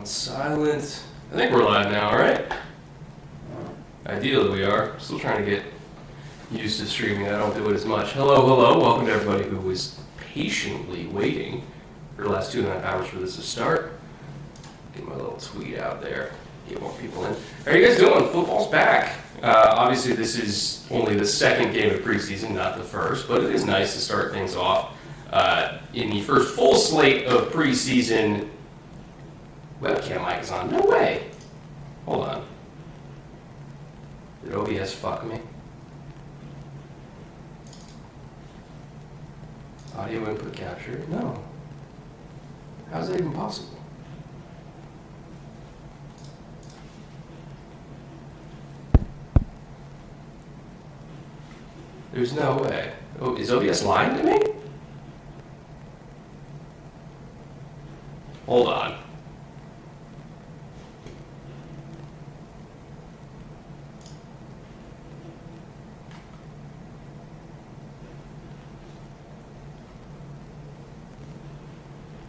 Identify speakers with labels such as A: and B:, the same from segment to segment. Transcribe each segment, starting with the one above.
A: on silent. I think we're live now, right? Ideally we are. Still trying to get used to streaming. I don't do it as much. Hello. Welcome to everybody who was patiently waiting for the last 2.5 hours for this to start. Get my little tweet out there. Get more people in. How are you guys doing? Football's back. Obviously this is only the second game of preseason, not the first, but it is nice to start things off in the first full slate of preseason. Webcam mic is on. No way. Hold on. Did OBS fuck me? Audio input capture? No. How's that even possible? There's no way. Oh, is OBS lying to me? Hold on.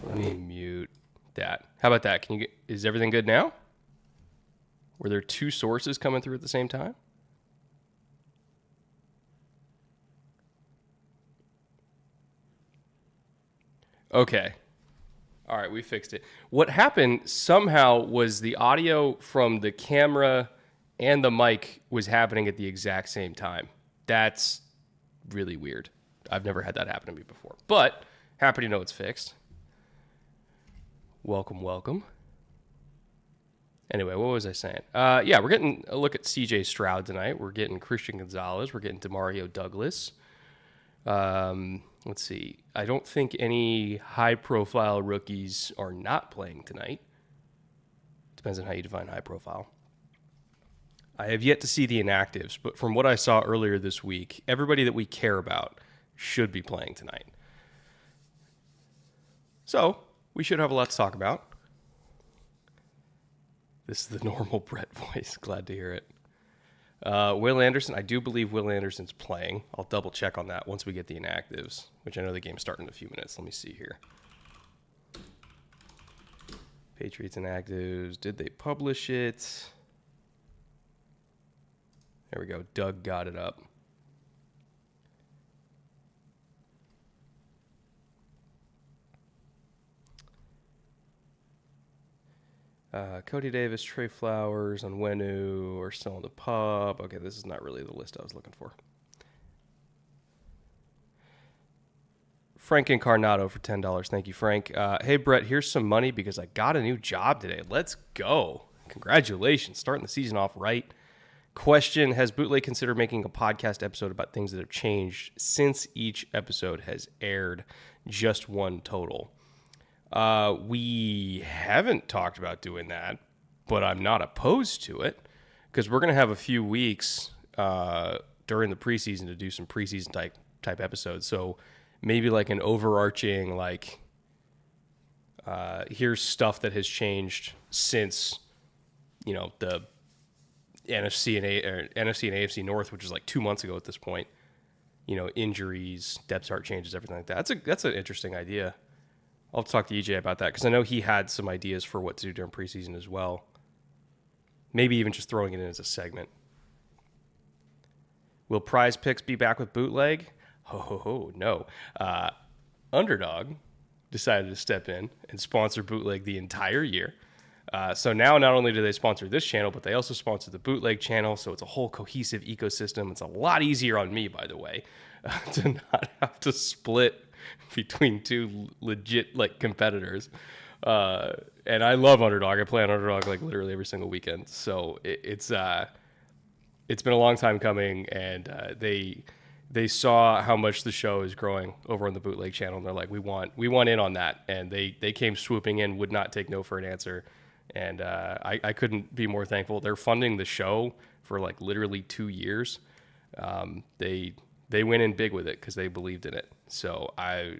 A: Let me mute that. How about that? Is everything good now? Were there two sources coming through at the same time? Okay. All right, we fixed it. What happened somehow was the audio from the camera and the mic was happening at the exact same time. That's really weird. I've never had that happen to me before. But happy to know it's fixed. Welcome. Anyway, what was I saying? Yeah, we're getting a look at CJ Stroud tonight. We're getting Christian Gonzalez. We're getting Demario Douglas. Let's see. I don't think any high-profile rookies are not playing tonight. Depends on how you define high-profile. I have yet to see the inactives, but from what I saw earlier this week, everybody that we care about should be playing tonight. So, we should have a lot to talk about. This is the normal Brett voice. Glad to hear it. Will Anderson, I do believe Will Anderson's playing. I'll double check on that once we get the inactives, which I know the game's starting in a few minutes. Let me see here. Patriots inactives. Did they publish it? There we go. Doug got it up. Cody Davis, Trey Flowers, and Onwenu are still in the pub. Okay, this is not really the list I was looking for. Frank Incarnato for $10. Thank you, Frank. Hey, Brett, here's some money because I got a new job today. Let's go. Congratulations. Starting the season off right. Question, has Bootleg considered making a podcast episode about things that have changed since each episode has aired? Just one total. We haven't talked about doing that, but I'm not opposed to it because we're going to have a few weeks during the preseason to do some preseason type episodes. So maybe like an overarching, like, here's stuff that has changed since, the NFC and AFC North, which is like 2 months ago at this point, injuries, depth chart changes, everything like that. That's an interesting idea. I'll talk to EJ about that because I know he had some ideas for what to do during preseason as well. Maybe even just throwing it in as a segment. Will Prize Picks be back with Bootleg? No. Underdog decided to step in and sponsor Bootleg the entire year. So now not only do they sponsor this channel, but they also sponsor the Bootleg channel. So it's a whole cohesive ecosystem. It's a lot easier on me, by the way, to not have to split between two legit competitors. And I love Underdog. I play on Underdog literally every single weekend. So it's been a long time coming, and they saw how much the show is growing over on the Bootleg channel, and they're like, we want in on that. And they came swooping in, would not take no for an answer. And I couldn't be more thankful. They're funding the show for literally 2 years. They went in big with it because they believed in it. So I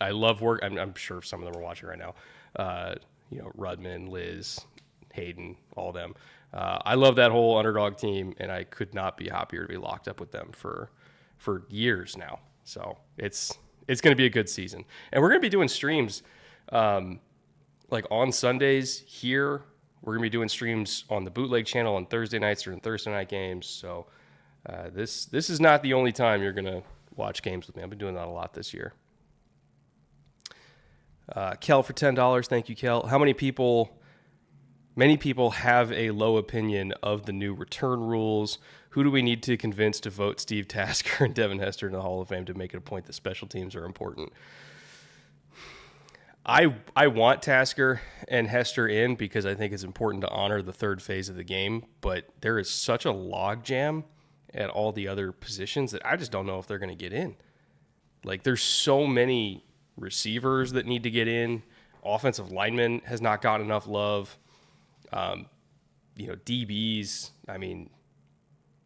A: love work. I'm sure some of them are watching right now. Rudman, Liz, Hayden, all of them. I love that whole Underdog team, and I could not be happier to be locked up with them for years now. So it's going to be a good season, and we're going to be doing streams like on Sundays here, we're going to be doing streams on the Bootleg channel on Thursday nights during Thursday night games. So this is not the only time you're going to watch games with me. I've been doing that a lot this year. Kel for $10. Thank you, Kel. How many people? Many people have a low opinion of the new return rules. Who do we need to convince to vote Steve Tasker and Devin Hester in the Hall of Fame to make it a point that special teams are important? I want Tasker and Hester in because I think it's important to honor the third phase of the game, but there is such a logjam at all the other positions that I just don't know if they're going to get in. Like, there's so many receivers that need to get in. Offensive lineman has not gotten enough love. DBs, I mean,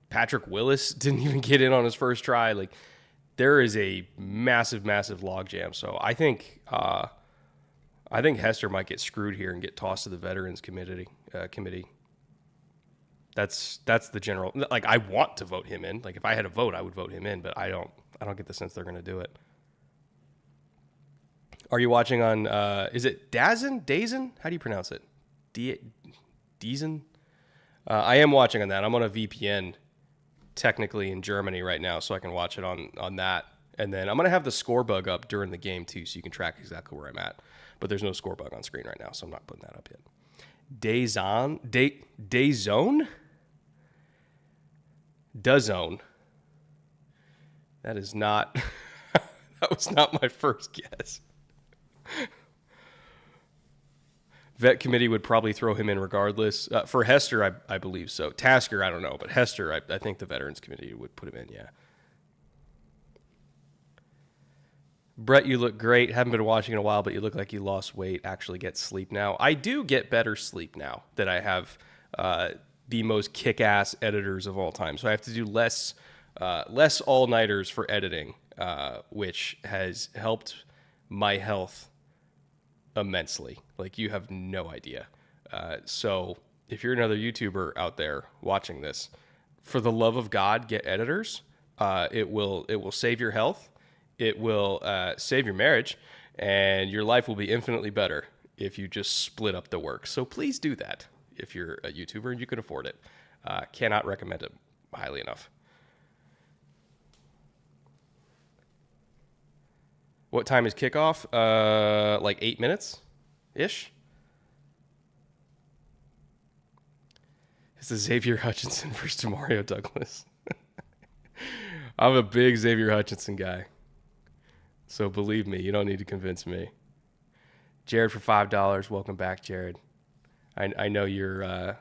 A: Patrick Willis didn't even get in on his first try. Like, there is a massive, massive logjam. So I think Hester might get screwed here and get tossed to the Veterans Committee. That's the general. Like, I want to vote him in. Like, if I had a vote, I would vote him in. But I don't get the sense they're going to do it. Are you watching on? Is it Dazen? Dazen? How do you pronounce it? Dazen? I am watching on that. I'm on a VPN, technically in Germany right now, so I can watch it on that. And then I'm going to have the score bug up during the game, too, so you can track exactly where I'm at. But there's no score bug on screen right now, so I'm not putting that up yet. DAZN? DAZN. That is not... that was not my first guess. Vet committee would probably throw him in regardless. For Hester, I believe so. Tasker, I don't know. But Hester, I think the Veterans Committee would put him in, yeah. Brett, you look great. Haven't been watching in a while, but you look like you lost weight. Actually get sleep now. I do get better sleep now that I have the most kick-ass editors of all time. So I have to do less all-nighters for editing, which has helped my health immensely. Like, you have no idea. So if you're another YouTuber out there watching this, for the love of God, get editors. It will save your health. It will save your marriage, and your life will be infinitely better if you just split up the work. So please do that if you're a YouTuber and you can afford it. Cannot recommend it highly enough. What time is kickoff? Like 8 minutes-ish? It's the Xavier Hutchinson versus Demario Douglas. I'm a big Xavier Hutchinson guy. So believe me, you don't need to convince me. Jared for $5. Welcome back, Jared. I know you're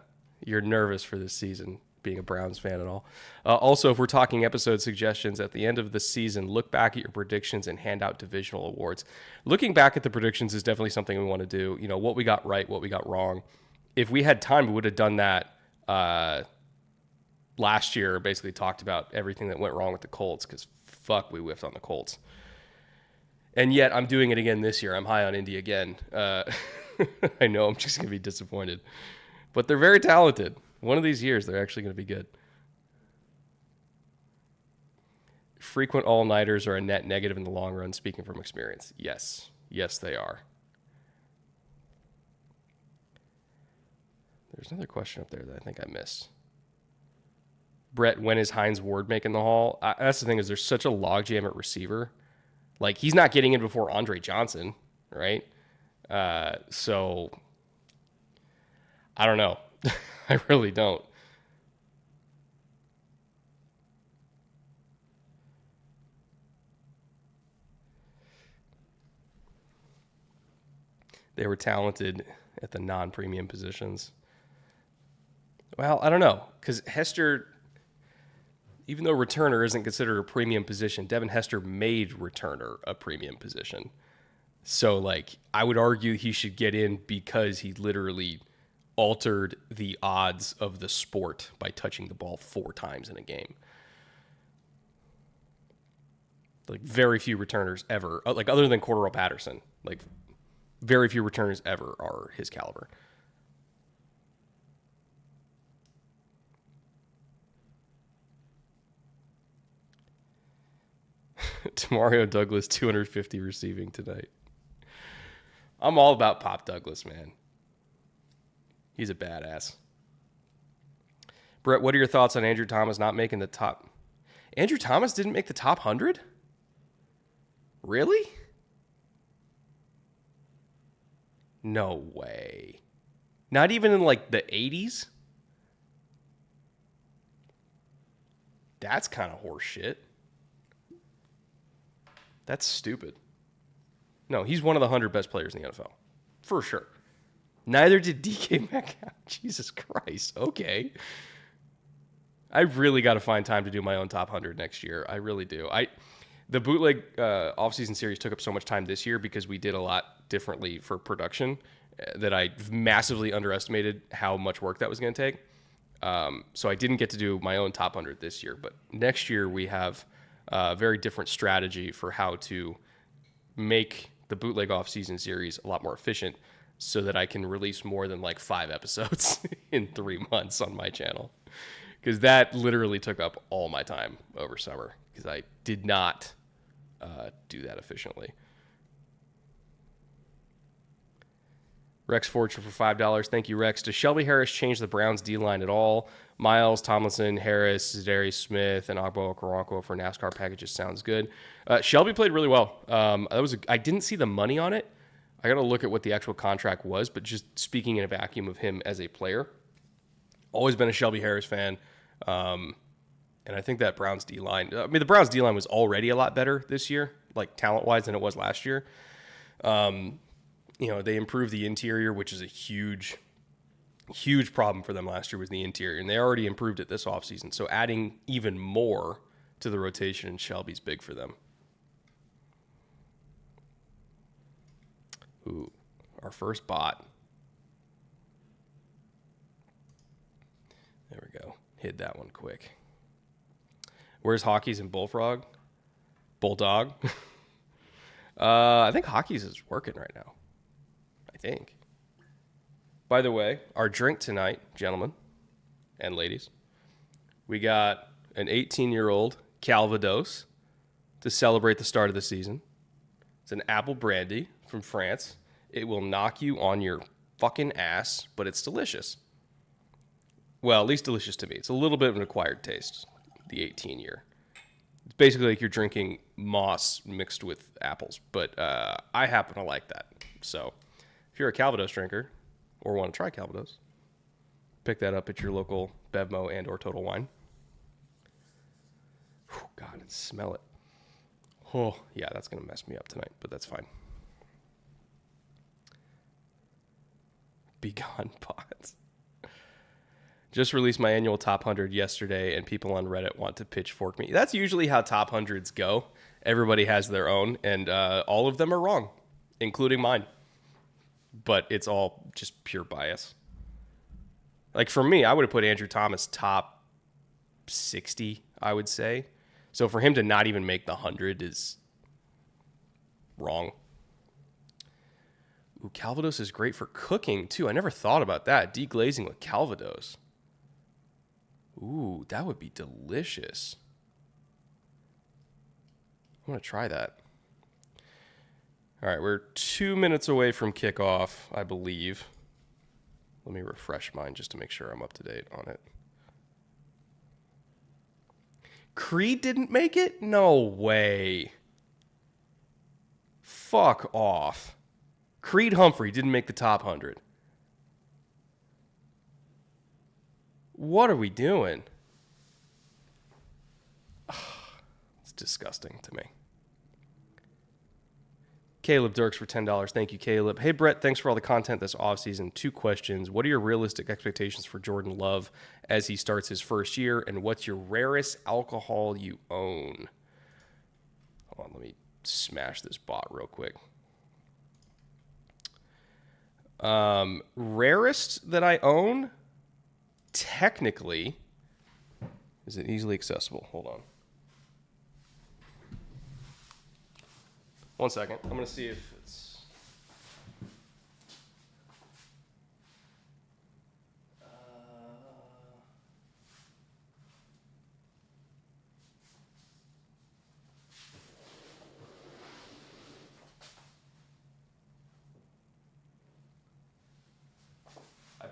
A: nervous for this season, being a Browns fan and all. Also, if we're talking episode suggestions, at the end of the season, look back at your predictions and hand out divisional awards. Looking back at the predictions is definitely something we want to do. You know, what we got right, what we got wrong. If we had time, we would have done that last year. Basically talked about everything that went wrong with the Colts, because fuck, we whiffed on the Colts. And yet I'm doing it again this year. I'm high on Indy again. I know I'm just going to be disappointed. But they're very talented. One of these years, they're actually going to be good. Frequent all-nighters are a net negative in the long run, speaking from experience. Yes. Yes, they are. There's another question up there that I think I missed. Brett, when is Hines Ward making the Hall? That's the thing, is there's such a logjam at receiver. Like, he's not getting in before Andre Johnson, right? So, I don't know. I really don't. They were talented at the non-premium positions. Well, I don't know, because Hester, even though returner isn't considered a premium position, Devin Hester made returner a premium position. So, like, I would argue he should get in because he literally altered the odds of the sport by touching the ball 4 times in a game. Like, very few returners ever, like, other than Cordero Patterson, like, very few returners ever are his caliber. Demario Douglas, 250 receiving tonight. I'm all about Pop Douglas, man. He's a badass. Brett, what are your thoughts on Andrew Thomas not making the top? Andrew Thomas didn't make the top 100? Really? No way. Not even in like the 80s? That's kind of horse shit. That's stupid. No, he's one of the 100 best players in the NFL. For sure. Neither did DK Metcalf. Jesus Christ. Okay. I really got to find time to do my own top 100 next year. I really do. The bootleg offseason series took up so much time this year because we did a lot differently for production that I massively underestimated how much work that was going to take. So I didn't get to do my own top 100 this year. But next year we have a very different strategy for how to make the bootleg offseason series a lot more efficient so that I can release more than like 5 episodes in 3 months on my channel. Because that literally took up all my time over summer because I did not do that efficiently. Rex Fortune for $5. Thank you, Rex. Does Shelby Harris change the Browns' D-line at all? Miles, Tomlinson, Harris, Darius Smith, and Agbo Okoronkwo for NASCAR packages sounds good. Shelby played really well. I didn't see the money on it. I got to look at what the actual contract was, but just speaking in a vacuum of him as a player, always been a Shelby Harris fan. And I think that Browns D-line, the Browns D-line was already a lot better this year, like talent-wise, than it was last year. They improved the interior, which is a huge problem for them last year was the interior, and they already improved it this offseason. So adding even more to the rotation in Shelby's big for them. Ooh, our first bot. There we go. Hid that one quick. Where's Hockey's and Bullfrog? Bulldog? I think Hockey's is working right now. I think. By the way, our drink tonight, gentlemen and ladies, we got an 18-year-old Calvados to celebrate the start of the season. It's an apple brandy from France. It will knock you on your fucking ass, but it's delicious. Well, at least delicious to me. It's a little bit of an acquired taste, the 18-year. It's basically like you're drinking moss mixed with apples, but I happen to like that. So if you're a Calvados drinker or want to try Calvados, pick that up at your local Bevmo and or Total Wine. Whew, God, smell it. Oh, yeah, that's going to mess me up tonight, but that's fine. Be gone, pots. Just released my annual top 100 yesterday, and people on Reddit want to pitchfork me. That's usually how top 100s go. Everybody has their own, and all of them are wrong, including mine. But it's all just pure bias. Like for me, I would have put Andrew Thomas top 60, I would say. So for him to not even make the 100 is wrong. Ooh, Calvados is great for cooking, too. I never thought about that. Deglazing with Calvados. Ooh, that would be delicious. I'm going to try that. All right, we're 2 minutes away from kickoff, I believe. Let me refresh mine just to make sure I'm up to date on it. Creed didn't make it? No way. Fuck off. Creed Humphrey didn't make the top 100. What are we doing? It's disgusting to me. Caleb Dirks for $10. Thank you, Caleb. Hey, Brett, thanks for all the content this offseason. 2 questions. What are your realistic expectations for Jordan Love as he starts his first year? And what's your rarest alcohol you own? Hold on, let me smash this bot real quick. Rarest that I own, technically, is it easily accessible? Hold on. 1 second. I'm going to see if it's...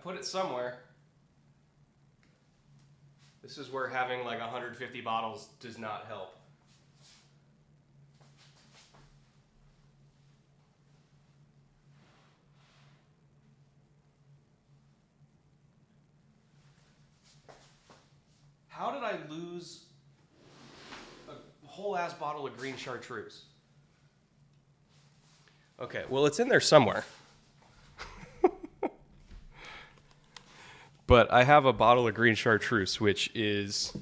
A: put it somewhere. This is where having like 150 bottles does not help. How did I lose a whole ass bottle of green chartreuse? Okay, well, it's in there somewhere. But I have a bottle of green chartreuse, which is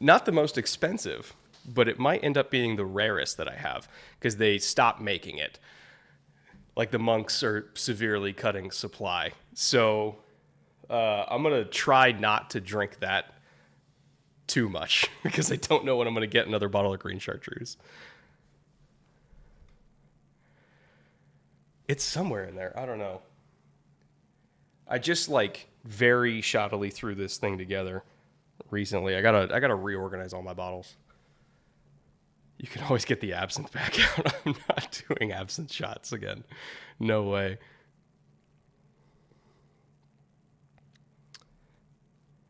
A: not the most expensive, but it might end up being the rarest that I have because they stopped making it. Like the monks are severely cutting supply. So I'm going to try not to drink that too much because I don't know when I'm going to get another bottle of green chartreuse. It's somewhere in there. I don't know. I just like very shoddily threw this thing together recently. I gotta reorganize all my bottles. You can always get the absinthe back out. I'm not doing absinthe shots again. No way.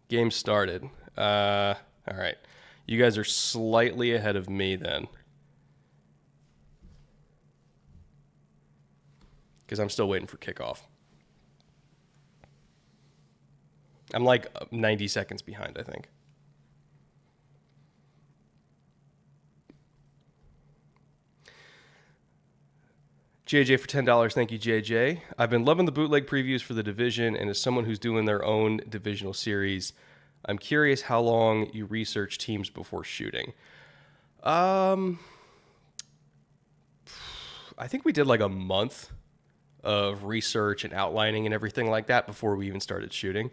A: Game started. All right. You guys are slightly ahead of me then. Because I'm still waiting for kickoff. I'm like 90 seconds behind, I think. JJ for $10. Thank you, JJ. I've been loving the bootleg previews for the division, and as someone who's doing their own divisional series, I'm curious how long you research teams before shooting. I think we did like a month of research and outlining and everything like that before we even started shooting.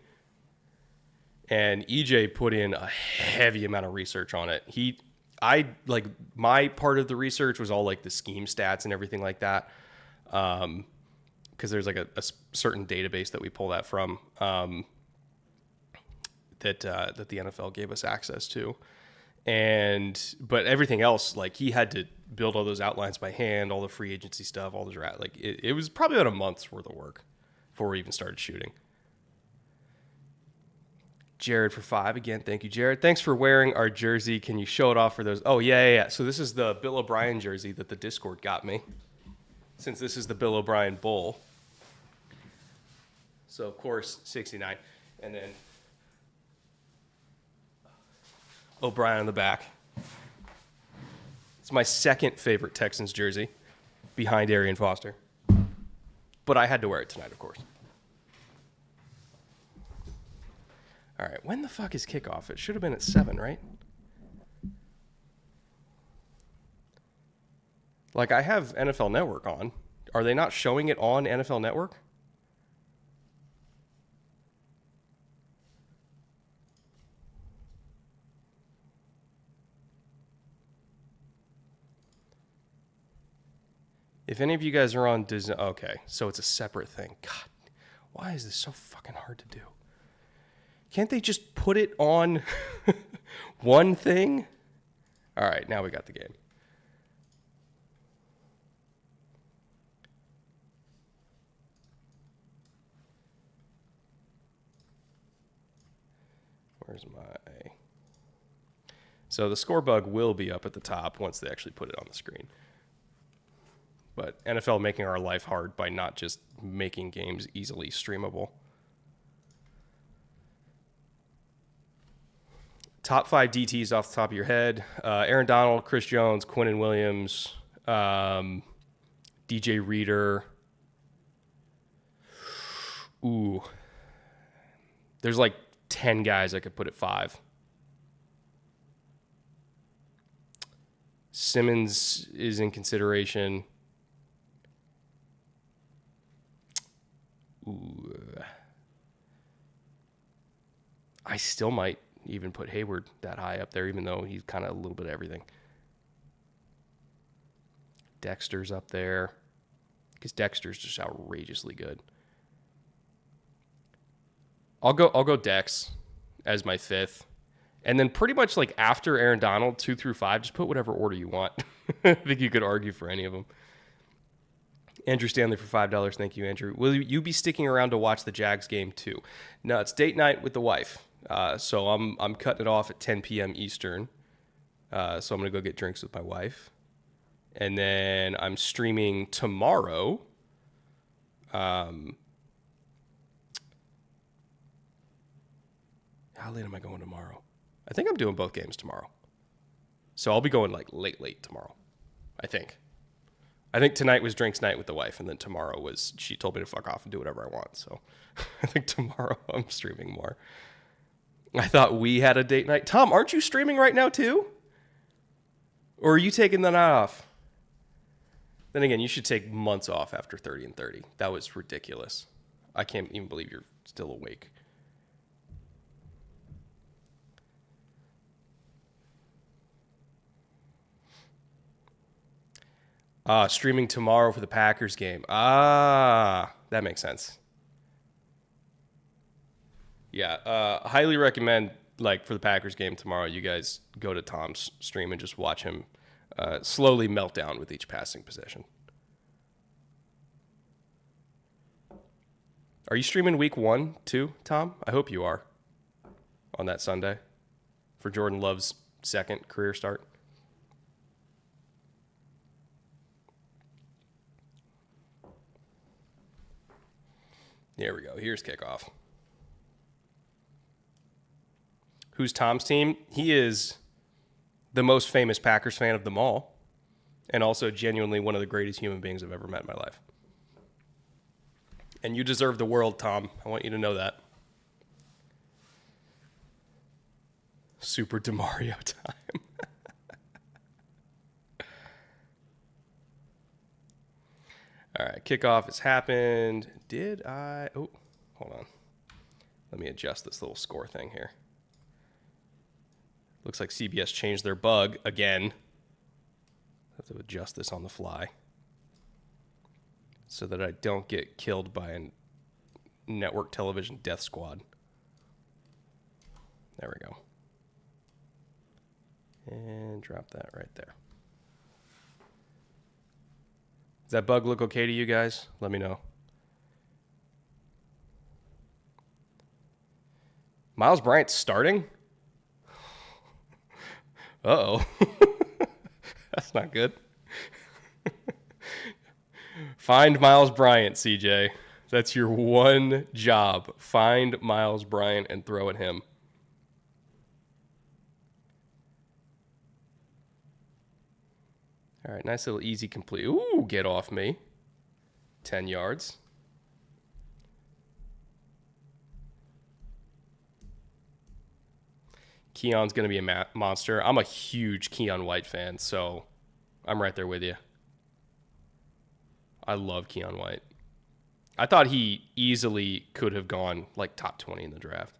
A: And EJ put in a heavy amount of research on it. My part of the research was all like the scheme stats and everything like that. Because there's like a certain database that we pull that from, that the NFL gave us access to. But everything else, like he had to build all those outlines by hand, all the free agency stuff, all those like it was probably about a month's worth of work before we even started shooting. Jared for 5 again. Thank you, Jared. Thanks for wearing our jersey. Can you show it off for those? Oh, yeah. So this is the Bill O'Brien jersey that the Discord got me, since this is the Bill O'Brien Bowl. So, of course, 69. And then O'Brien on the back. It's my second favorite Texans jersey behind Arian Foster. But I had to wear it tonight, of course. All right, when the fuck is kickoff? It should have been at 7, right? Like, I have NFL Network on. Are they not showing it on NFL Network? If any of you guys are on Disney... Okay, so it's a separate thing. God, why is this so fucking hard to do? Can't they just put it on one thing? All right, now we got the game. Where's my... So the score bug will be up at the top once they actually put it on the screen. But NFL making our life hard by not just making games easily streamable. Top 5 DTs off the top of your head. Aaron Donald, Chris Jones, Quinnen Williams, DJ Reader. Ooh. There's like 10 guys I could put at 5. Simmons is in consideration. Ooh. I still might even put Hayward that high up there, even though he's kind of a little bit of everything. Dexter's up there because Dexter's just outrageously good. I'll go Dex as my 5th. And then pretty much like after Aaron Donald, 2 through 5, just put whatever order you want. I think you could argue for any of them. Andrew Stanley for $5. Thank you, Andrew. Will you be sticking around to watch the Jags game too? No, it's date night with the wife. So I'm cutting it off at 10 p.m. Eastern. So I'm going to go get drinks with my wife. And then I'm streaming tomorrow. How late am I going tomorrow? I think I'm doing both games tomorrow. So I'll be going like late tomorrow. I think tonight was drinks night with the wife, and then tomorrow was she told me to fuck off and do whatever I want. So I think tomorrow I'm streaming more. I thought we had a date night. Tom, aren't you streaming right now too? Or are you taking the night off? Then again, you should take months off after 30 and 30. That was ridiculous. I can't even believe you're still awake. Streaming tomorrow for the Packers game. That makes sense. Yeah, highly recommend, like, for the Packers game tomorrow, you guys go to Tom's stream and just watch him slowly melt down with each passing possession. Are you streaming week 1 too, Tom? I hope you are on that Sunday for Jordan Love's second career start. There we go. Here's kickoff. Who's Tom's team? He is the most famous Packers fan of them all, and also genuinely one of the greatest human beings I've ever met in my life. And you deserve the world, Tom. I want you to know that. Super DeMario time. All right, kickoff has happened. Oh, hold on. Let me adjust this little score thing here. Looks like CBS changed their bug again. I have to adjust this on the fly so that I don't get killed by a network television death squad. There we go. And drop that right there. Does that bug look okay to you guys? Let me know. Miles Bryant starting? Uh-oh. That's not good. Find Miles Bryant, CJ. That's your one job. Find Miles Bryant and throw at him. All right, nice little easy complete. Ooh, get off me. 10 yards. Keon's going to be a monster. I'm a huge Keon White fan, so I'm right there with you. I love Keon White. I thought he easily could have gone like top 20 in the draft.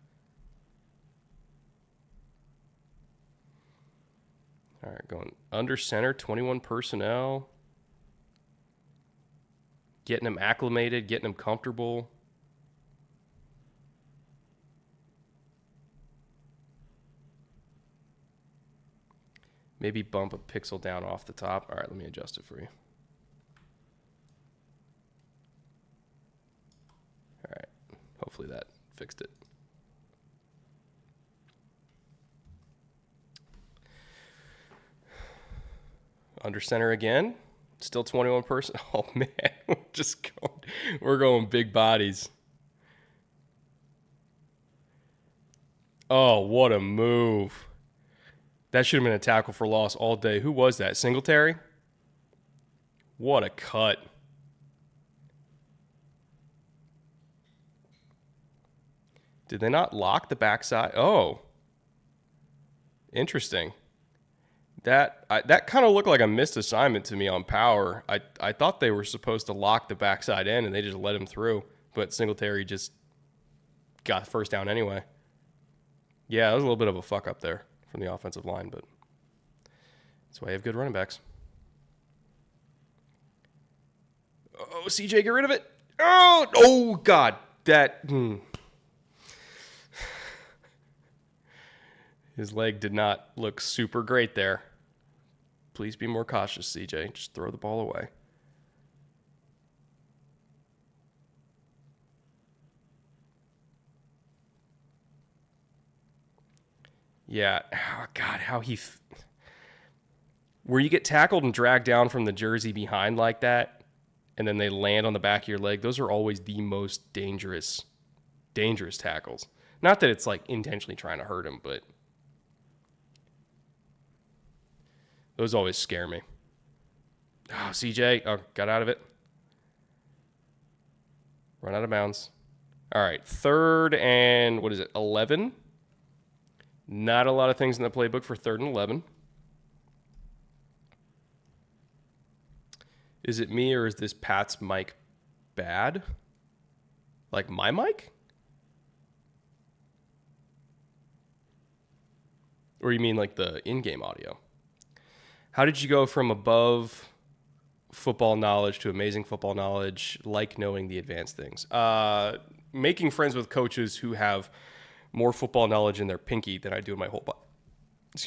A: All right, going under center, 21 personnel. Getting him acclimated, getting him comfortable. Maybe bump a pixel down off the top. All right, let me adjust it for you. All right, hopefully that fixed it. Under center again. Still 21 person. Oh man, we're going big bodies. Oh, what a move. That should have been a tackle for loss all day. Who was that? Singletary? What a cut. Did they not lock the backside? Oh. Interesting. That kind of looked like a missed assignment to me on power. I thought they were supposed to lock the backside in, and they just let him through. But Singletary just got the first down anyway. Yeah, that was a little bit of a fuck up there from the offensive line, but that's why you have good running backs. Oh, CJ, get rid of it. Oh God. His leg did not look super great there. Please be more cautious, CJ. Just throw the ball away. Yeah. Oh, God, how where you get tackled and dragged down from the jersey behind like that, and then they land on the back of your leg. Those are always the most dangerous tackles. Not that it's like intentionally trying to hurt him, but those always scare me. Oh, CJ. Oh, got out of it. Run out of bounds. All right. 3rd and, 11? Not a lot of things in the playbook for 3rd and 11. Is it me or is this Pat's mic bad? Like my mic? Or you mean like the in-game audio? How did you go from above football knowledge to amazing football knowledge, like knowing the advanced things? Making friends with coaches who have more football knowledge in their pinky than I do in my whole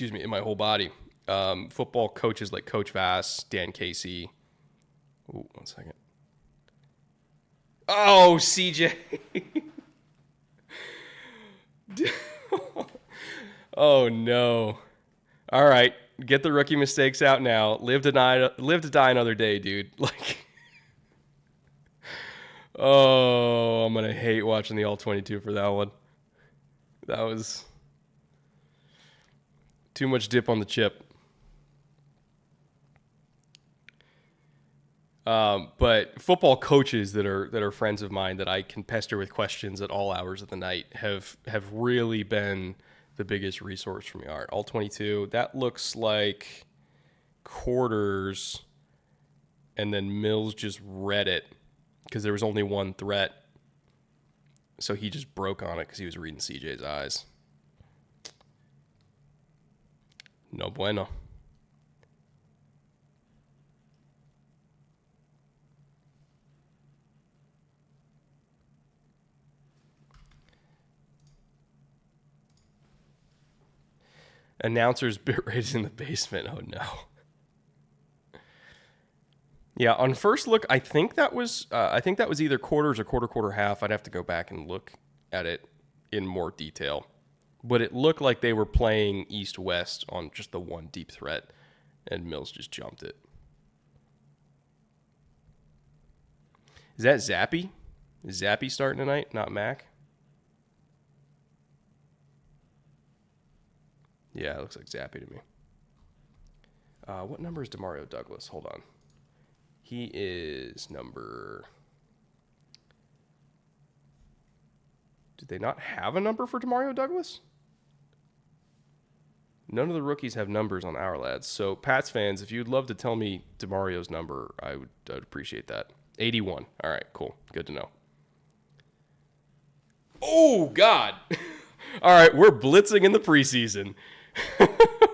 A: in my whole body. Football coaches like Coach Vass, Dan Casey. Ooh, 1 second. Oh, CJ. Oh no. All right, get the rookie mistakes out now. Live to die another day, dude. Like, oh, I'm gonna hate watching the All-22 for that one. That was too much dip on the chip. But football coaches that are friends of mine that I can pester with questions at all hours of the night have really been the biggest resource for me. All right, All-22. That looks like quarters, and then Mills just read it because there was only one threat. So he just broke on it because he was reading CJ's eyes. No bueno. Announcer's bit rate is in the basement. Oh no. Yeah, on first look, I think that was either quarters or quarter half. I'd have to go back and look at it in more detail. But it looked like they were playing east-west on just the one deep threat, and Mills just jumped it. Is that Zappy? Is Zappy starting tonight, not Mac? Yeah, it looks like Zappy to me. What number is Demario Douglas? Hold on. He is number... Did they not have a number for Demario Douglas? None of the rookies have numbers on our lads. So, Pats fans, if you'd love to tell me Demario's number, I'd appreciate that. 81. All right, cool. Good to know. Oh, God. All right, we're blitzing in the preseason.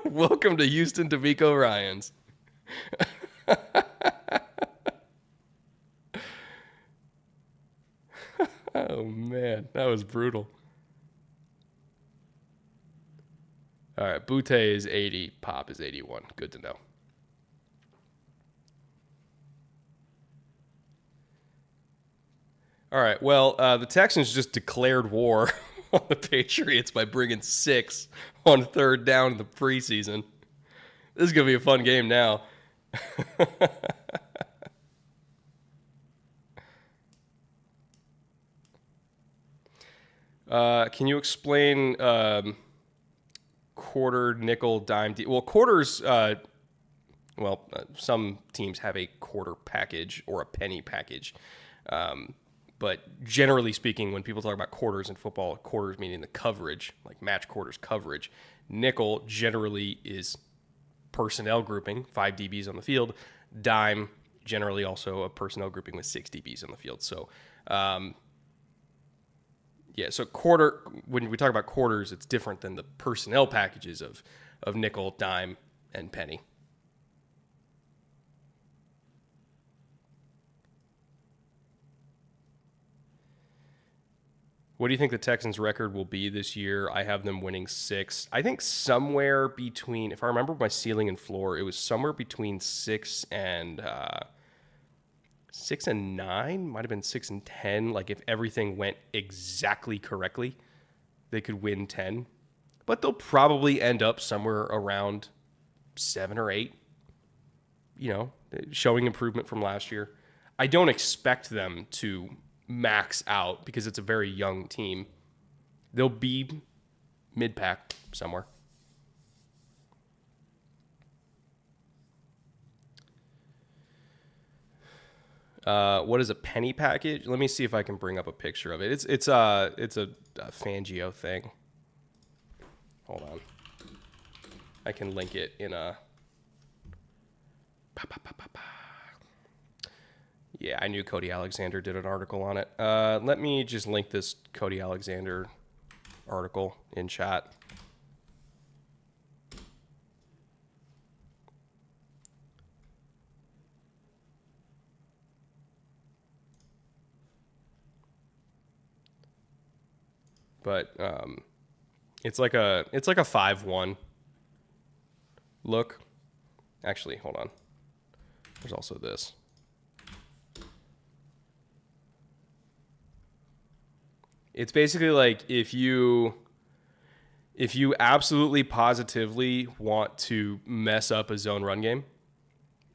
A: Welcome to Houston DeMeco Ryans. Oh, man. That was brutal. All right, Butte is 80. Pop is 81. Good to know. All right, well, the Texans just declared war on the Patriots by bringing 6 on 3rd down in the preseason. This is going to be a fun game now. Can you explain quarter, nickel, dime? Well, quarters, some teams have a quarter package or a penny package. But generally speaking, when people talk about quarters in football, quarters meaning the coverage, like match quarters coverage. Nickel generally is personnel grouping, 5 DBs on the field. Dime, generally also a personnel grouping with 6 DBs on the field. So, so quarter, when we talk about quarters, it's different than the personnel packages of nickel, dime, and penny. What do you think the Texans' record will be this year? I have them winning 6. I think somewhere between, if I remember my ceiling and floor, it was somewhere between 6 and 9. Might have been 6 and 10. Like if everything went exactly correctly, they could win 10. but they'll probably end up somewhere around 7 or 8, showing improvement from last year. I don't expect them to max out because it's a very young team. They'll be mid-pack somewhere. What is a penny package? Let me see if I can bring up a picture of it. It's a Fangio thing. Hold on. I can link it in a. Yeah, I knew Cody Alexander did an article on it. Let me just link this Cody Alexander article in chat. But it's like a 5-1 look. Actually, hold on. There's also this. It's basically like if you absolutely positively want to mess up a zone run game,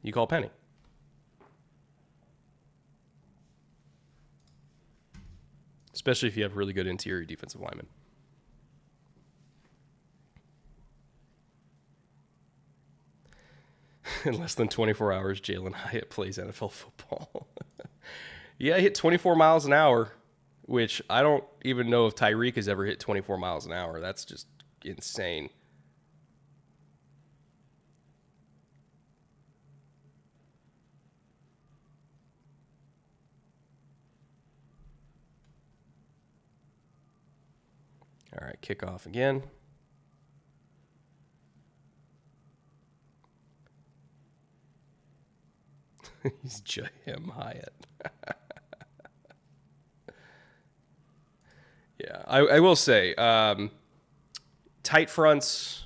A: you call penny. Especially if you have really good interior defensive linemen. In less than 24 hours, Jalen Hyatt plays NFL football. Yeah, he hit 24 miles an hour, which I don't even know if Tyreek has ever hit 24 miles an hour. That's just insane. All right, kickoff again. He's J.M. Hyatt. Yeah, I will say, tight fronts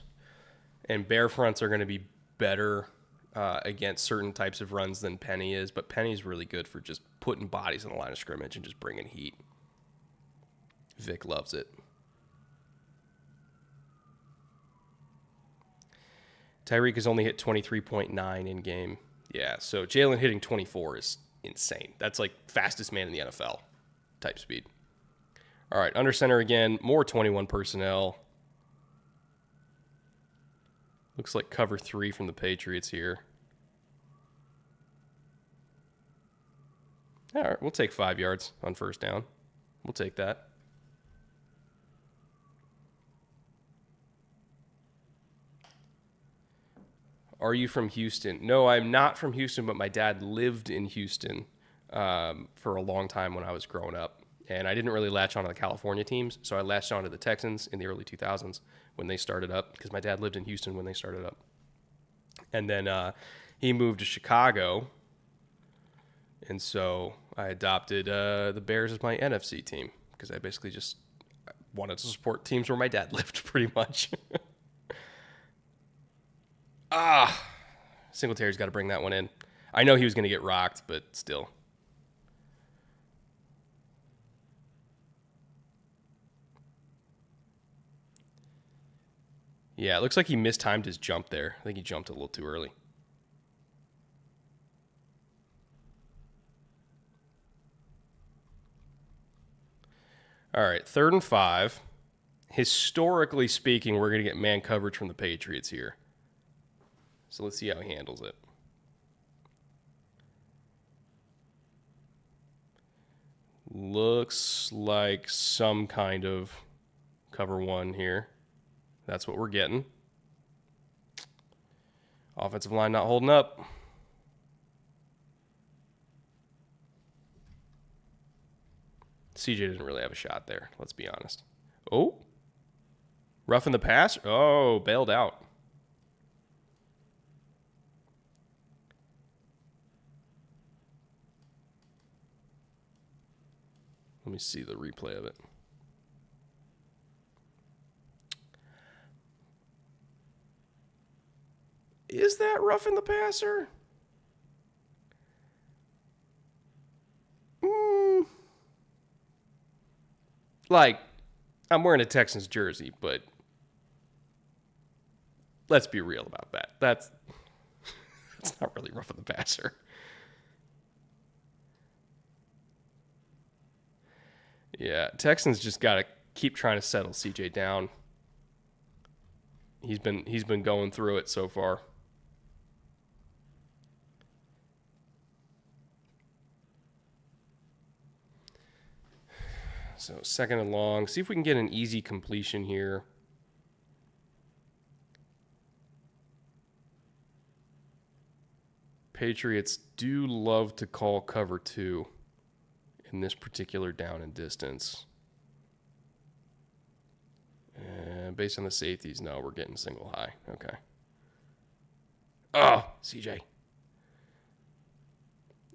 A: and bare fronts are going to be better against certain types of runs than Penny is, but Penny's really good for just putting bodies on the line of scrimmage and just bringing heat. Vic loves it. Tyreek has only hit 23.9 in game. Yeah, so Jalen hitting 24 is insane. That's like fastest man in the NFL type speed. All right, under center again, more 21 personnel. Looks like cover 3 from the Patriots here. All right, we'll take 5 yards on first down. We'll take that. Are you from Houston? No, I'm not from Houston, but my dad lived in Houston for a long time when I was growing up. And I didn't really latch onto the California teams, so I latched onto the Texans in the early 2000s when they started up, because my dad lived in Houston when they started up. And then he moved to Chicago, and so I adopted the Bears as my NFC team, because I basically just wanted to support teams where my dad lived, pretty much. Singletary's got to bring that one in. I know he was going to get rocked, but still. Yeah, it looks like he mistimed his jump there. I think he jumped a little too early. All right, 3rd and 5. Historically speaking, we're going to get man coverage from the Patriots here. So let's see how he handles it. Looks like some kind of cover 1 here. That's what we're getting. Offensive line not holding up. CJ didn't really have a shot there, let's be honest. Oh, roughing the pass. Oh, bailed out. Let me see the replay of it. Is that roughing the passer? Like, I'm wearing a Texans jersey, but let's be real about that. That's not really rough of the passer. Yeah, Texans just got to keep trying to settle CJ down. He's been going through it so far. So 2nd and long. See if we can get an easy completion here. Patriots do love to call cover 2 in this particular down and distance. Based on the safeties, no, we're getting single high. Okay. Oh, CJ.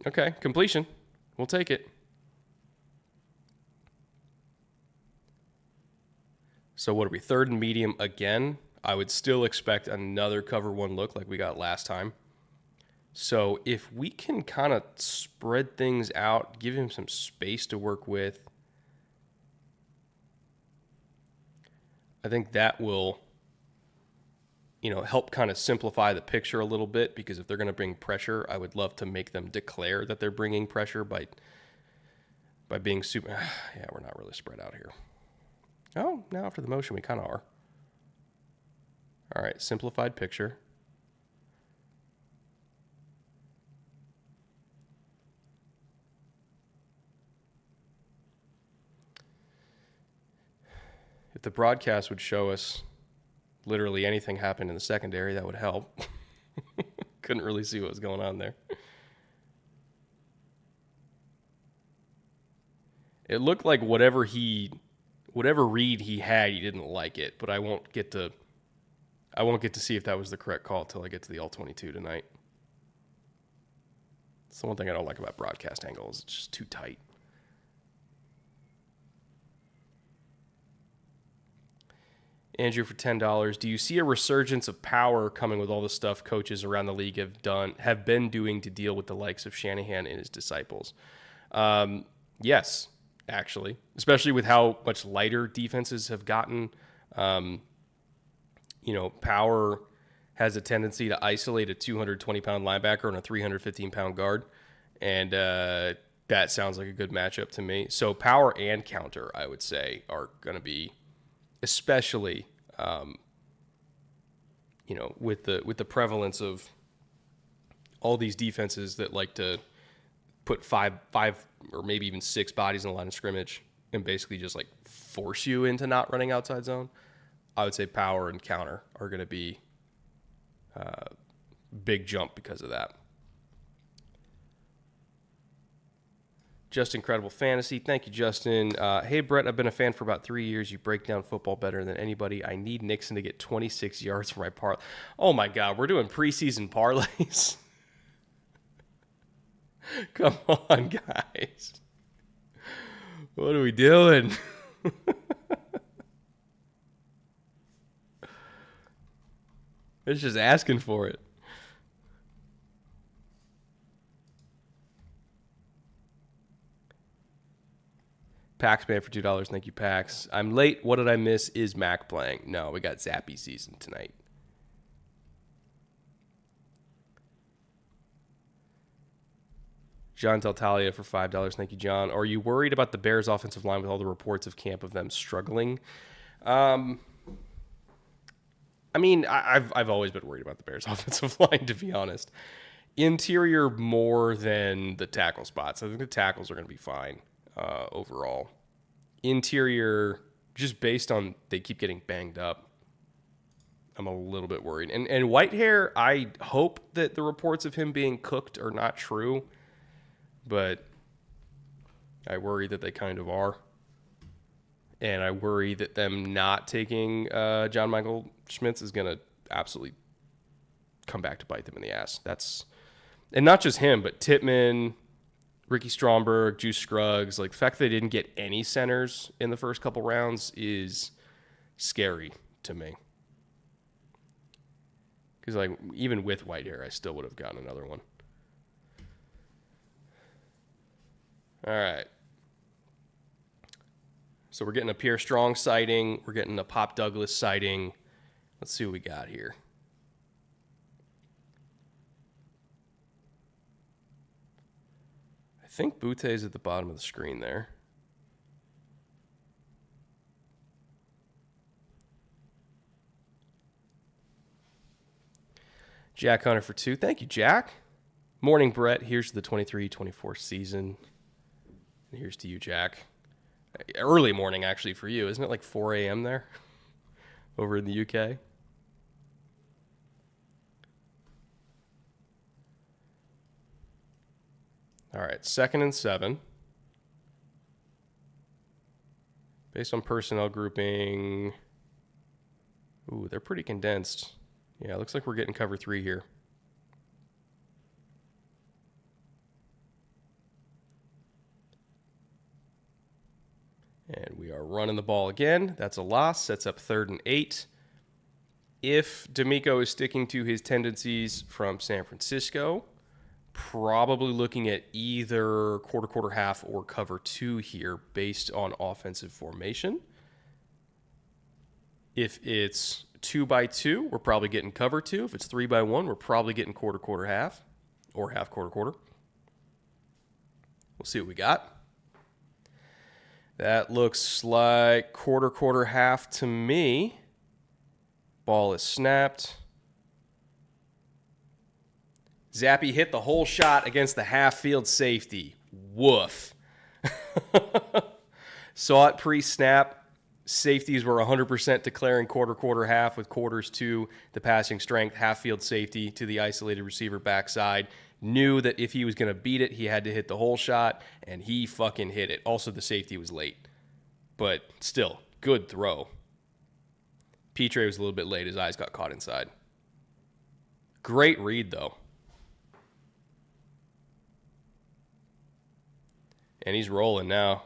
A: Okay, completion. We'll take it. So what are we, 3rd and medium again? I would still expect another cover 1 look like we got last time. So if we can kind of spread things out, give him some space to work with, I think that will, help kind of simplify the picture a little bit, because if they're going to bring pressure, I would love to make them declare that they're bringing pressure by being super. Yeah, we're not really spread out here. Oh, now after the motion, we kind of are. All right, simplified picture. If the broadcast would show us literally anything happened in the secondary, that would help. Couldn't really see what was going on there. It looked like whatever read he had, he didn't like it, but I won't get to see if that was the correct call till I get to the all-22 tonight. It's the one thing I don't like about broadcast angles. It's just too tight. Andrew for $10. Do you see a resurgence of power coming with all the stuff coaches around the league have been doing to deal with the likes of Shanahan and his disciples? Yes, actually, especially with how much lighter defenses have gotten. Power has a tendency to isolate a 220-pound linebacker and a 315-pound guard, and that sounds like a good matchup to me. So power and counter, I would say, are going to be, especially, with the prevalence of all these defenses that like to put five or maybe even 6 bodies in the line of scrimmage and basically just like force you into not running outside zone. I would say power and counter are going to be big jump because of that. Just Incredible Fantasy. Thank you, Justin. Hey, Brett, I've been a fan for about 3 years. You break down football better than anybody. I need Nixon to get 26 yards for my parlay. Oh, my God. We're doing preseason parlays. Come on, guys. What are we doing? It's just asking for it. Pax Man for $2. Thank you, Pax. I'm late. What did I miss? Is Mac playing? No, we got Zappy season tonight. John Teltalia for $5. Thank you, John. Are you worried about the Bears' offensive line with all the reports of camp of them struggling? I've always been worried about the Bears' offensive line, to be honest. Interior more than the tackle spots. I think the tackles are going to be fine overall. Interior, just based on they keep getting banged up, I'm a little bit worried. And Whitehair, I hope that the reports of him being cooked are not true, but I worry that they kind of are. And I worry that them not taking John Michael Schmitz is going to absolutely come back to bite them in the ass. And not just him, but Tittman, Ricky Stromberg, Juice Scruggs. Like, the fact that they didn't get any centers in the first couple rounds is scary to me. Because, like, even with Whitehair, I still would have gotten another one. All right. So we're getting a Pierre Strong sighting. We're getting a Pop Douglas sighting. Let's see what we got here. I think Butte is at the bottom of the screen there. Jack Hunter for 2. Thank you, Jack. Morning, Brett. Here's the 23-24 season. And here's to you, Jack. Early morning, actually, for you. Isn't it like 4 a.m. there over in the UK? All right, 2nd and 7. Based on personnel grouping. Ooh, they're pretty condensed. Yeah, it looks like we're getting cover 3 here. And we are running the ball again. That's a loss. Sets up 3rd and 8. If D'Amico is sticking to his tendencies from San Francisco, probably looking at either quarter, half, or cover 2 here based on offensive formation. If it's 2x2, we're probably getting cover 2. If it's 3x1, we're probably getting quarter, half, or half, quarter. We'll see what we got. That looks like quarter, half to me. Ball is snapped. Zappe hit the whole shot against the half-field safety. Woof. Saw it pre-snap. Safeties were 100% declaring quarter, half with quarters to the passing strength, half-field safety to the isolated receiver backside. Knew that if he was going to beat it, he had to hit the whole shot, and he fucking hit it. Also, the safety was late. But still, good throw. Petre was a little bit late. His eyes got caught inside. Great read, though. And he's rolling now.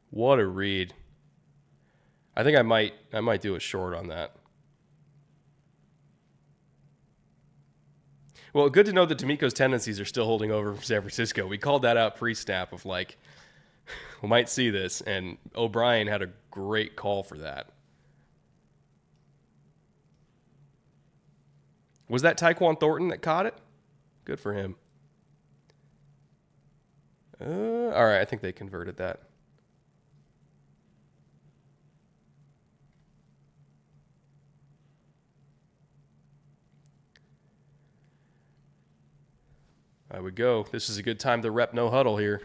A: What a read. I think I might do a short on that. Well, good to know that D'Amico's tendencies are still holding over from San Francisco. We called that out pre-snap of like, we might see this, and O'Brien had a great call for that. Was that Tyquan Thornton that caught it? Good for him. All right, I think they converted that. I would go. This is a good time to rep no huddle here.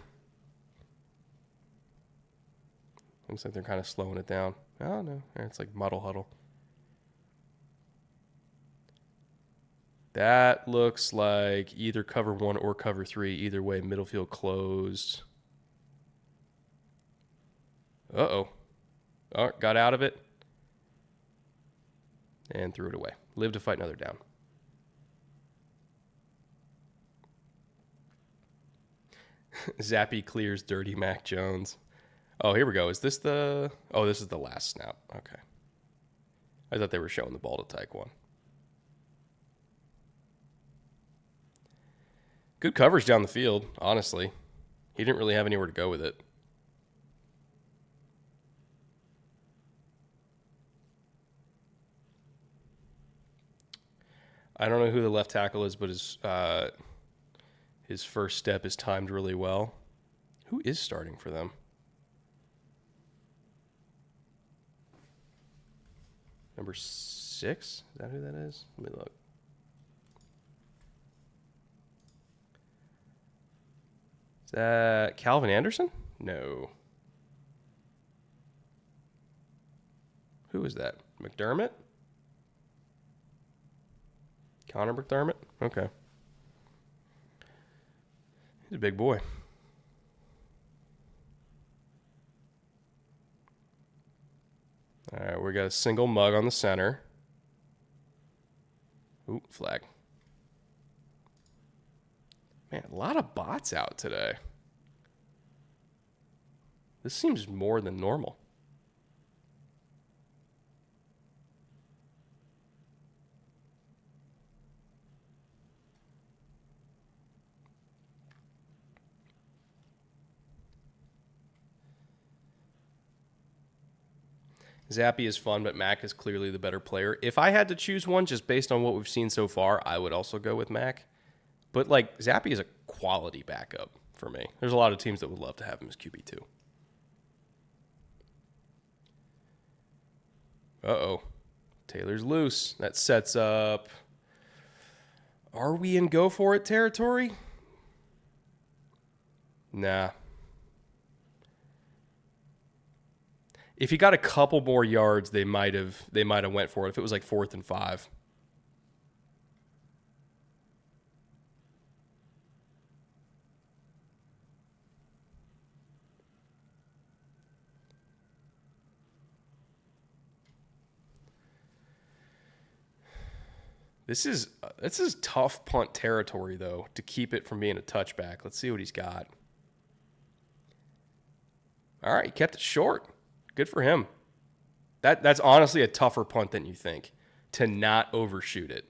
A: Looks like they're kind of slowing it down. Oh, no. It's like muddle huddle. That looks like either cover 1 or cover 3. Either way, middle field closed. Uh-oh. Oh, got out of it. And threw it away. Live to fight another down. Zappe clears dirty Mac Jones. Oh, here we go. Is this the... Oh, this is the last snap. Okay. I thought they were showing the ball to Tyquan. Good coverage down the field, honestly. He didn't really have anywhere to go with it. I don't know who the left tackle is, but his first step is timed really well. Who is starting for them? Number 6? Is that who that is? Let me look. Is that Calvin Anderson? No. Who is that? McDermott? Connor McDermott? Okay. He's a big boy. All right, we got a single mug on the center. Ooh, flag. Man, a lot of bots out today. This seems more than normal. Zappy is fun, but Mac is clearly the better player. If I had to choose one just based on what we've seen so far, I would also go with Mac. But, like, Zappy is a quality backup for me. There's a lot of teams that would love to have him as QB2. Uh-oh. Taylor's loose. That sets up... Are we in go for it territory? Nah. If he got a couple more yards, they might have went for it if it was like 4th and 5. This is tough punt territory, though, to keep it from being a touchback. Let's see what he's got. All right, he kept it short. Good for him. That's honestly a tougher punt than you think, to not overshoot it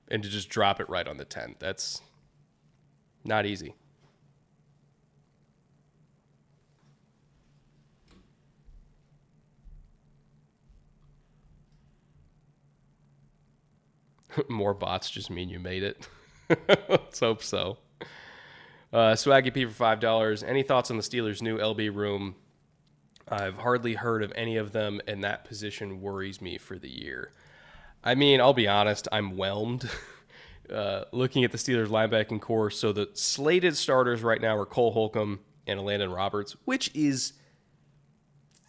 A: and to just drop it right on the 10. That's not easy. More bots just mean you made it. Let's hope so. Swaggy P for $5. Any thoughts on the Steelers' new LB room? I've hardly heard of any of them, and that position worries me for the year. I mean, I'll be honest, I'm whelmed looking at the Steelers' linebacking core. So the slated starters right now are Cole Holcomb and Landon Roberts, which is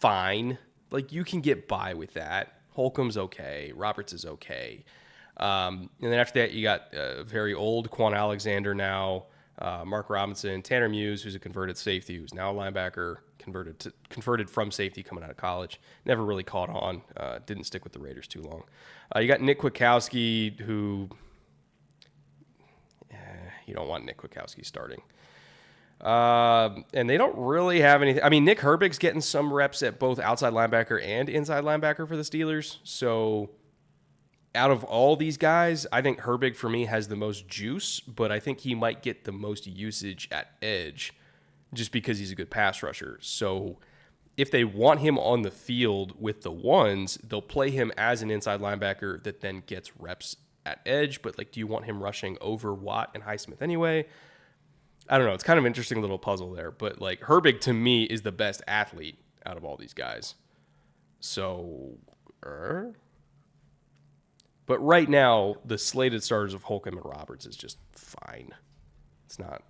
A: fine. Like, you can get by with that. Holcomb's okay. Roberts is okay. And then after that, you got very old Quan Alexander now, Mark Robinson, Tanner Muse, who's a converted safety, who's now a linebacker, converted from safety coming out of college. Never really caught on. Didn't stick with the Raiders too long. You got Nick Kwiatkowski, who you don't want Nick Kwiatkowski starting. And they don't really have anything. I mean, Nick Herbig's getting some reps at both outside linebacker and inside linebacker for the Steelers. So out of all these guys, I think Herbig for me has the most juice, but I think he might get the most usage at edge just because he's a good pass rusher. So if they want him on the field with the ones, they'll play him as an inside linebacker that then gets reps at edge. But, like, do you want him rushing over Watt and Highsmith anyway? I don't know. It's kind of an interesting little puzzle there. But, like, Herbig to me is the best athlete out of all these guys. So, but right now, the slated starters of Holcomb and Roberts is just fine. It's not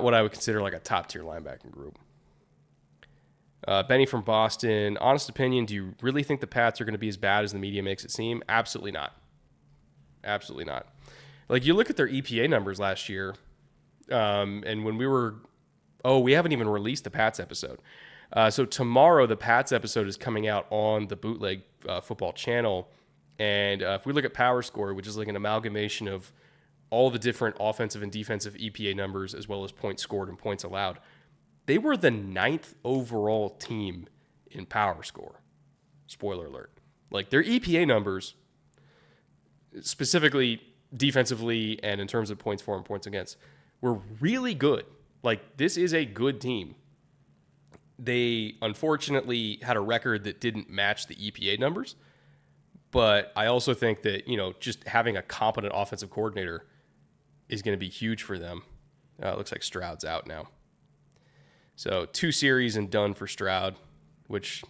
A: what I would consider like a top-tier linebacking group. Benny from Boston, honest opinion, do you really think the Pats are going to be as bad as the media makes it seem? Absolutely not. Absolutely not. Like, you look at their EPA numbers last year, and when we haven't even released the Pats episode. So tomorrow, the Pats episode is coming out on the Bootleg Football channel. And if we look at Power Score, which is like an amalgamation of all the different offensive and defensive EPA numbers, as well as points scored and points allowed, they were the 9th overall team in Power Score. Spoiler alert. Like, their EPA numbers, specifically defensively and in terms of points for and points against, were really good. Like, this is a good team. They unfortunately had a record that didn't match the EPA numbers, but I also think that, just having a competent offensive coordinator is going to be huge for them. It looks like Stroud's out now. So 2 series and done for Stroud, which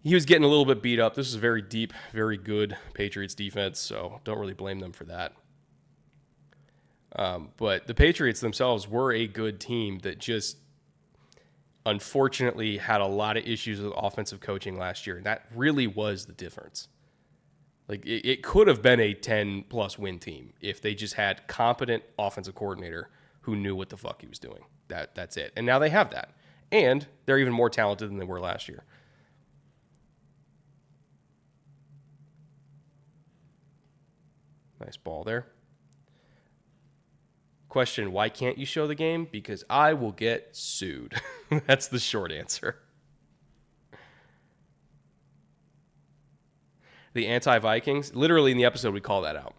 A: he was getting a little bit beat up. This is a very deep, very good Patriots defense, so don't really blame them for that. But the Patriots themselves were a good team that just unfortunately had a lot of issues with offensive coaching last year, and that really was the difference. Like, it could have been a 10-plus win team if they just had competent offensive coordinator who knew what the fuck he was doing. That's it. And now they have that. And they're even more talented than they were last year. Nice ball there. Question, why can't you show the game? Because I will get sued. That's the short answer. The anti-Vikings, literally in the episode we call that out.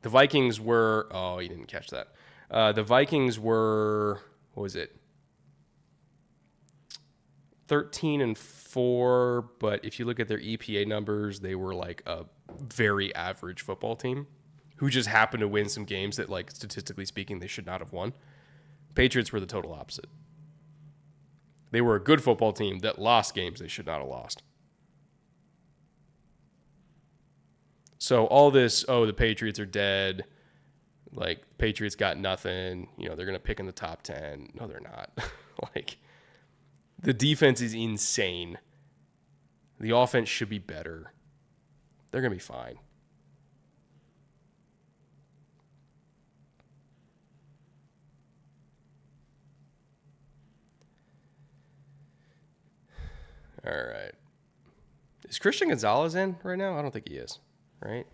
A: The Vikings were, oh, you didn't catch that. The Vikings were, what was it? 13-4, but if you look at their EPA numbers, they were like a very average football team who just happened to win some games that, like, statistically speaking, they should not have won. Patriots were the total opposite. They were a good football team that lost games they should not have lost. So all this, the Patriots are dead. Like, Patriots got nothing. You know, they're going to pick in the top 10. No, they're not. Like, the defense is insane. The offense should be better. They're going to be fine. All right. Is Christian Gonzalez in right now? I don't think he is, right?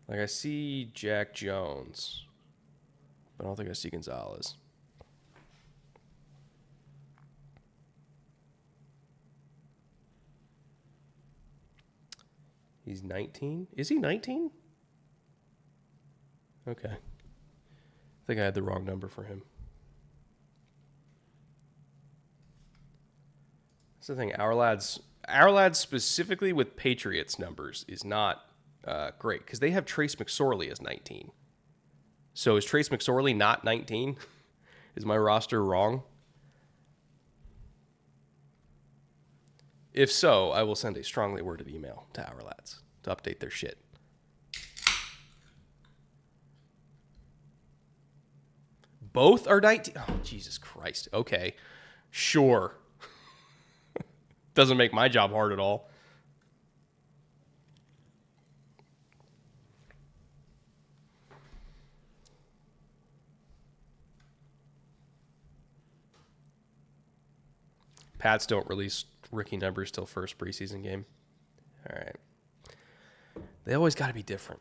A: Like, I see Jack Jones, but I don't think I see Gonzalez. He's 19? Is he 19? Okay. I think I had the wrong number for him. That's the thing. Our lads specifically with Patriots numbers is not great because they have Trace McSorley as 19. So is Trace McSorley not 19? Is my roster wrong? If so, I will send a strongly worded email to our lads to update their shit. Both are 19? Oh, Jesus Christ. Okay. Sure. Doesn't make my job hard at all. Pats don't release rookie numbers till first preseason game. All right. They always got to be different.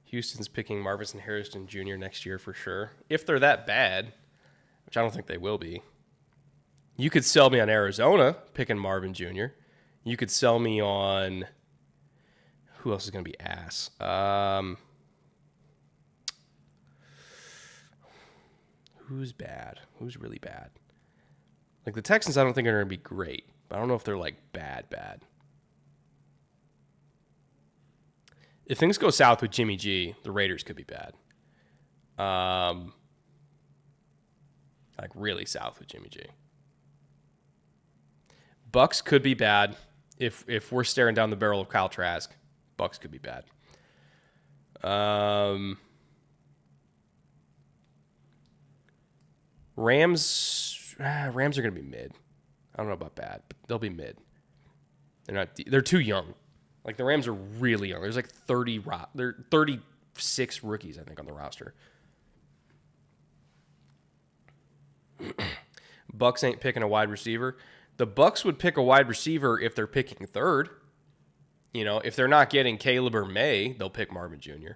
A: Houston's picking Marvin Harrison Jr. next year for sure. If they're that bad, which I don't think they will be. You could sell me on Arizona picking Marvin Jr. You could sell me on... Who else is going to be ass? Who's bad? Who's really bad? Like, the Texans, I don't think are going to be great. But I don't know if they're, like, bad. If things go south with Jimmy G, the Raiders could be bad. Like, really south with Jimmy G. Bucks could be bad. If we're staring down the barrel of Kyle Trask, Bucks could be bad. Rams are going to be mid. I don't know about bad, but they'll be mid. They're too young. Like, the Rams are really young. There's like 36 rookies, I think, on the roster. Bucks ain't picking a wide receiver. The Bucks would pick a wide receiver if they're picking third. You know, if they're not getting Caleb or May, they'll pick Marvin Jr.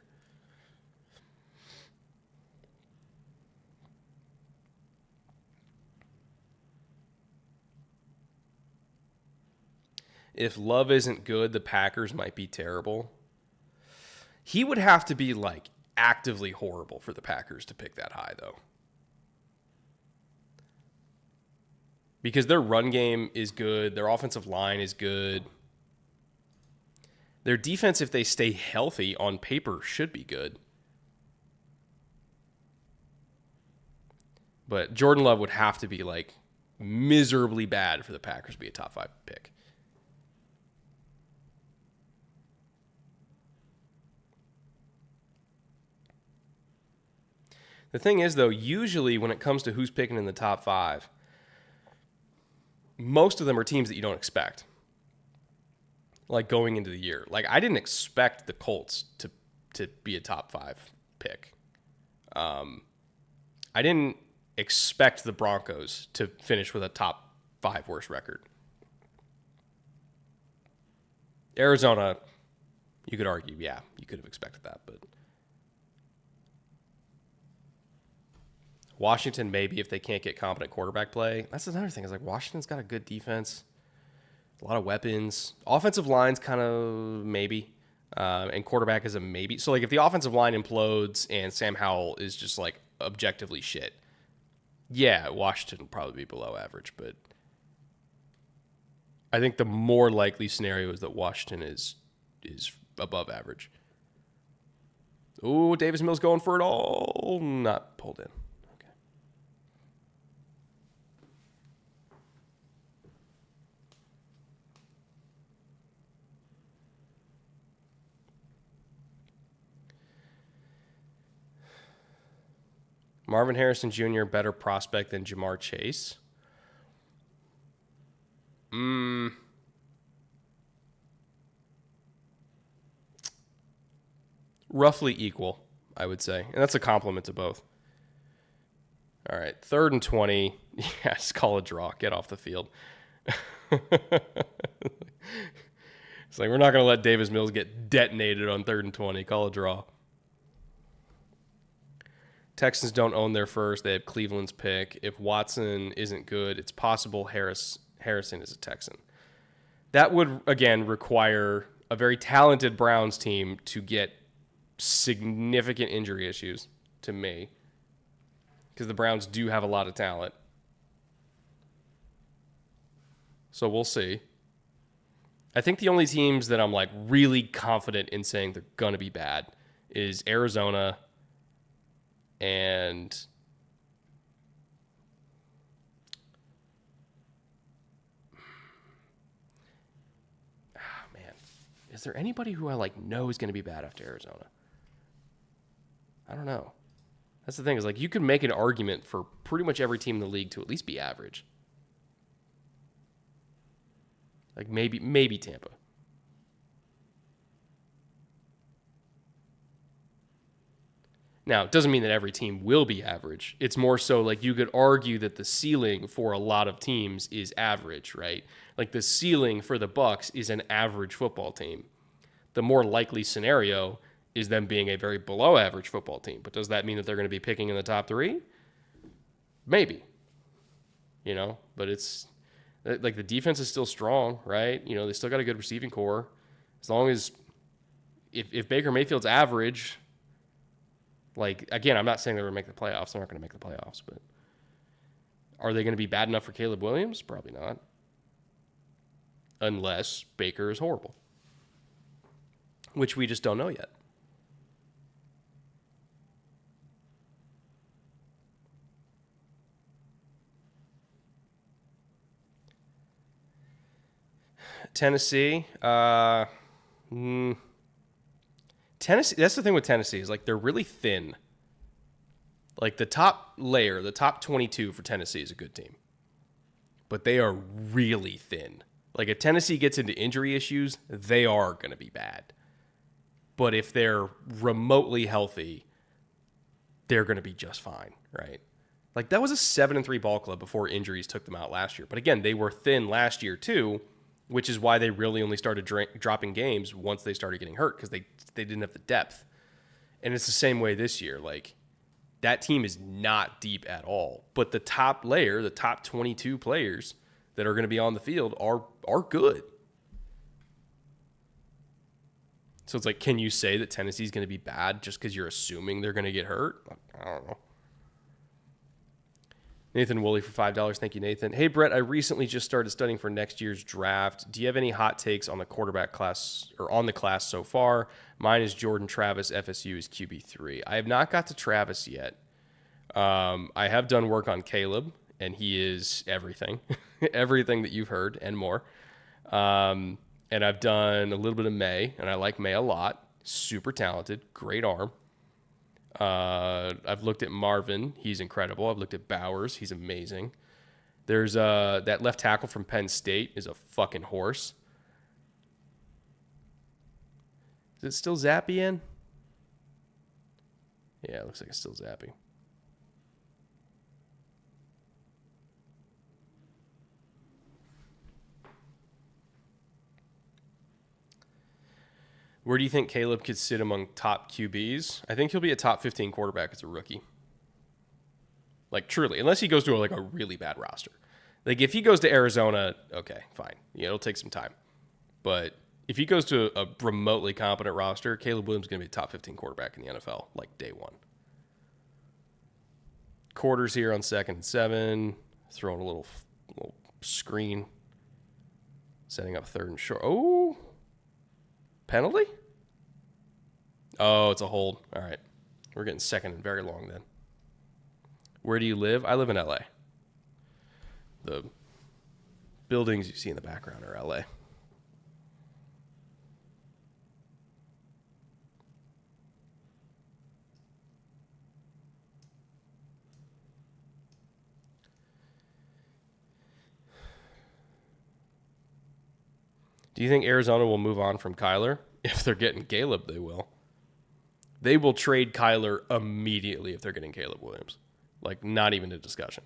A: If Love isn't good, the Packers might be terrible. He would have to be, like, actively horrible for the Packers to pick that high, though. Because their run game is good. Their offensive line is good. Their defense, if they stay healthy on paper, should be good. But Jordan Love would have to be, like, miserably bad for the Packers to be a top 5 pick. The thing is, though, usually when it comes to who's picking in the top 5, most of them are teams that you don't expect. Like, going into the year. Like, I didn't expect the Colts to be a top 5 pick. I didn't expect the Broncos to finish with a top 5 worst record. Arizona, you could argue, yeah, you could have expected that, but... Washington, maybe if they can't get competent quarterback play. That's another thing. Is like Washington's got a good defense, a lot of weapons. Offensive line's kind of maybe, and quarterback is a maybe. So like if the offensive line implodes and Sam Howell is just like objectively shit, yeah, Washington will probably be below average. But I think the more likely scenario is that Washington is above average. Ooh, Davis Mills going for it all. Not pulled in. Okay. Marvin Harrison Jr., better prospect than Jamar Chase. Roughly equal, I would say. And that's a compliment to both. All right, 3rd and 20. Yeah, just call a draw. Get off the field. It's like we're not going to let Davis Mills get detonated on 3rd and 20. Call a draw. Texans don't own their first. They have Cleveland's pick. If Watson isn't good, it's possible Harrison is a Texan. That would, again, require a very talented Browns team to get significant injury issues to me, because the Browns do have a lot of talent. So we'll see. I think the only teams that I'm like really confident in saying they're going to be bad is Arizona and man, is there anybody who I like know is going to be bad after Arizona? I don't know. That's the thing, is like you can make an argument for pretty much every team in the league to at least be average. Like maybe Tampa. Now, it doesn't mean that every team will be average. It's more so like you could argue that the ceiling for a lot of teams is average, right? Like the ceiling for the Bucs is an average football team. The more likely scenario is them being a very below average football team. But does that mean that they're going to be picking in the top 3? Maybe. But it's like the defense is still strong, right? They still got a good receiving core. As long as if Baker Mayfield's average, like, again, I'm not saying they're going to make the playoffs. They're not going to make the playoffs, but are they going to be bad enough for Caleb Williams? Probably not. Unless Baker is horrible, which we just don't know yet. Tennessee. Tennessee, that's the thing with Tennessee, is like they're really thin. Like the top layer, the top 22 for Tennessee is a good team. But they are really thin. Like if Tennessee gets into injury issues, they are going to be bad. But if they're remotely healthy, they're going to be just fine, right? Like that was a 7-3 ball club before injuries took them out last year. But again, they were thin last year too, which is why they really only started dropping games once they started getting hurt, because they didn't have the depth. And it's the same way this year. Like, that team is not deep at all. But the top layer, the top 22 players that are going to be on the field are good. So it's like, can you say that Tennessee's going to be bad just because you're assuming they're going to get hurt? I don't know. Nathan Woolley for $5. Thank you, Nathan. Hey, Brett, I recently just started studying for next year's draft. Do you have any hot takes on the quarterback class or on the class so far? Mine is Jordan Travis. FSU is QB3. I have not got to Travis yet. I have done work on Caleb, and he is everything. Everything that you've heard and more. And I've done a little bit of May, and I like May a lot. Super talented, great arm. I've looked at Marvin. He's incredible. I've looked at Bowers. He's amazing. There's that left tackle from Penn State is a fucking horse. Is it still Zappy in? Yeah, it looks like it's still Zappy. Where do you think Caleb could sit among top QBs? I think he'll be a top 15 quarterback as a rookie. Like, truly. Unless he goes to, like, a really bad roster. Like, if he goes to Arizona, okay, fine. Yeah, it'll take some time. But if he goes to a remotely competent roster, Caleb Williams is going to be a top 15 quarterback in the NFL, like, day one. Quarters here on 2nd and 7. Throwing a little screen. Setting up 3rd and short. Oh! Penalty? Oh, it's a hold. All right. We're getting 2nd and very long then. Where do you live? I live in LA. The buildings you see in the background are LA. Do you think Arizona will move on from Kyler? If they're getting Caleb, they will. They will trade Kyler immediately if they're getting Caleb Williams. Like, not even a discussion.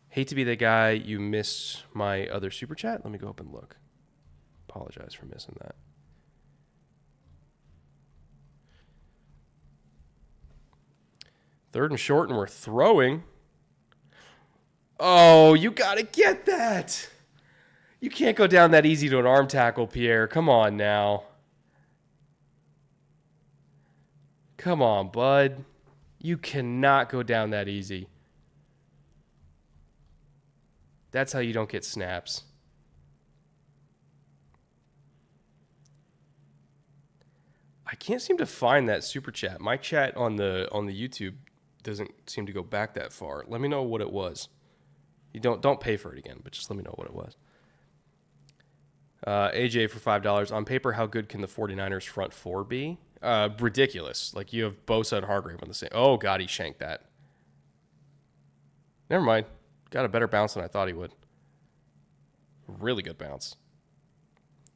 A: Hate to be the guy, you missed my other super chat. Let me go up and look. Apologize for missing that. Third and short, and we're throwing. Oh, you got to get that. You can't go down that easy to an arm tackle, Pierre. Come on now. Come on, bud. You cannot go down that easy. That's how you don't get snaps. I can't seem to find that super chat. My chat on the YouTube doesn't seem to go back that far. Let me know what it was. You don't pay for it again, but just let me know what it was. AJ for $5. On paper, how good can the 49ers front four be? Ridiculous. Like, you have Bosa and Hargrave on the same. Oh, God, he shanked that. Never mind. Got a better bounce than I thought he would. Really good bounce.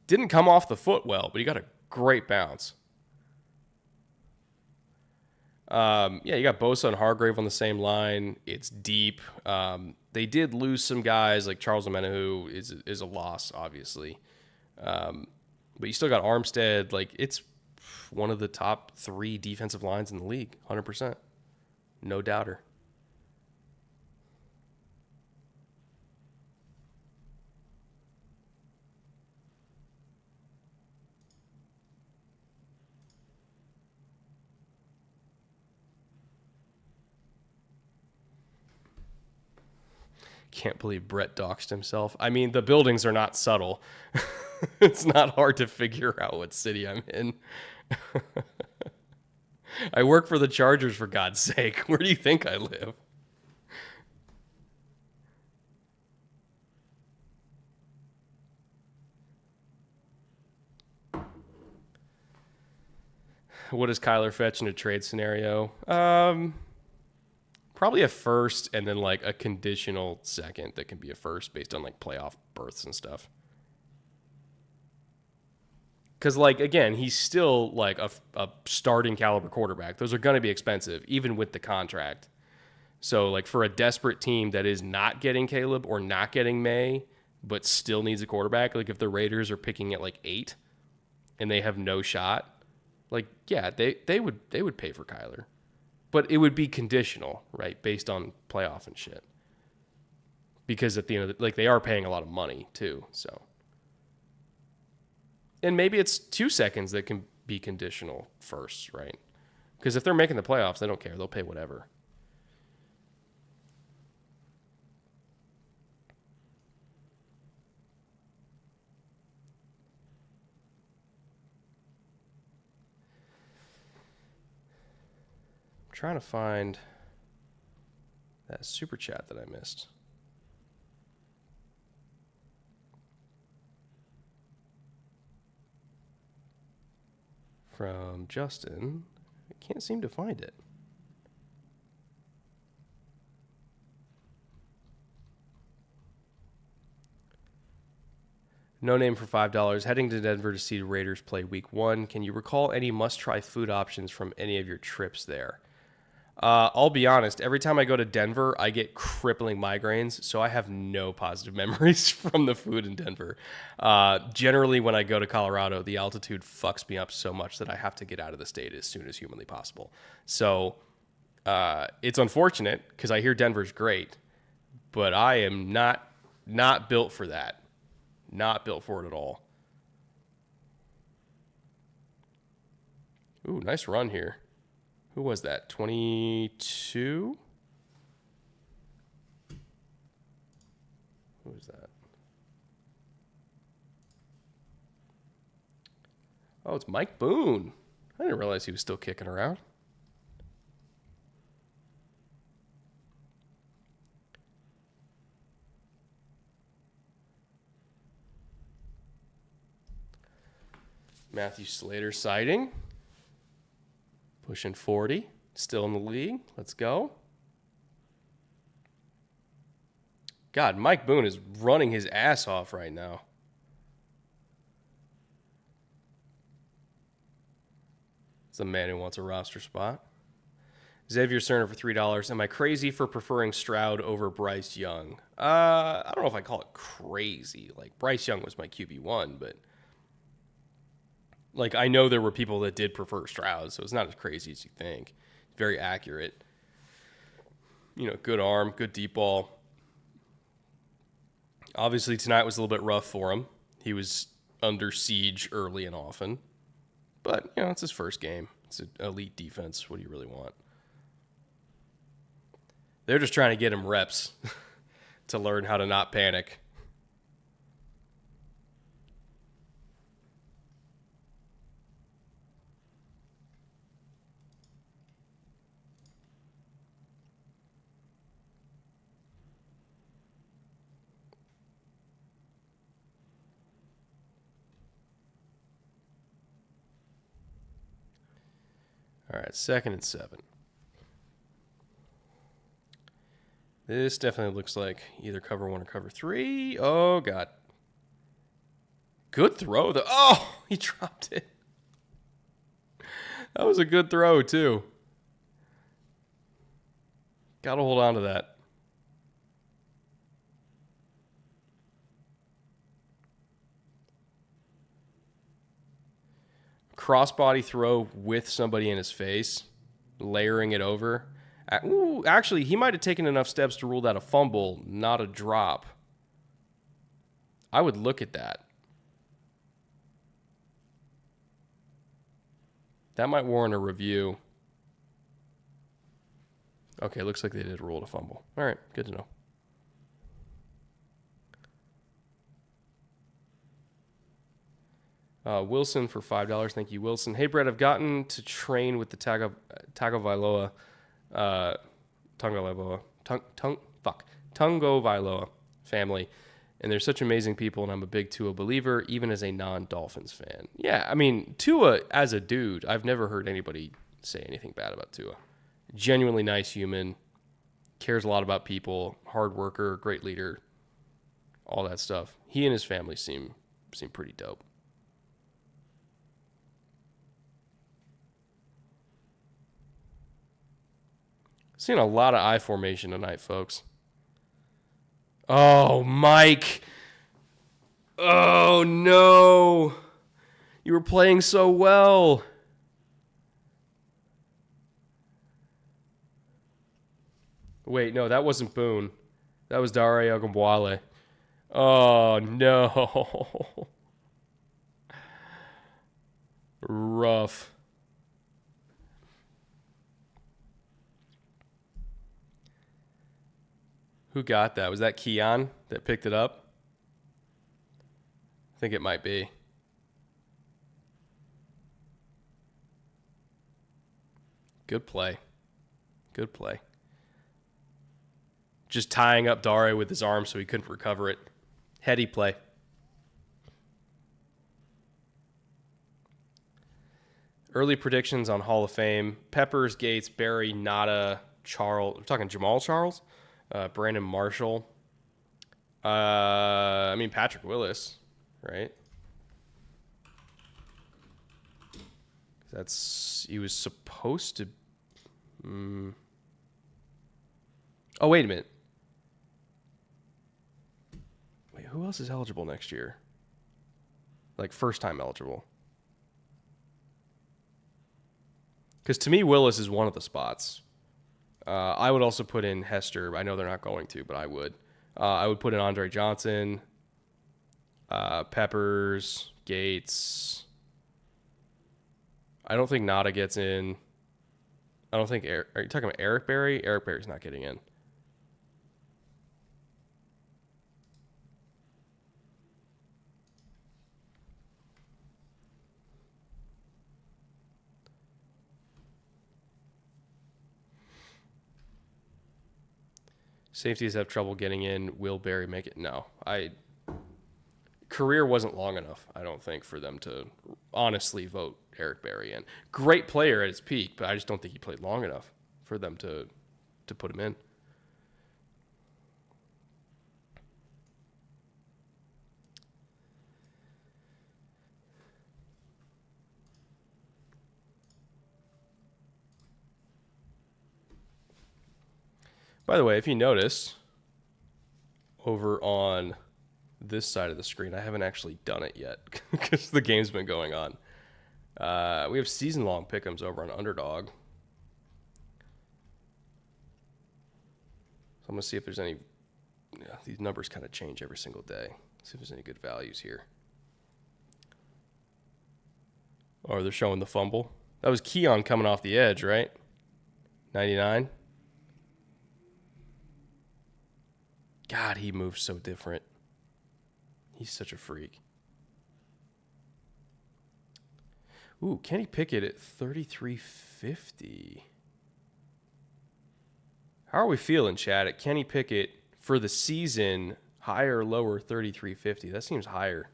A: Didn't come off the foot well, but he got a great bounce. Yeah, you got Bosa and Hargrave on the same line. It's deep. They did lose some guys, like Charles Omenihu is a loss, obviously. But you still got Armstead. Like, it's one of the top 3 defensive lines in the league, 100%. No doubter. Can't believe Brett doxed himself. I mean, the buildings are not subtle. It's not hard to figure out what city I'm in. I work for the Chargers, for God's sake. Where do you think I live? What does Kyler fetch in a trade scenario? Probably a first and then like a conditional second that can be a first based on like playoff berths and stuff. Because, like, again, he's still like a starting caliber quarterback. Those are going to be expensive, even with the contract. So, like, for a desperate team that is not getting Caleb or not getting May, but still needs a quarterback, like if the Raiders are picking at like 8 and they have no shot, like, yeah, they would pay for Kyler. But it would be conditional, right, based on playoff and shit. Because at the end of the, like, they are paying a lot of money too, so. And maybe it's 2 seconds that can be conditional first, right? Because if they're making the playoffs, they don't care. They'll pay whatever. I'm trying to find that super chat that I missed. From Justin. I can't seem to find it. No name for $5. Heading to Denver to see the Raiders play week 1. Can you recall any must-try food options from any of your trips there? I'll be honest. Every time I go to Denver, I get crippling migraines, so I have no positive memories from the food in Denver. Generally, when I go to Colorado, the altitude fucks me up so much that I have to get out of the state as soon as humanly possible. So It's unfortunate because I hear Denver's great, but I am not built for that. Not built for it at all. Ooh, nice run here. Who was that? 22? Who was that? Oh, it's Mike Boone. I didn't realize he was still kicking around. Matthew Slater sighting. Pushing 40. Still in the league. Let's go. God, Mike Boone is running his ass off right now. It's a man who wants a roster spot. Xavier Cerner for $3. Am I crazy for preferring Stroud over Bryce Young? I don't know if I call it crazy. Like, Bryce Young was my QB1, but like, I know there were people that did prefer Stroud, so it's not as crazy as you think. Very accurate. You know, good arm, good deep ball. Obviously, tonight was a little bit rough for him. He was under siege early and often. But, you know, it's his first game. It's an elite defense. What do you really want? They're just trying to get him reps to learn how to not panic. All right, 2nd and 7. This definitely looks like either cover 1 or cover 3. Oh, God. Good throw, though. Oh, he dropped it. That was a good throw, too. Got to hold on to that. Crossbody throw with somebody in his face, layering it over. Ooh, actually, he might have taken enough steps to rule that a fumble, not a drop. I would look at that. That might warrant a review. Okay, looks like they did rule it a fumble. All right, good to know. Wilson for $5. Thank you, Wilson. Hey, Brett, I've gotten to train with the Tagovailoa family, and they're such amazing people, and I'm a big Tua believer, even as a non-Dolphins fan. Yeah, I mean, Tua, as a dude, I've never heard anybody say anything bad about Tua. Genuinely nice human, cares a lot about people, hard worker, great leader, all that stuff. He and his family seem pretty dope. Seeing a lot of I formation tonight, folks. Oh, Mike. Oh, no. You were playing so well. Wait, no, that wasn't Boone. That was Dare Ogunbowale. Oh, no. Rough. Who got that? Was that Keon that picked it up? I think it might be. Good play. Good play. Just tying up Dare with his arm so he couldn't recover it. Heady play. Early predictions on Hall of Fame. Peppers, Gates, Barry, Nada, Charles. We're talking Jamal Charles. Brandon Marshall. Patrick Willis, right? He was supposed to. Oh, wait a minute. Wait, who else is eligible next year? Like, first time eligible. Because to me, Willis is one of the spots. I would also put in Hester. I know they're not going to, but I would. I would put in Andre Johnson, Peppers, Gates. I don't think Nada gets in. I don't think. Are you talking about Eric Berry? Eric Berry's not getting in. Safeties have trouble getting in. Will Berry make it? No. Career wasn't long enough, I don't think, for them to honestly vote Eric Berry in. Great player at his peak, but I just don't think he played long enough for them to put him in. By the way, if you notice, over on this side of the screen, I haven't actually done it yet because the game's been going on. We have season-long pick'ems over on Underdog. So I'm going to see if there's any... Yeah, these numbers kind of change every single day. See if there's any good values here. Oh, they're showing the fumble. That was Keon coming off the edge, right? 99. God, he moves so different. He's such a freak. Ooh, Kenny Pickett at 33.50. How are we feeling, Chad? At Kenny Pickett for the season, higher or lower 33.50? That seems higher.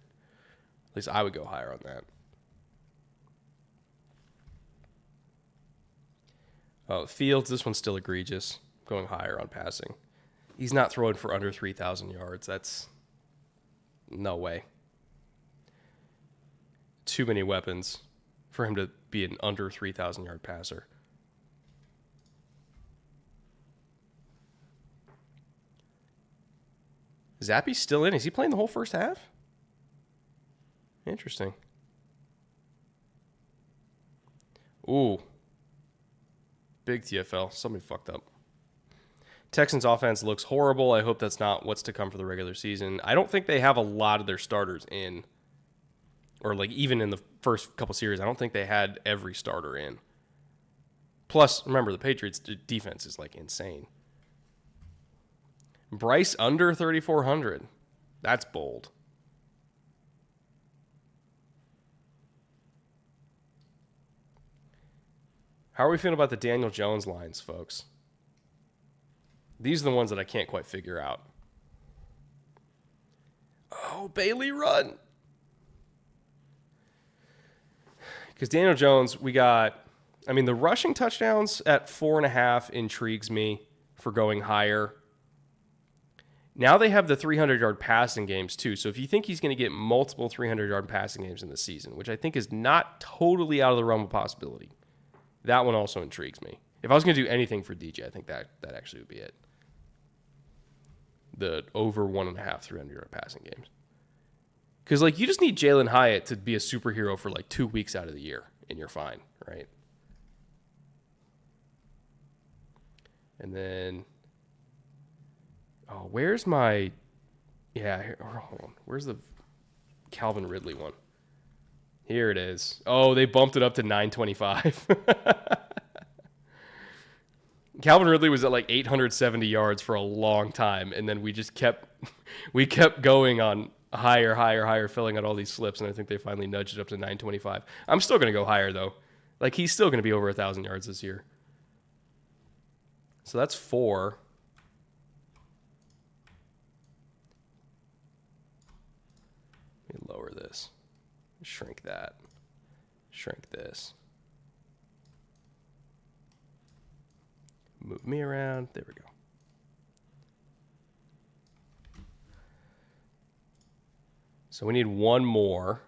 A: At least I would go higher on that. Oh, Fields, this one's still egregious. Going higher on passing. He's not throwing for under 3,000 yards. That's no way. Too many weapons for him to be an under 3,000 yard passer. Zappy's still in. Is he playing the whole first half? Interesting. Ooh. Big TFL. Somebody fucked up. Texans offense looks horrible. I hope that's not what's to come for the regular season. I don't think they have a lot of their starters in, or like even in the first couple series, I don't think they had every starter in. Plus, remember, the Patriots defense is like insane. Bryce under 3,400. That's bold. How are we feeling about the Daniel Jones lines, folks? These are the ones that I can't quite figure out. Oh, Bailey, run. Because Daniel Jones, we got, I mean, the rushing touchdowns at 4.5 intrigues me for going higher. Now they have the 300-yard passing games, too. So if you think he's going to get multiple 300-yard passing games in the season, which I think is not totally out of the realm of possibility, that one also intrigues me. If I was going to do anything for DJ, I think that actually would be it. The over 1.5 300-yard passing games. Because, like, you just need Jalen Hyatt to be a superhero for, like, 2 weeks out of the year, and you're fine, right? And then, oh, where's my, yeah, here, hold on. Where's the Calvin Ridley one? Here it is. Oh, they bumped it up to 925. Calvin Ridley was at like 870 yards for a long time, and then we just kept going on higher, filling out all these slips, and I think they finally nudged it up to 925. I'm still going to go higher, though. Like, he's still going to be over 1,000 yards this year. So that's 4. Let me lower this. Shrink that. Shrink this. Move me around. There we go. So we need one more.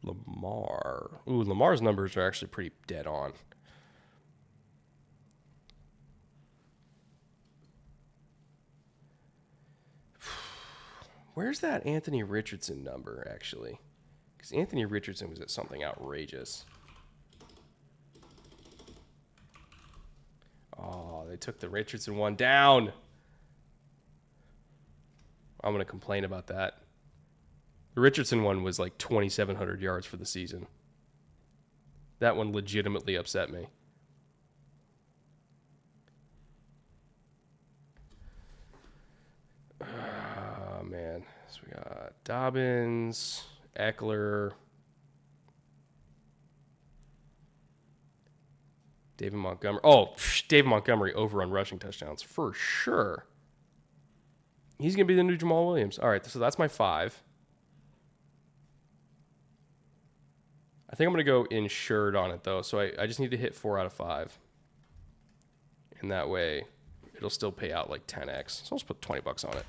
A: Lamar. Ooh, Lamar's numbers are actually pretty dead on. Where's that Anthony Richardson number, actually? Because Anthony Richardson was at something outrageous. Oh, they took the Richardson one down. I'm going to complain about that. The Richardson one was like 2,700 yards for the season. That one legitimately upset me. Oh, man. So we got Dobbins, Eckler, David Montgomery. Oh, David Montgomery over on rushing touchdowns for sure. He's going to be the new Jamal Williams. All right, so that's my 5. I think I'm going to go insured on it, though. So I just need to hit 4 out of 5. And that way, it'll still pay out like 10x. So I'll just put $20 on it.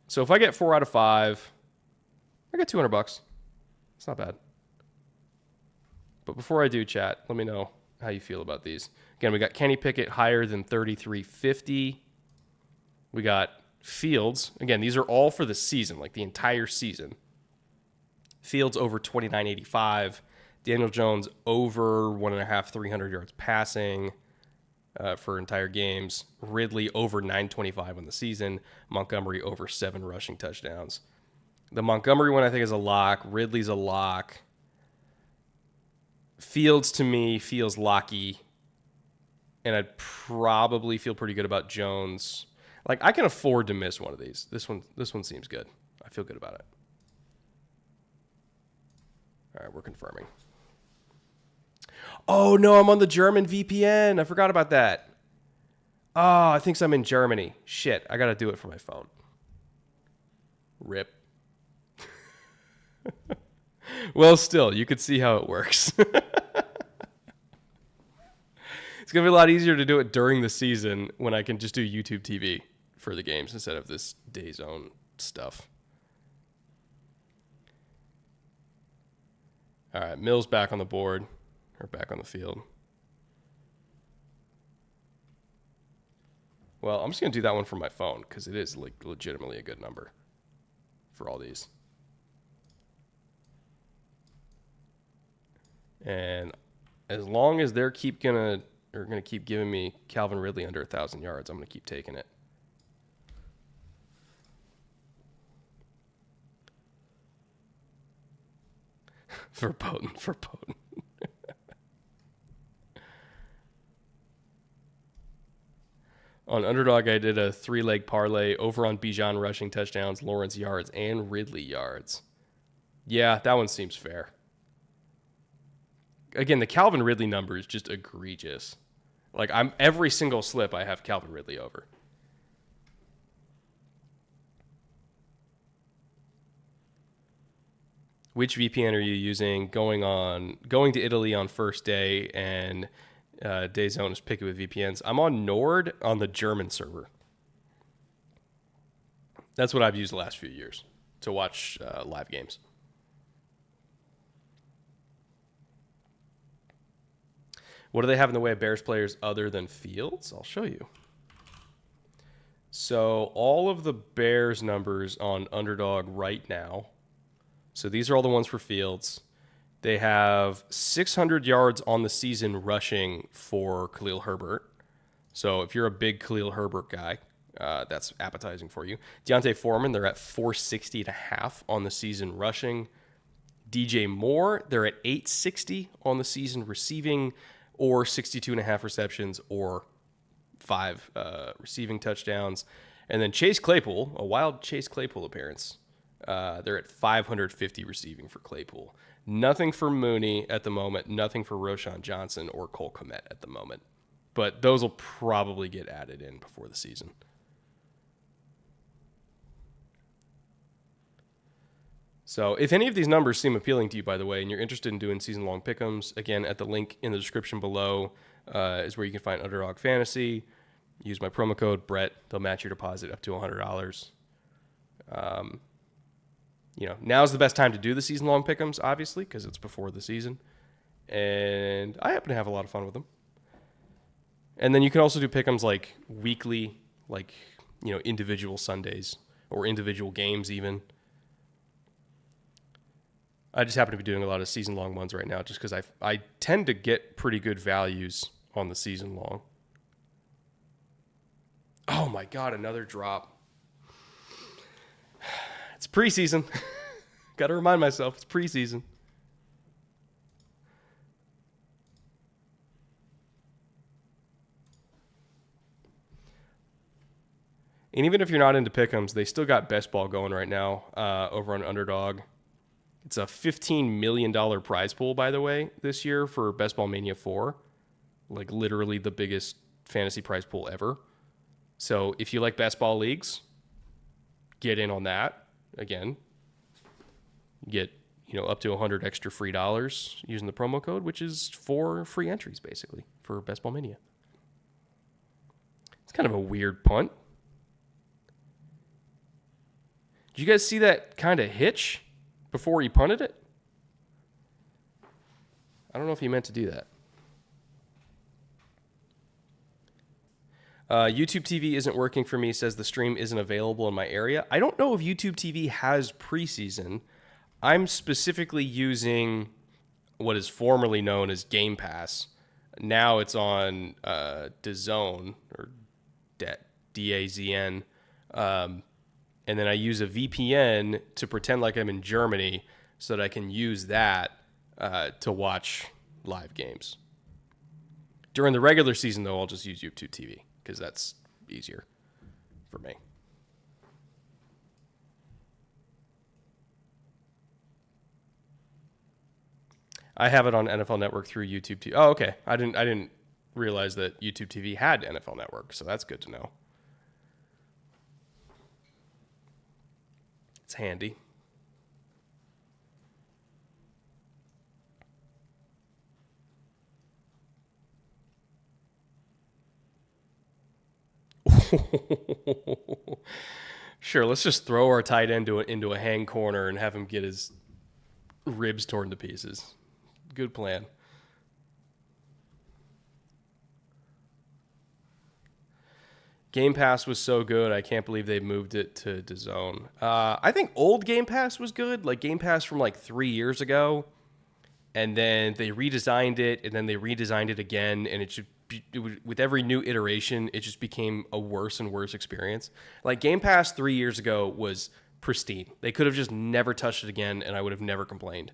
A: So if I get 4 out of 5, I get $200. It's not bad. But before I do, chat, let me know how you feel about these. Again, we got Kenny Pickett higher than 3,350. We got Fields. Again, these are all for the season, like the entire season. Fields over 2,985. Daniel Jones over 1.5, 300 yards passing for entire games. Ridley over 925 on the season. Montgomery over 7 rushing touchdowns. The Montgomery one I think is a lock. Ridley's a lock. Fields to me feels locky. And I'd probably feel pretty good about Jones. Like I can afford to miss one of these. This one seems good. I feel good about it. All right, we're confirming. Oh, no, I'm on the German VPN. I forgot about that. Oh, I think I'm in Germany. Shit, I got to do it for my phone. Rip. Well, still, you could see how it works. It's going to be a lot easier to do it during the season when I can just do YouTube TV for the games instead of this day zone stuff. All right, Mills back on the board, or back on the field. Well, I'm just going to do that one from my phone because it is like legitimately a good number for all these. And as long as they're going to keep giving me Calvin Ridley under 1,000 yards, I'm going to keep taking it. Verboten. On Underdog, I did a 3-leg parlay over on Bijan rushing touchdowns, Lawrence yards, and Ridley yards. Yeah, that one seems fair. Again, the Calvin Ridley number is just egregious. Like every single slip I have Calvin Ridley over. Which VPN are you using? Going to Italy on first day and DAZN is picky with VPNs. I'm on Nord on the German server. That's what I've used the last few years to watch live games. What do they have in the way of Bears players other than Fields? I'll show you. So all of the Bears numbers on Underdog right now. So these are all the ones for Fields. They have 600 yards on the season rushing for Khalil Herbert. So if you're a big Khalil Herbert guy, that's appetizing for you. Deontay Foreman, they're at 460.5 on the season rushing. DJ Moore, they're at 860 on the season receiving, or 62.5 receptions, or 5 receiving touchdowns. And then Chase Claypool, a wild Chase Claypool appearance. They're at 550 receiving for Claypool. Nothing for Mooney at the moment. Nothing for Roschon Johnson or Cole Kmet at the moment. But those will probably get added in before the season. So if any of these numbers seem appealing to you, by the way, and you're interested in doing season-long pick'ems, again, at the link in the description below is where you can find Underdog Fantasy. Use my promo code Brett. They'll match your deposit up to $100. Now's the best time to do the season-long pick'ems, obviously, because it's before the season. And I happen to have a lot of fun with them. And then you can also do pick'ems like weekly, individual Sundays or individual games even. I just happen to be doing a lot of season-long ones right now just because I tend to get pretty good values on the season-long. Oh, my God, another drop. It's preseason. Got to remind myself, it's preseason. And even if you're not into pick'ems, they still got best ball going right now over on Underdog. It's a $15 million prize pool, by the way, this year for Best Ball Mania 4. Like literally the biggest fantasy prize pool ever. So if you like best ball leagues, get in on that. Again, get up to 100 extra free dollars using the promo code, which is 4 free entries basically for Best Ball Mania. It's kind of a weird punt. Did you guys see that kind of hitch before he punted it? I don't know if he meant to do that. YouTube TV isn't working for me, says the stream isn't available in my area. I don't know if YouTube TV has preseason. I'm specifically using what is formerly known as Game Pass. Now it's on DAZN, or DAZN. And then I use a VPN to pretend like I'm in Germany so that I can use that to watch live games. During the regular season, though, I'll just use YouTube TV because that's easier for me. I have it on NFL Network through YouTube TV. Oh, okay. I didn't realize that YouTube TV had NFL Network, so that's good to know. It's handy. Sure, let's just throw our tight end into a hang corner and have him get his ribs torn to pieces. Good plan. Game Pass was so good, I can't believe they moved it to DAZN. I think old Game Pass was good, like Game Pass from like 3 years ago, and then they redesigned it, and then they redesigned it again, and with every new iteration, it just became a worse and worse experience. Like Game Pass 3 years ago was pristine. They could have just never touched it again, and I would have never complained.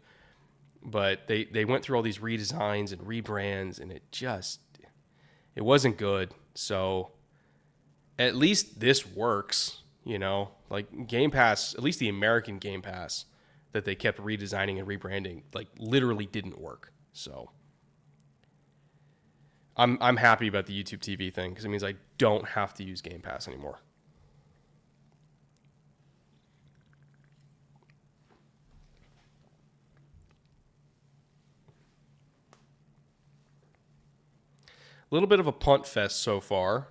A: But they went through all these redesigns and rebrands, and it wasn't good. So at least this works, like Game Pass, at least the American Game Pass that they kept redesigning and rebranding, like literally didn't work. So I'm happy about the YouTube TV thing because it means I don't have to use Game Pass anymore. A little bit of a punt fest so far.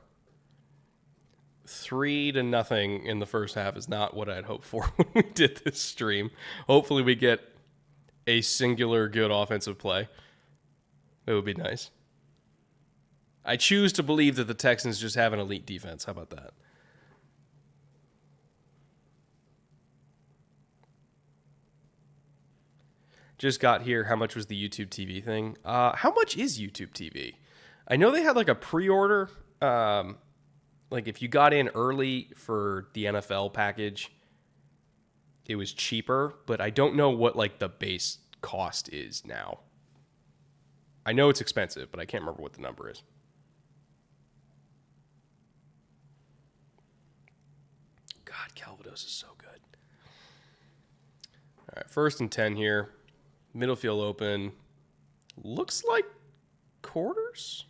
A: 3-0 in the first half is not what I'd hoped for when we did this stream. Hopefully we get a singular good offensive play. It would be nice. I choose to believe that the Texans just have an elite defense. How about that? Just got here. How much was the YouTube TV thing? How much is YouTube TV? I know they had like a pre-order. Like if you got in early for the NFL package, it was cheaper, but I don't know what like the base cost is now. I know it's expensive, but I can't remember what the number is. God, Calvados is so good. All right, 1st and 10 here. Middle field open. Looks like quarters.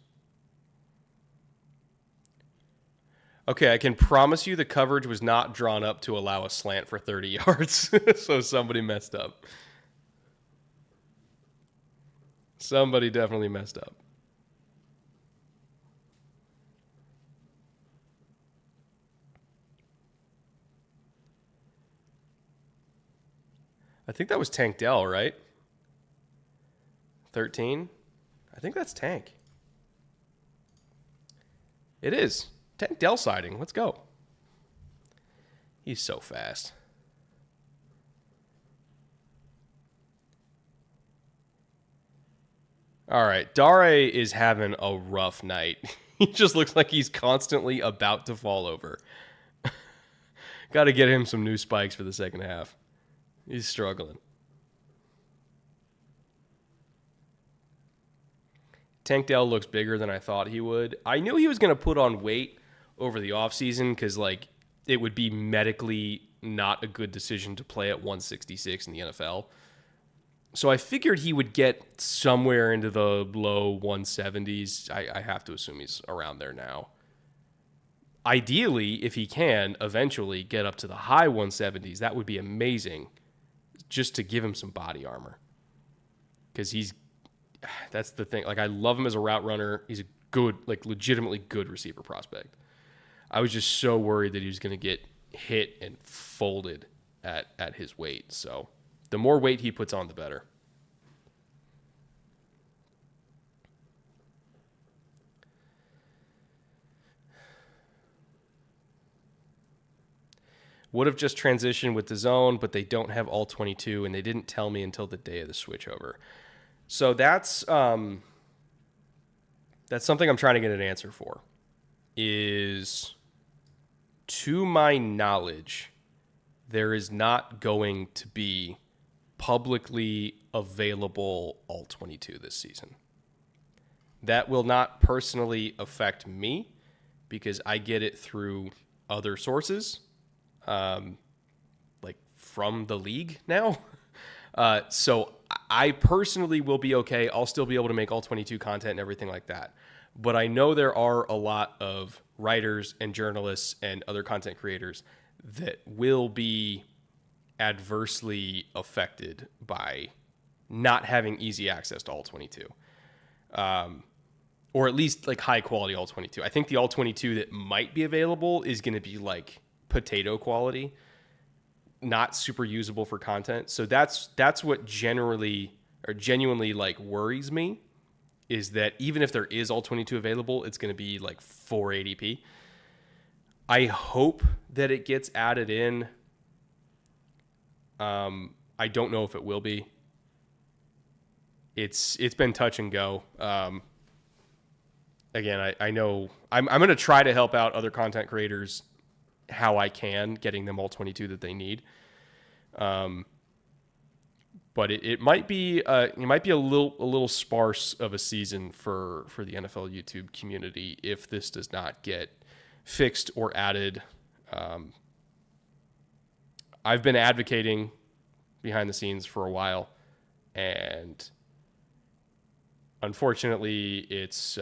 A: Okay, I can promise you the coverage was not drawn up to allow a slant for 30 yards. So somebody messed up. Somebody definitely messed up. I think that was Tank Dell, right? 13? I think that's Tank. It is. Tank Dell sighting. Let's go. He's so fast. All right. Dare is having a rough night. He just looks like he's constantly about to fall over. Got to get him some new spikes for the second half. He's struggling. Tank Dell looks bigger than I thought he would. I knew he was going to put on weight over the offseason because, like, it would be medically not a good decision to play at 166 in the NFL. So I figured he would get somewhere into the low 170s. I have to assume he's around there now. Ideally, if he can eventually get up to the high 170s, that would be amazing just to give him some body armor. Because that's the thing. Like, I love him as a route runner. He's a good, like, legitimately good receiver prospect. I was just so worried that he was going to get hit and folded at his weight. So the more weight he puts on, the better. Would have just transitioned with the zone, but they don't have all 22, and they didn't tell me until the day of the switchover. So that's something I'm trying to get an answer for. Is, to my knowledge, there is not going to be publicly available all 22 this season. That will not personally affect me because I get it through other sources, like from the league now. So I personally will be okay. I'll still be able to make all 22 content and everything like that. But I know there are a lot of writers and journalists and other content creators that will be adversely affected by not having easy access to all 22. Or at least like high quality all 22. I think the all 22 that might be available is going to be like potato quality, not super usable for content. So that's what genuinely like worries me, is that even if there is all 22 available, it's going to be like 480p. I hope that it gets added in. I don't know if it will be. It's been touch and go. Again, I know I'm going to try to help out other content creators how I can, getting them all 22 that they need. But it might be a little sparse of a season for the NFL YouTube community if this does not get fixed or added. I've been advocating behind the scenes for a while, and unfortunately, it's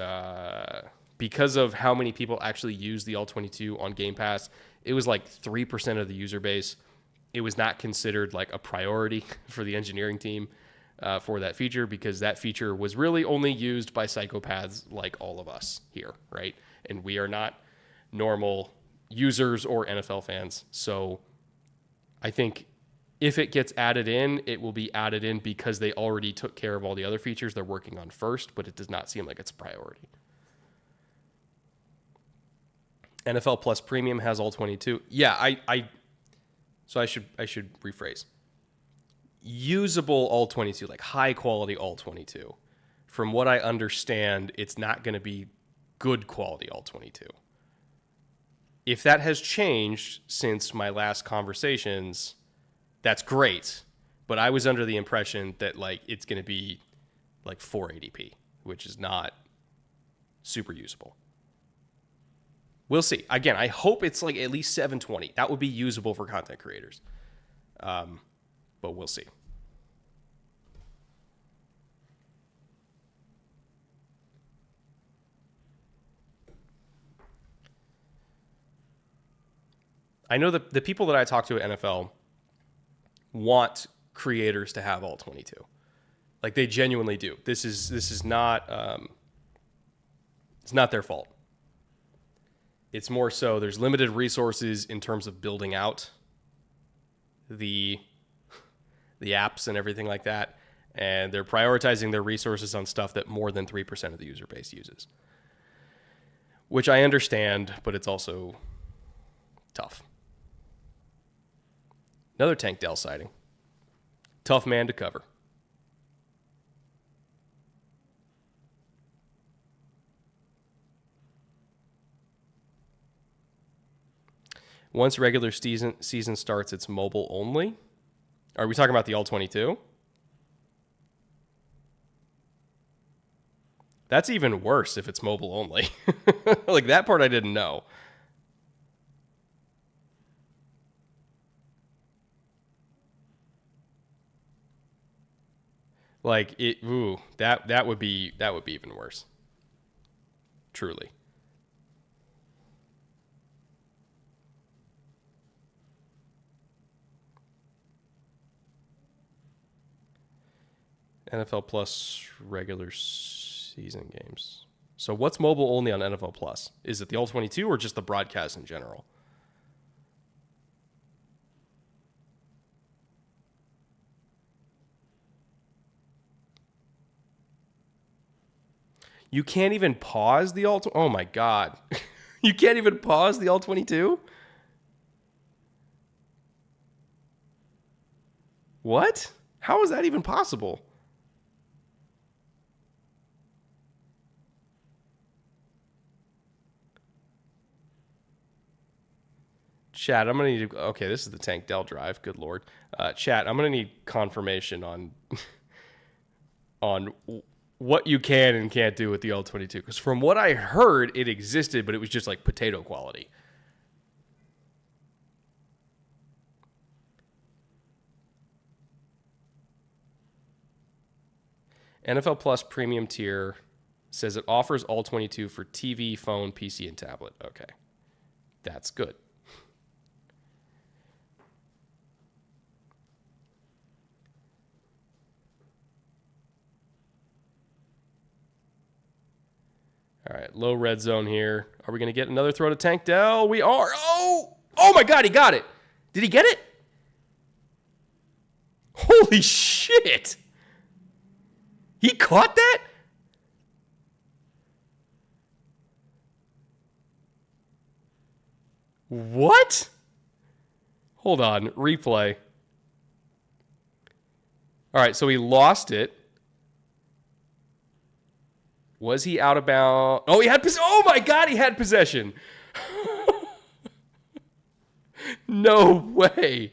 A: because of how many people actually use the all 22 on Game Pass. It was like 3% of the user base. It was not considered like a priority for the engineering team for that feature, because that feature was really only used by psychopaths like all of us here, right? And we are not normal users or NFL fans. So I think if it gets added in, it will be added in because they already took care of all the other features they're working on first, but it does not seem like it's a priority. NFL Plus Premium has all 22. Yeah, so I should rephrase. Usable all 22, like high quality all 22. From what I understand, it's not going to be good quality all 22. If that has changed since my last conversations, that's great. But I was under the impression that like it's going to be like 480p, which is not super usable. We'll see. Again, I hope it's like at least 720. That would be usable for content creators. But we'll see. I know the people that I talk to at NFL want creators to have all 22. Like they genuinely do. This is not it's not their fault. It's more so there's limited resources in terms of building out the apps and everything like that, and they're prioritizing their resources on stuff that more than 3% of the user base uses, which I understand, but it's also tough. Another Tank Dell sighting. Tough man to cover. Once regular season starts, it's mobile only. Are we talking about the All-22? That's even worse if it's mobile only. Like, that part I didn't know. Like, that would be even worse. Truly. NFL Plus regular season games. So what's mobile only on NFL Plus? Is it the All-22 or just the broadcast in general? You can't even pause the All... Oh, my God. You can't even pause the All-22? What? How is that even possible? Chat, I'm going to need... Okay, this is the Tank Dell drive. Good Lord. Chat, I'm going to need confirmation on on what you can and can't do with the All-22. Because from what I heard, it existed, but it was just like potato quality. NFL Plus premium tier says it offers All-22 for TV, phone, PC, and tablet. Okay. That's good. All right, low red zone here. Are we going to get another throw to Tank Dell? We are. Oh my God, he got it. Did he get it? Holy shit. He caught that? What? Hold on, replay. All right, so he lost it. Was he out of bounds? Oh, he had possession. Oh my God, he had possession. No way.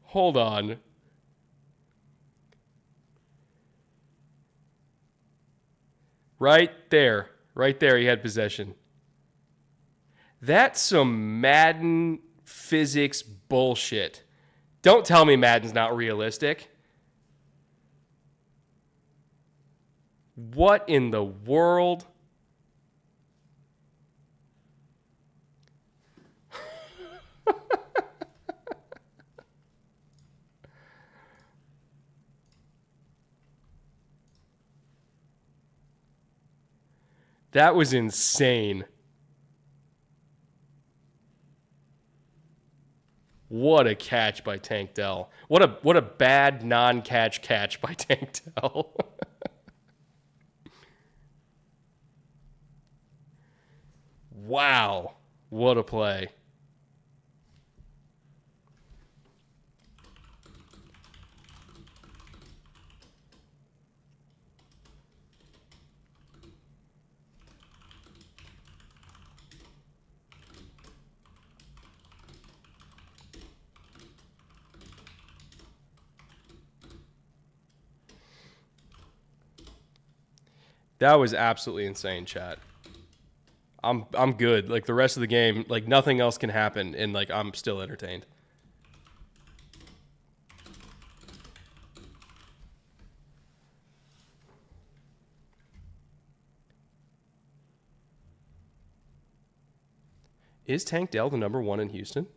A: Hold on. Right there, he had possession. That's some Madden physics bullshit. Don't tell me Madden's not realistic. What in the world? That was insane. What a catch by Tank Dell. What a bad non-catch catch by Tank Dell. Wow. What a play. That was absolutely insane, chat. I'm good. Like, the rest of the game, like, nothing else can happen, and like, I'm still entertained. Is Tank Dell the number one in Houston?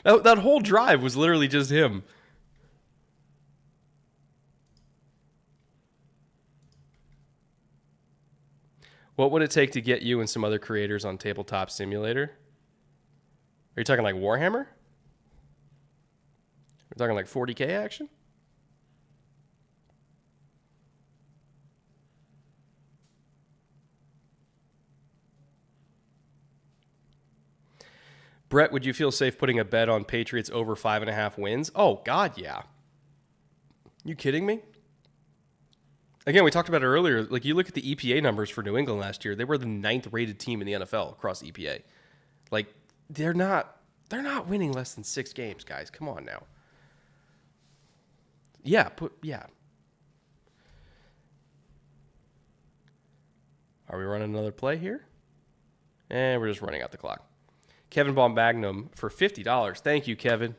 A: That whole drive was literally just him. What would it take to get you and some other creators on Tabletop Simulator? Are you talking like Warhammer? We're talking like 40K action? Brett, would you feel safe putting a bet on Patriots over 5.5 wins? Oh, God, yeah. You kidding me? Again, we talked about it earlier. Like, you look at the EPA numbers for New England last year, they were the 9th rated team in the NFL across EPA. Like, they're not winning less than 6 games, guys. Come on now. Yeah. Are we running another play here? And we're just running out the clock. Kevin Bombagnum for $50. Thank you, Kevin.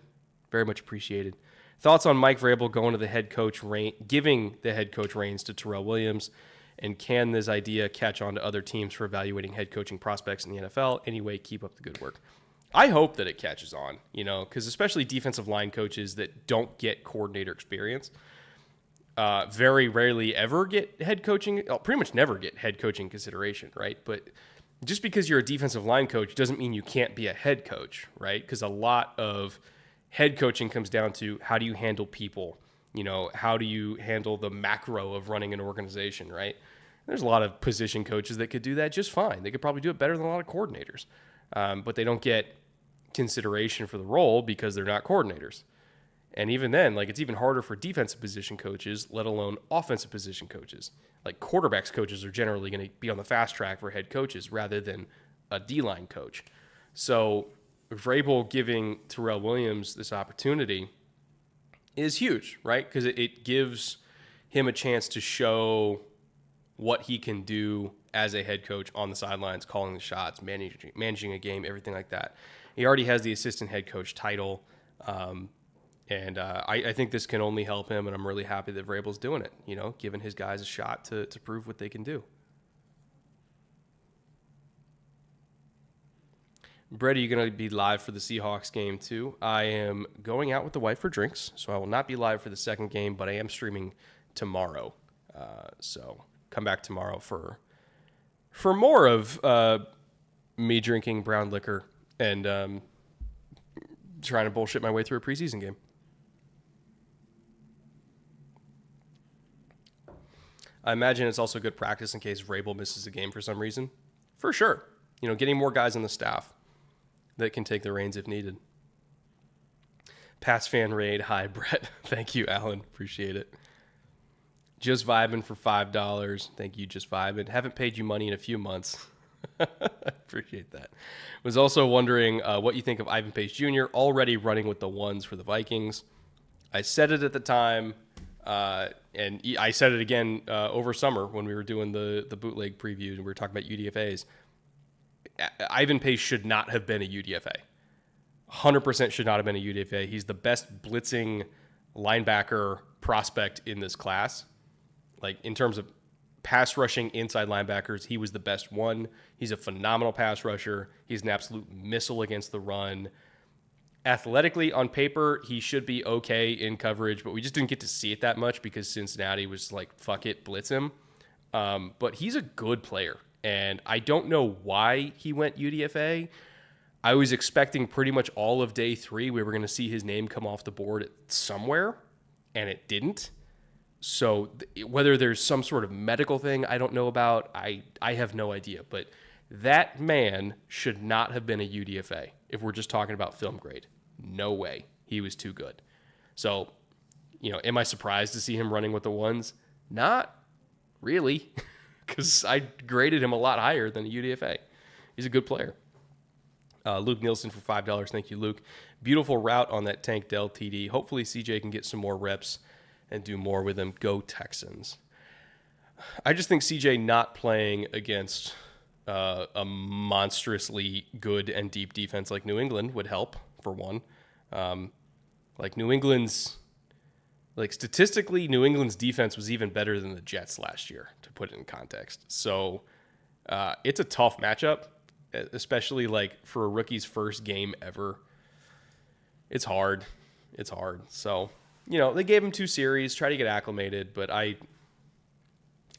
A: Very much appreciated. Thoughts on Mike Vrabel going to the head coach giving the head coach reins to Terrell Williams, and can this idea catch on to other teams for evaluating head coaching prospects in the NFL? Anyway, keep up the good work. I hope that it catches on, because especially defensive line coaches that don't get coordinator experience very rarely ever get head coaching, pretty much never get head coaching consideration, right? But just because you're a defensive line coach doesn't mean you can't be a head coach, right? Because a lot of head coaching comes down to how do you handle people, how do you handle the macro of running an organization, right? There's a lot of position coaches that could do that just fine. They could probably do it better than a lot of coordinators, but they don't get consideration for the role because they're not coordinators. And even then, like, it's even harder for defensive position coaches, let alone offensive position coaches. Like, quarterbacks coaches are generally going to be on the fast track for head coaches rather than a D-line coach. So Vrabel giving Terrell Williams this opportunity is huge, right? Because it gives him a chance to show what he can do as a head coach on the sidelines, calling the shots, managing a game, everything like that. He already has the assistant head coach title, and I think this can only help him, and I'm really happy that Vrabel's doing it, giving his guys a shot to prove what they can do. Brett, are you going to be live for the Seahawks game too? I am going out with the wife for drinks, so I will not be live for the second game, but I am streaming tomorrow. So come back tomorrow for more of me drinking brown liquor and trying to bullshit my way through a preseason game. I imagine it's also good practice in case Vrabel misses a game for some reason. For sure. Getting more guys on the staff that can take the reins if needed. Pats fan raid. Hi, Brett. Thank you, Alan. Appreciate it. Just vibing for $5. Thank you, Just Vibing. Haven't paid you money in a few months. Appreciate that. Was also wondering what you think of Ivan Pace Jr. already running with the ones for the Vikings. I said it at the time, and I said it again over summer when we were doing the bootleg preview and we were talking about UDFAs. Ivan Pace should not have been a UDFA. 100% should not have been a UDFA. He's the best blitzing linebacker prospect in this class. Like, in terms of pass rushing inside linebackers, he was the best one. He's a phenomenal pass rusher. He's an absolute missile against the run. Athletically, on paper, he should be okay in coverage, but we just didn't get to see it that much because Cincinnati was like, fuck it, blitz him. But he's a good player. And I don't know why he went UDFA. I was expecting pretty much all of day 3 we were going to see his name come off the board somewhere, and it didn't. So whether there's some sort of medical thing I don't know about, I have no idea. But that man should not have been a UDFA if we're just talking about film grade. No way. He was too good. So, am I surprised to see him running with the ones? Not really. Because I graded him a lot higher than a UDFA. He's a good player. Luke Nielsen for $5. Thank you, Luke. Beautiful route on that Tank Dell TD. Hopefully CJ can get some more reps and do more with him. Go Texans. I just think CJ not playing against a monstrously good and deep defense like New England would help, for one. New England's... statistically, New England's defense was even better than the Jets last year, to put it in context. So it's a tough matchup, especially for a rookie's first game ever. It's hard. So, they gave him 2 series, try to get acclimated, but I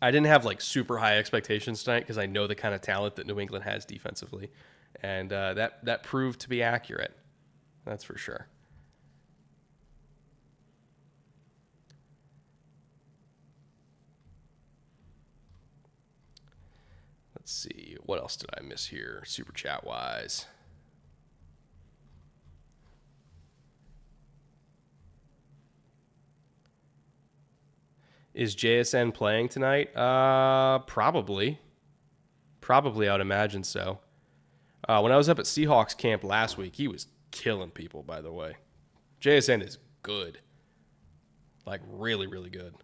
A: didn't have super high expectations tonight because I know the kind of talent that New England has defensively. And that proved to be accurate. That's for sure. Let's see, what else did I miss here, super chat wise? Is JSN playing tonight? Probably. Probably, I would imagine so. When I was up at Seahawks camp last week, he was killing people, by the way. JSN is good. Like, really, really good.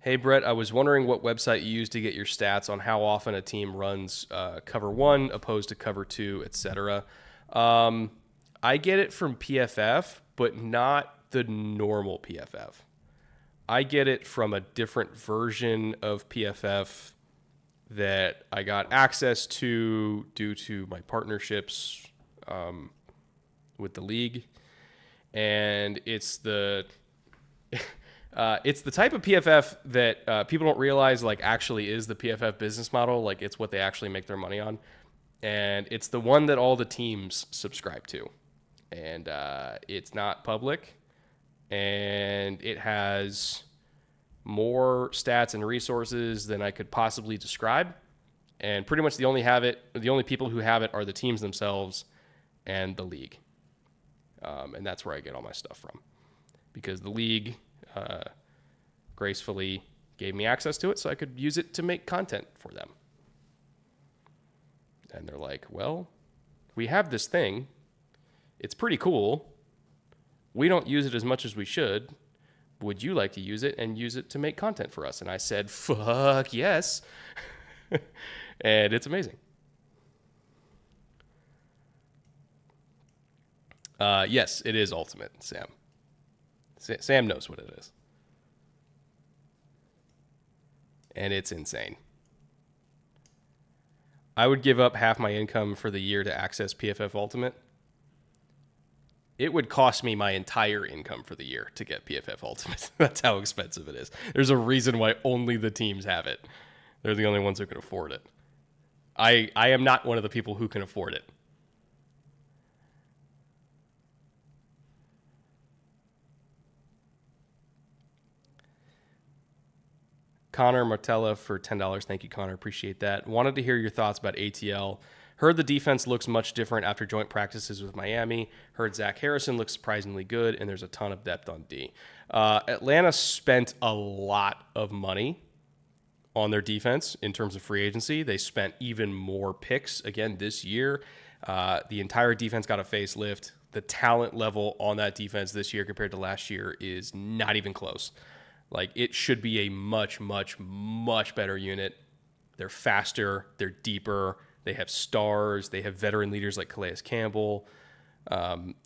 A: Hey, Brett, I was wondering what website you use to get your stats on how often a team runs cover 1 opposed to cover 2, etc. I get it from PFF, but not the normal PFF. I get it from a different version of PFF that I got access to due to my partnerships with the league. And it's the type of PFF that people don't realize like actually is the PFF business model. Like it's what they actually make their money on. And it's the one that all the teams subscribe to. And it's not public. And it has more stats and resources than I could possibly describe. And pretty much the only people who have it are the teams themselves and the league. And that's where I get all my stuff from. Because the league gracefully gave me access to it so I could use it to make content for them. And they're like, well, we have this thing. It's pretty cool. We don't use it as much as we should. Would you like to use it and use it to make content for us? And I said, fuck yes. And it's amazing. Yes, it is Ultimate, Sam. Sam knows what it is. And it's insane. I would give up half my income for the year to access PFF Ultimate. It would cost me my entire income for the year to get PFF Ultimate. That's how expensive it is. There's a reason why only the teams have it. They're the only ones who can afford it. I am not one of the people who can afford it. Connor Martella for $10. Thank you, Connor. Appreciate that. Wanted to hear your thoughts about ATL. Heard the defense looks much different after joint practices with Miami. Heard Zach Harrison looks surprisingly good, and there's a ton of depth on D. Atlanta spent a lot of money on their defense in terms of free agency. They spent even more picks again this year. The entire defense got a facelift. The talent level on that defense this year compared to last year is not even close. Like, it should be a much, much, much better unit. They're faster. They're deeper. They have stars. They have veteran leaders like Calais Campbell.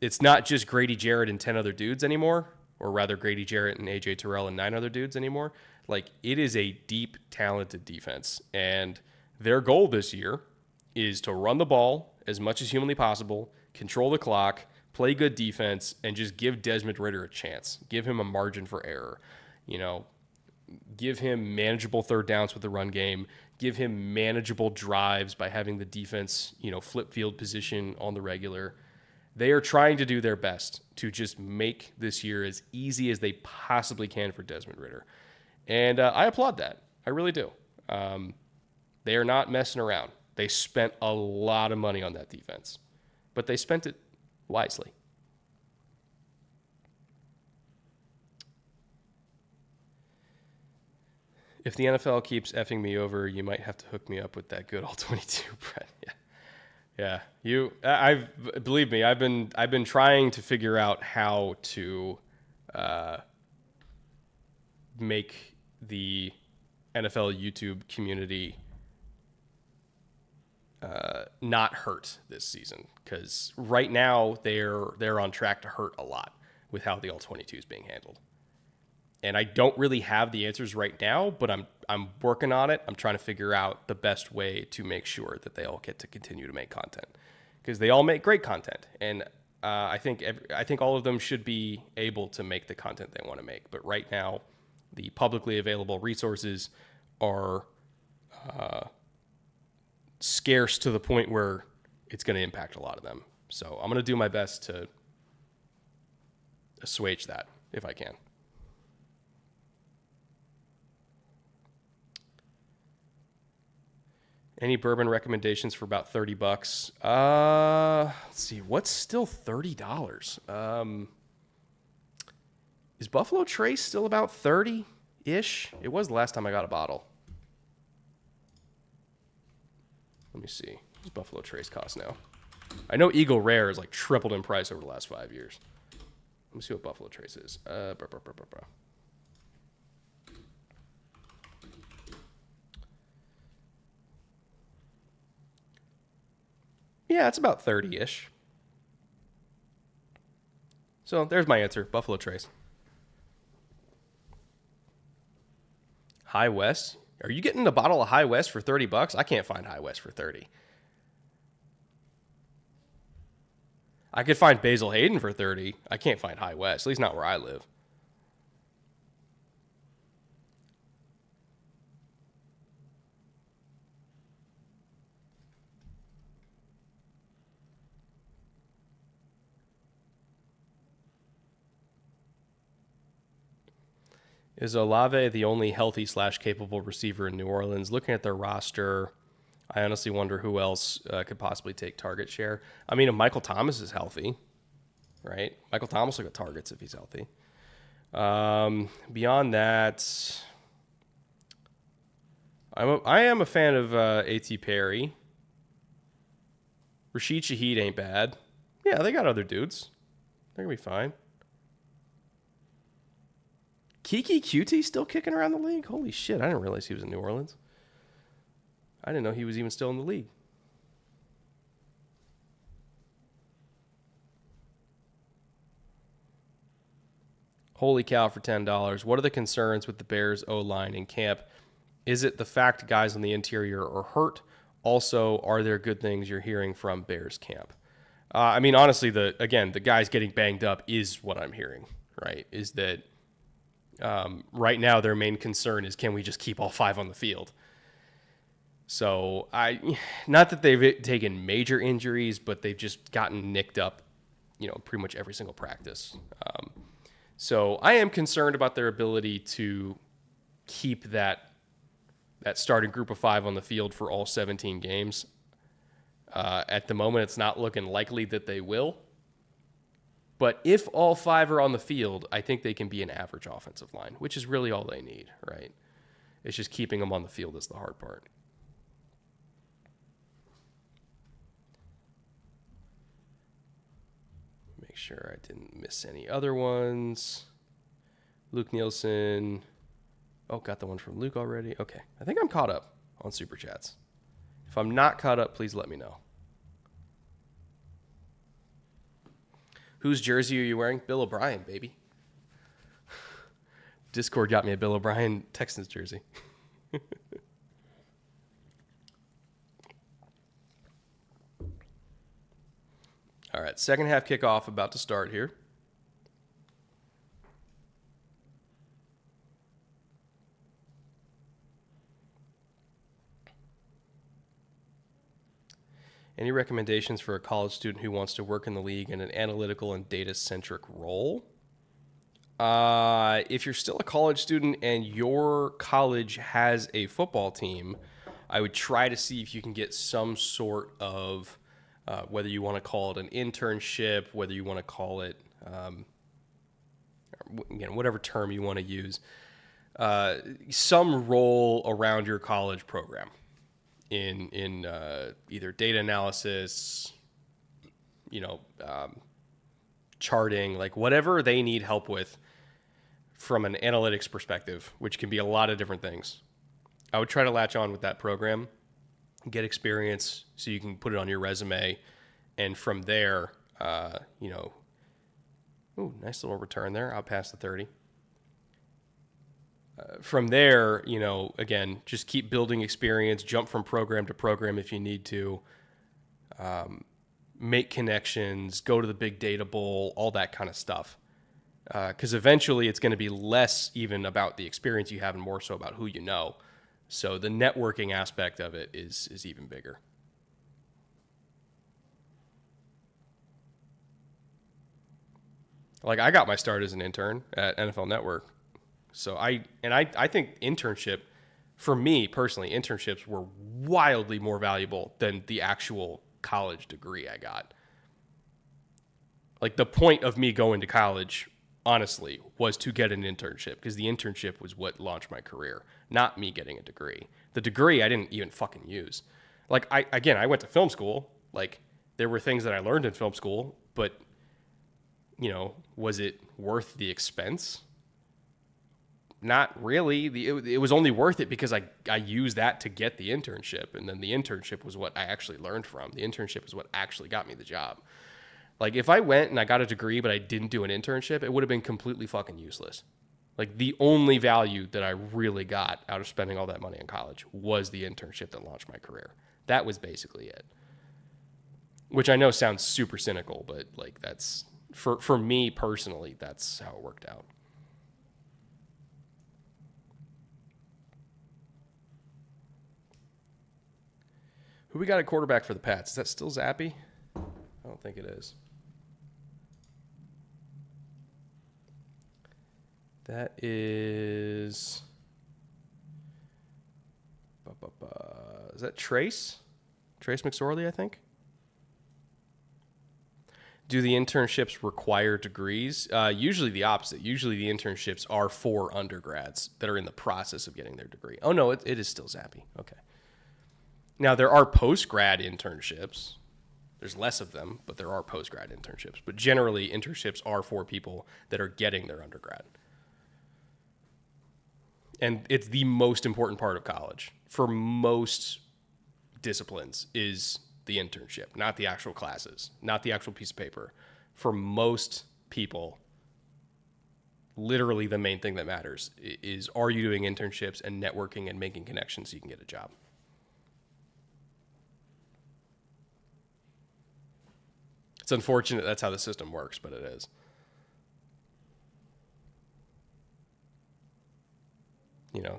A: It's not just Grady Jarrett and 10 other dudes anymore, or rather Grady Jarrett and A.J. Terrell and 9 other dudes anymore. Like, it is a deep, talented defense. And their goal this year is to run the ball as much as humanly possible, control the clock, play good defense, and just give Desmond Ridder a chance. Give him a margin for error. You know, give him manageable third downs with the run game. Give him manageable drives by having the defense, flip field position on the regular. They are trying to do their best to just make this year as easy as they possibly can for Desmond Ridder. And I applaud that. I really do. They are not messing around. They spent a lot of money on that defense, but they spent it wisely. If the NFL keeps effing me over, you might have to hook me up with that good all-22, Brett. Yeah. Believe me, I've been trying to figure out how to make the NFL YouTube community not hurt this season, because right now they're on track to hurt a lot with how the all-22 is being handled. And I don't really have the answers right now, but I'm working on it. I'm trying to figure out the best way to make sure that they all get to continue to make content, because they all make great content, and I think all of them should be able to make the content they want to make. But right now, the publicly available resources are scarce to the point where it's going to impact a lot of them. So I'm going to do my best to assuage that if I can. Any bourbon recommendations for about $30? Let's see. What's still $30? Is Buffalo Trace still about 30-ish? It was the last time I got a bottle. Let me see. What does Buffalo Trace cost now? I know Eagle Rare is like tripled in price over the last 5 years. Let me see what Buffalo Trace is. Yeah, it's about 30-ish. So there's my answer. Buffalo Trace. High West? Are you getting a bottle of High West for $30? I can't find High West for 30. I could find Basil Hayden for 30. I can't find High West, at least not where I live. Is Olave the only healthy / capable receiver in New Orleans? Looking at their roster, I honestly wonder who else could possibly take target share. I mean, if Michael Thomas is healthy, right? Michael Thomas will get targets if he's healthy. Beyond that, I am a fan of A.T. Perry. Rashid Shaheed ain't bad. Yeah, they got other dudes. They're going to be fine. Kiki Cutie still kicking around the league? Holy shit, I didn't realize he was in New Orleans. I didn't know he was even still in the league. Holy cow for $10. What are the concerns with the Bears O-line in camp? Is it the fact guys on the interior are hurt? Also, are there good things you're hearing from Bears camp? I mean, honestly, the guys getting banged up is what I'm hearing, right? Is that right now their main concern is, can we just keep all 5 on the field? So not that they've taken major injuries, but they've just gotten nicked up, pretty much every single practice. So I am concerned about their ability to keep that starting group of 5 on the field for all 17 games. At the moment, it's not looking likely that they will. But if all 5 are on the field, I think they can be an average offensive line, which is really all they need, right? It's just keeping them on the field is the hard part. Make sure I didn't miss any other ones. Luke Nielsen. Oh, got the one from Luke already. Okay, I think I'm caught up on Super Chats. If I'm not caught up, please let me know. Whose jersey are you wearing? Bill O'Brien, baby. Discord got me a Bill O'Brien Texans jersey. All right, second half kickoff about to start here. Any recommendations for a college student who wants to work in the league in an analytical and data-centric role? If you're still a college student and your college has a football team, I would try to see if you can get some sort of, whether you want to call it an internship, whether you want to call it, whatever term you want to use, some role around your college program. In either data analysis, charting, like whatever they need help with from an analytics perspective, which can be a lot of different things. I would try to latch on with that program, get experience so you can put it on your resume, and from there, nice little return there, out past the 30. From there, again, just keep building experience, jump from program to program if you need to, make connections, go to the big data bowl, all that kind of stuff. Because eventually it's going to be less even about the experience you have and more so about who you know. So the networking aspect of it is even bigger. Like, I got my start as an intern at NFL Network. So I think internship For me personally, internships were wildly more valuable than the actual college degree I got. Like the point of me going to college, honestly, was to get an internship because the internship was what launched my career, not me getting a degree. The degree I didn't even fucking use. Like I went to film school. Like there were things that I learned in film school, but was it worth the expense? Not really. It was only worth it because I used that to get the internship, and then the internship was what I actually learned from. The internship is what actually got me the job. Like if I went and I got a degree but I didn't do an internship, it would have been completely fucking useless. Like the only value that I really got out of spending all that money in college was the internship that launched my career. That was basically it. Which I know sounds super cynical, but like that's for me personally, that's how it worked out. Who we got at quarterback for the Pats? Is that still Zappy? I don't think it is. That is... Is that Trace? Trace McSorley, I think? Do the internships require degrees? Usually the opposite. Usually the internships are for undergrads that are in the process of getting their degree. Oh, no, it is still Zappy. Okay. Now, there are post-grad internships. There's less of them, but there are post-grad internships. But generally, internships are for people that are getting their undergrad. And it's the most important part of college for most disciplines is the internship, not the actual classes, not the actual piece of paper. For most people, literally the main thing that matters is, are you doing internships and networking and making connections so you can get a job? It's unfortunate that's how the system works, but it is.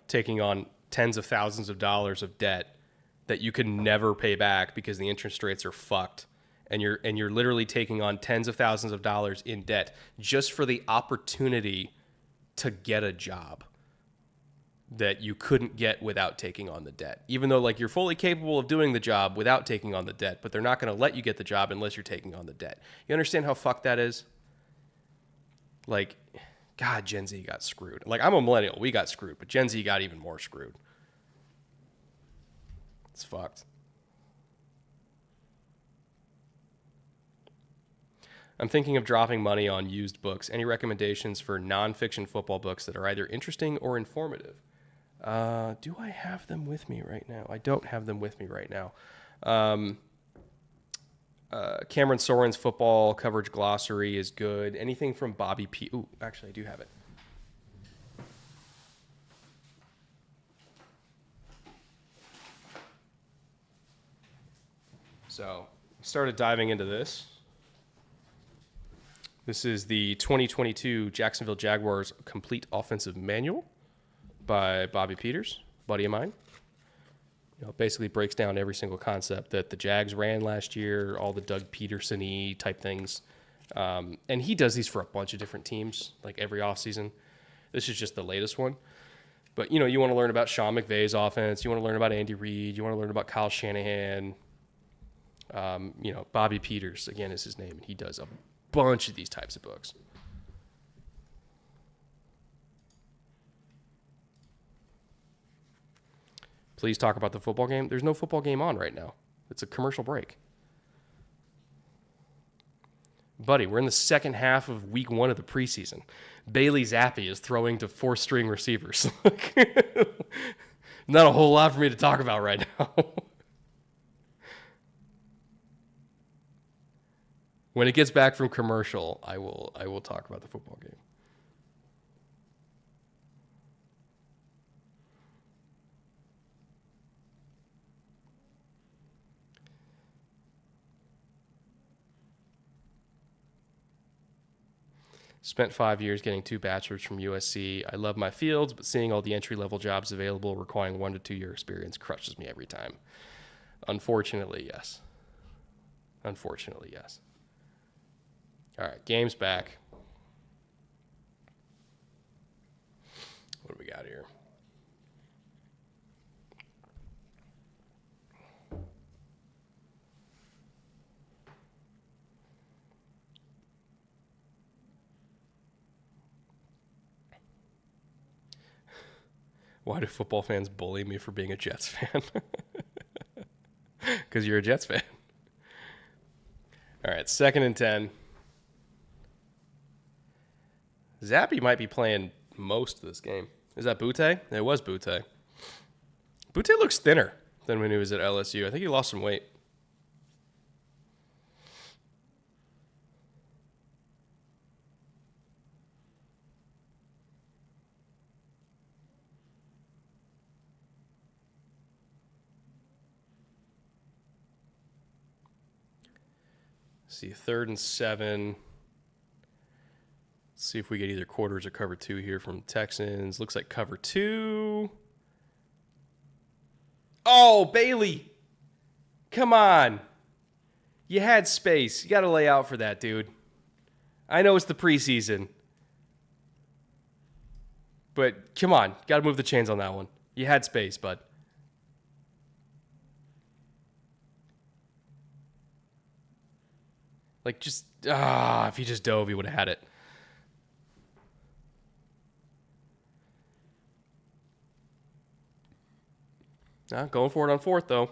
A: Taking on tens of thousands of dollars of debt that you can never pay back because the interest rates are fucked, and you're literally taking on tens of thousands of dollars in debt just for the opportunity to get a job that you couldn't get without taking on the debt. Even though like you're fully capable of doing the job without taking on the debt, but they're not going to let you get the job unless you're taking on the debt. You understand how fucked that is? Like, God, Gen Z got screwed. Like, I'm a millennial. We got screwed, but Gen Z got even more screwed. It's fucked. I'm thinking of dropping money on used books. Any recommendations for nonfiction football books that are either interesting or informative? Do I have them with me right now? I don't have them with me right now. Cameron Soren's football coverage glossary is good. Anything from Bobby P. Ooh, actually, I do have it. So, started diving into this. This is the 2022 Jacksonville Jaguars Complete Offensive Manual by Bobby Peters, buddy of mine. It basically breaks down every single concept that the Jags ran last year, all the Doug Peterson-y type things. And he does these for a bunch of different teams, like every offseason. This is just the latest one. But, you want to learn about Sean McVay's offense. You want to learn about Andy Reid. You want to learn about Kyle Shanahan. Bobby Peters, again, is his name. And he does a bunch of these types of books. Please talk about the football game. There's no football game on right now. It's a commercial break. Buddy, we're in the second half of week 1 of the preseason. Bailey Zappi is throwing to 4th-string receivers. Not a whole lot for me to talk about right now. When it gets back from commercial, I will talk about the football game. Spent 5 years getting 2 bachelors from USC. I love my fields, but seeing all the entry-level jobs available requiring 1 to 2 year experience crushes me every time. Unfortunately, yes. Unfortunately, yes. All right, game's back. What do we got here? Why do football fans bully me for being a Jets fan? Because you're a Jets fan. All right, 2nd and 10. Zappy might be playing most of this game. Is that Butte? It was Butte. Butte looks thinner than when he was at LSU. I think he lost some weight. See, 3rd and 7. Let's see if we get either quarters or cover 2 here from Texans. Looks like cover 2. Oh, Bailey. Come on. You had space. You got to lay out for that, dude. I know it's the preseason. But come on. Got to move the chains on that one. You had space, bud. Like, just, if he just dove, he would have had it. Going for it on 4th, though.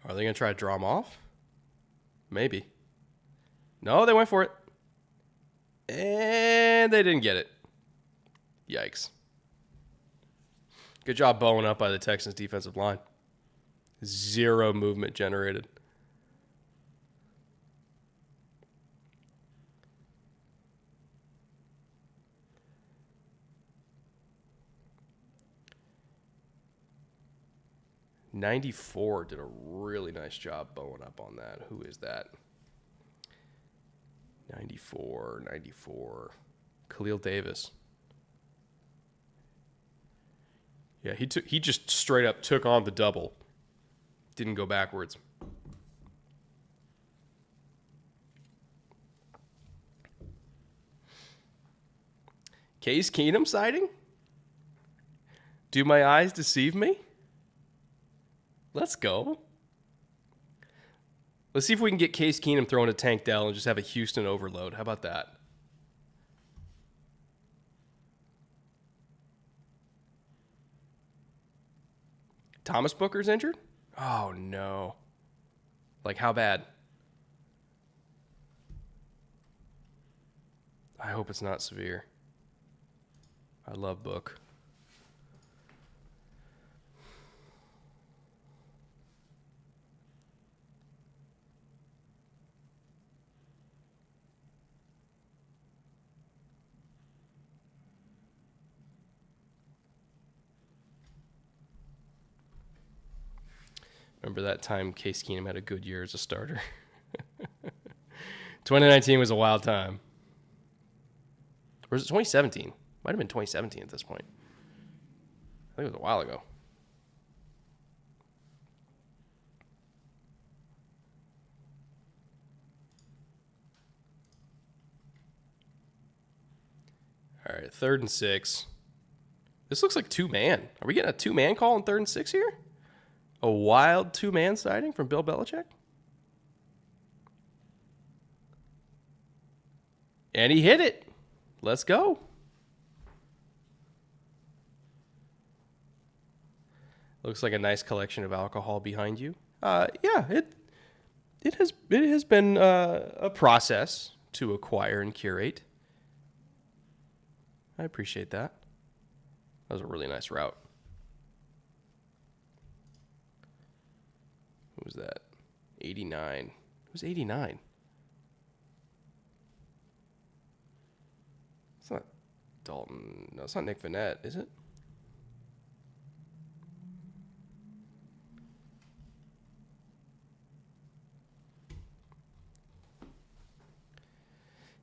A: Are they going to try to draw him off? Maybe. No, they went for it. And they didn't get it. Yikes. Good job bowing up by the Texans defensive line. 0 movement generated. '94 did a really nice job bowing up on that. Who is that? 94. Khalil Davis. Yeah, he just straight up took on the double. Didn't go backwards. Case Keenum sighting? Do my eyes deceive me? Let's go. Let's see if we can get Case Keenum throwing a Tank Dell and just have a Houston overload. How about that? Thomas Booker's injured? Oh, no. Like, how bad? I hope it's not severe. I love Book. Remember that time Case Keenum had a good year as a starter? 2019 was a wild time. Or was it 2017? Might have been 2017 at this point. I think it was a while ago. All right, 3rd and 6. This looks like 2-man. Are we getting a 2-man call on 3rd and 6 here? A wild 2-man sighting from Bill Belichick? And he hit it. Let's go. Looks like a nice collection of alcohol behind you. Yeah, it has been a process to acquire and curate. I appreciate that. That was a really nice route. Who was that? 89. Who's 89? It's not Dalton. No, it's not Nick Vannett, is it?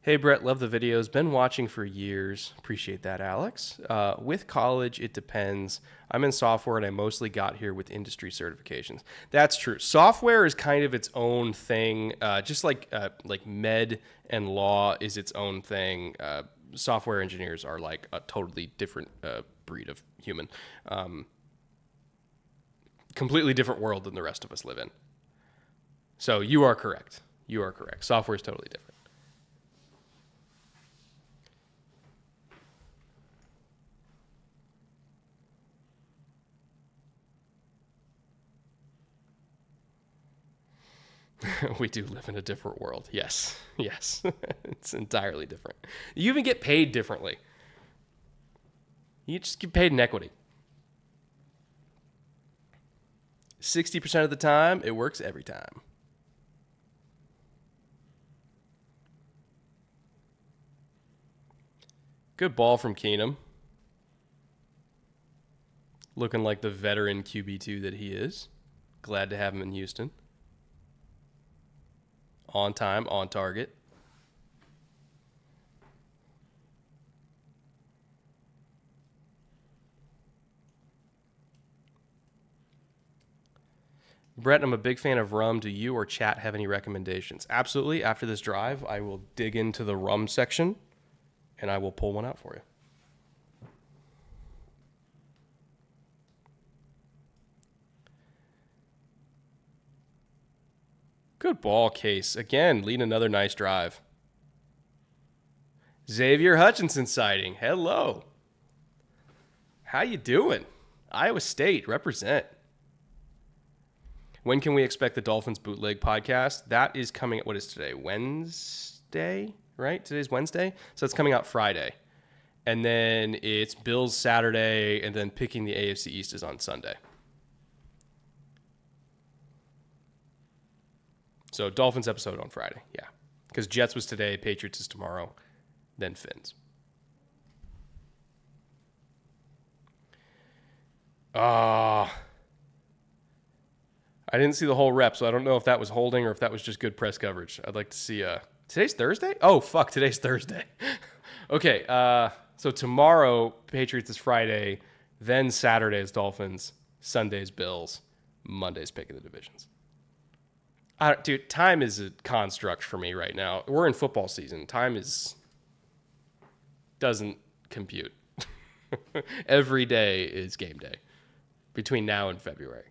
A: Hey, Brett, love the videos. Been watching for years. Appreciate that, Alex. With college, it depends. I'm in software, and I mostly got here with industry certifications. That's true. Software is kind of its own thing, just like med and law is its own thing. Software engineers are like a totally different breed of human. Completely different world than the rest of us live in. So you are correct. You are correct. Software is totally different. We do live in a different world. Yes. Yes. It's entirely different. You even get paid differently. You just get paid in equity. 60% of the time, it works every time. Good ball from Keenum. Looking like the veteran QB2 that he is. Glad to have him in Houston. On time, on target. Brett, I'm a big fan of rum. Do you or chat have any recommendations? Absolutely. After this drive, I will dig into the rum section and I will pull one out for you. Good ball, Case. Again, leading another nice drive. Xavier Hutchinson sighting. Hello. How you doing? Iowa State, represent. When can we expect the Dolphins Bootleg podcast? That is coming, what is today? Wednesday, right? Today's Wednesday? So it's coming out Friday. And then it's Bills Saturday, and then picking the AFC East is on Sunday. So Dolphins episode on Friday, yeah. Because Jets was today, Patriots is tomorrow, then Fins. I didn't see the whole rep, so I don't know if that was holding or if that was just good press coverage. I'd like to see... Today's Thursday? Oh, fuck, today's Thursday. Okay, so tomorrow, Patriots is Friday, then Saturday is Dolphins, Sunday's Bills, Monday's pick of the divisions. Dude, time is a construct for me right now. We're in football season. Time doesn't compute. Every day is game day between now and February.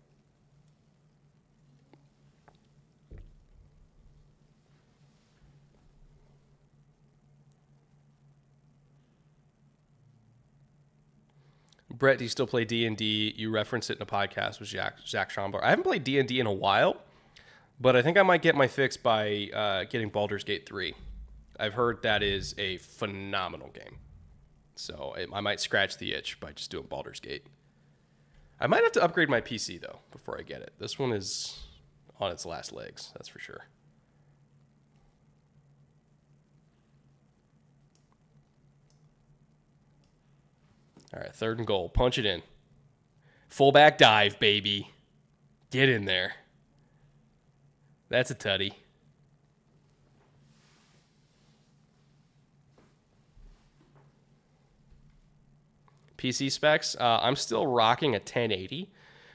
A: Brett, do you still play D&D? You referenced it in a podcast with Zach Schomburg. I haven't played D&D in a while, but I think I might get my fix by getting Baldur's Gate 3. I've heard that is a phenomenal game. So I might scratch the itch by just doing Baldur's Gate. I might have to upgrade my PC, though, before I get it. This one is on its last legs, that's for sure. All right, 3rd and goal. Punch it in. Fullback dive, baby. Get in there. That's a tutty. PC specs, I'm still rocking a 1080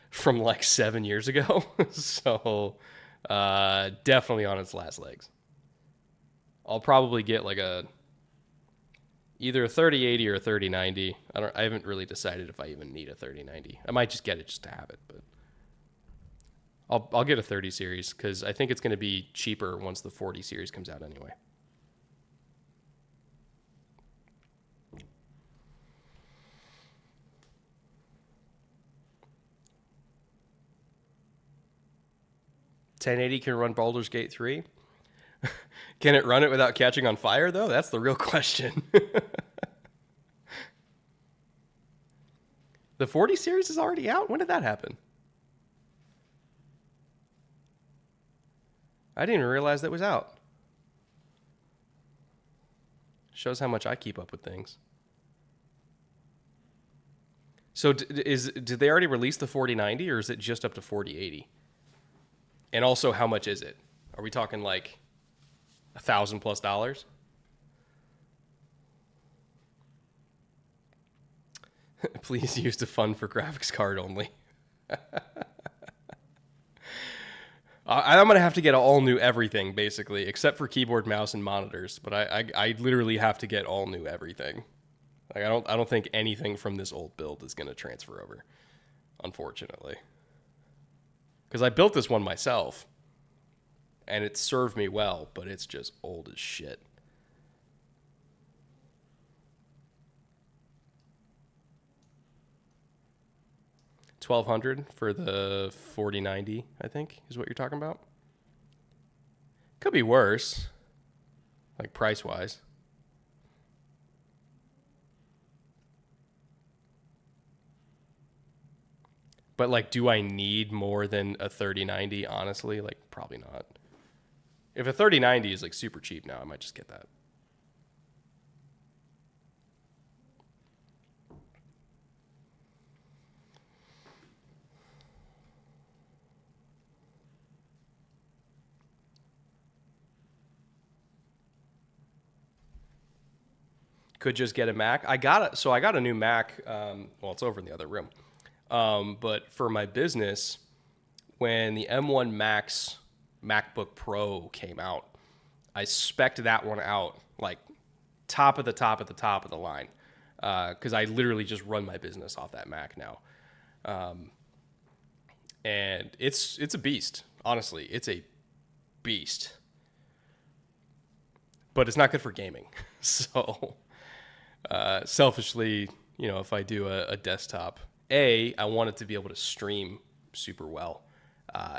A: from like 7 years ago. So definitely on its last legs. I'll probably get like either a 3080 or a 3090. I haven't really decided if I even need a 3090. I might just get it just to have it, but I'll get a 30 series because I think it's going to be cheaper once the 40 series comes out anyway. $1080 can run Baldur's Gate 3. Can it run it without catching on fire, though? That's the real question. The 40 series is already out? When did that happen? I didn't even realize that was out. Shows how much I keep up with things. So did they already release the 4090 or is it just up to 4080? And also, how much is it? Are we talking like $1,000+? Please use the fund for graphics card only. I'm going to have to get all new everything, basically, except for keyboard, mouse, and monitors. But I literally have to get all new everything. Like I don't think anything from this old build is going to transfer over, unfortunately. Because I built this one myself, and it served me well, but it's just old as shit. $1,200 for the 4090, I think, is what you're talking about. Could be worse, like price-wise. But like, do I need more than a 3090? Honestly, like probably not. If a 3090 is like super cheap now, I might just get that. Could just get a Mac. I got a new Mac. Well, it's over in the other room. But for my business, when the M1 Max MacBook Pro came out, I spec'd that one out like top of the top of the top of the line, because I literally just run my business off that Mac now, and it's a beast. Honestly, it's a beast, but it's not good for gaming. So selfishly, if I do a desktop, I want it to be able to stream super well,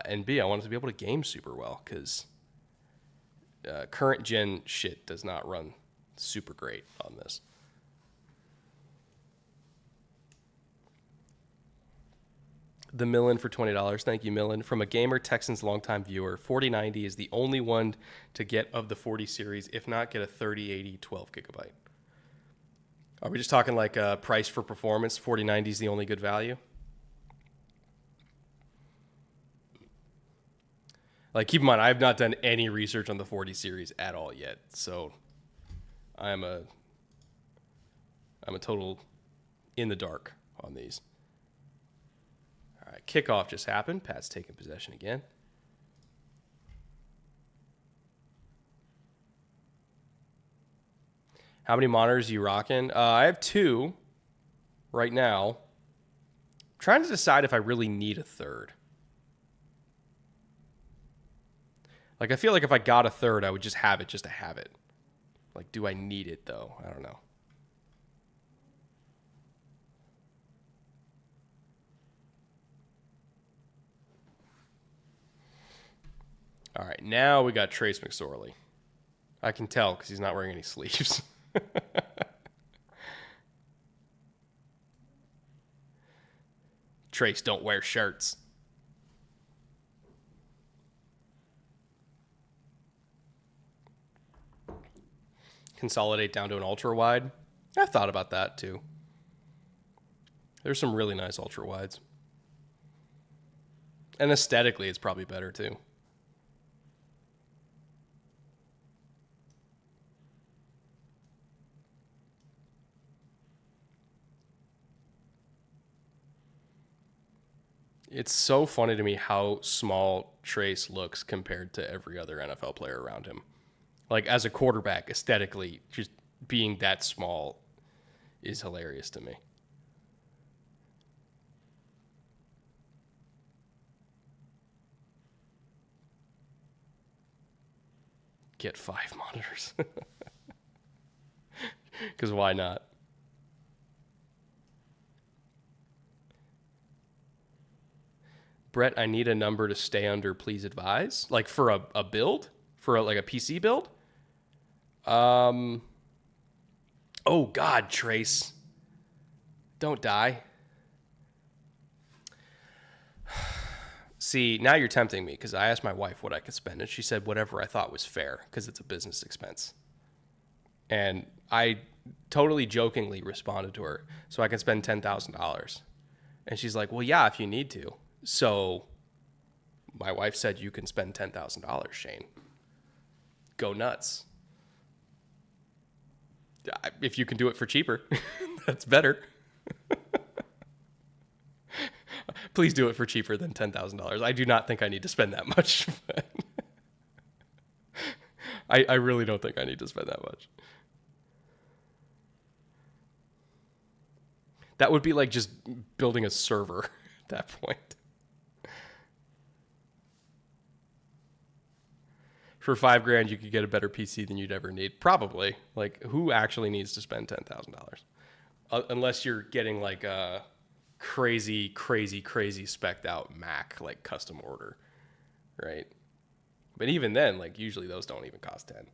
A: and B, I want it to be able to game super well, because current gen shit does not run super great on this. The Millen for $20. Thank you, Millen. From a gamer, Texans longtime viewer, 4090 is the only one to get of the 40 series. If not, get a 3080 12 gigabyte. Are we just talking like price for performance? 4090 is the only good value? Like, keep in mind, I have not done any research on the 40 series at all yet. So I'm a total in the dark on these. All right, kickoff just happened. Pat's taking possession again. How many monitors are you rocking? I have 2 right now. I'm trying to decide if I really need a third. Like, I feel like if I got a third, I would just have it just to have it. Like, do I need it, though? I don't know. All right, now we got Trace McSorley. I can tell because he's not wearing any sleeves. Trace don't wear shirts. Consolidate down to an ultra wide. I've thought about that too. There's some really nice ultra wides. And aesthetically, it's probably better too. It's so funny to me how small Trace looks compared to every other NFL player around him. Like, as a quarterback, aesthetically, just being that small is hilarious to me. Get 5 monitors. Because why not? Brett, I need a number to stay under, please advise. Like, for a build? For like a PC build? Oh, God, Trace. Don't die. See, now you're tempting me, because I asked my wife what I could spend, and she said whatever I thought was fair, because it's a business expense. And I totally jokingly responded to her, so I can spend $10,000. And she's like, well, yeah, if you need to. So my wife said, you can spend $10,000, Shane. Go nuts. If you can do it for cheaper, that's better. Please do it for cheaper than $10,000. I do not think I need to spend that much. I really don't think I need to spend that much. That would be like just building a server at that point. For $5,000, you could get a better PC than you'd ever need. Probably. Like, who actually needs to spend $10,000? Unless you're getting like a crazy, crazy, crazy spec'd out Mac, like custom order, right? But even then, like, usually those don't even cost 10.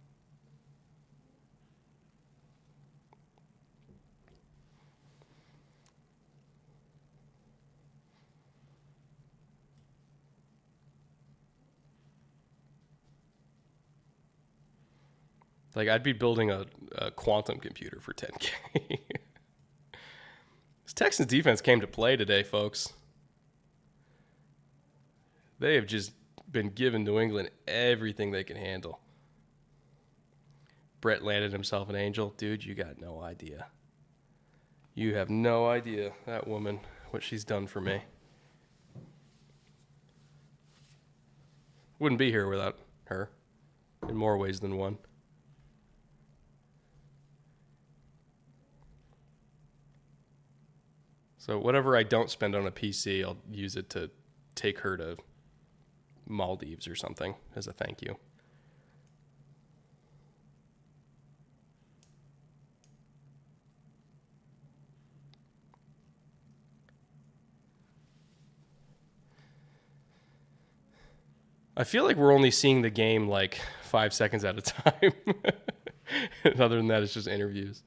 A: Like, I'd be building a quantum computer for 10K. This Texans defense came to play today, folks. They have just been giving New England everything they can handle. Brett landed himself an angel. Dude, you got no idea. You have no idea, that woman, what she's done for me. Wouldn't be here without her, in more ways than one. So whatever I don't spend on a PC, I'll use it to take her to Maldives or something as a thank you. I feel like we're only seeing the game like 5 seconds at a time. And other than that, it's just interviews.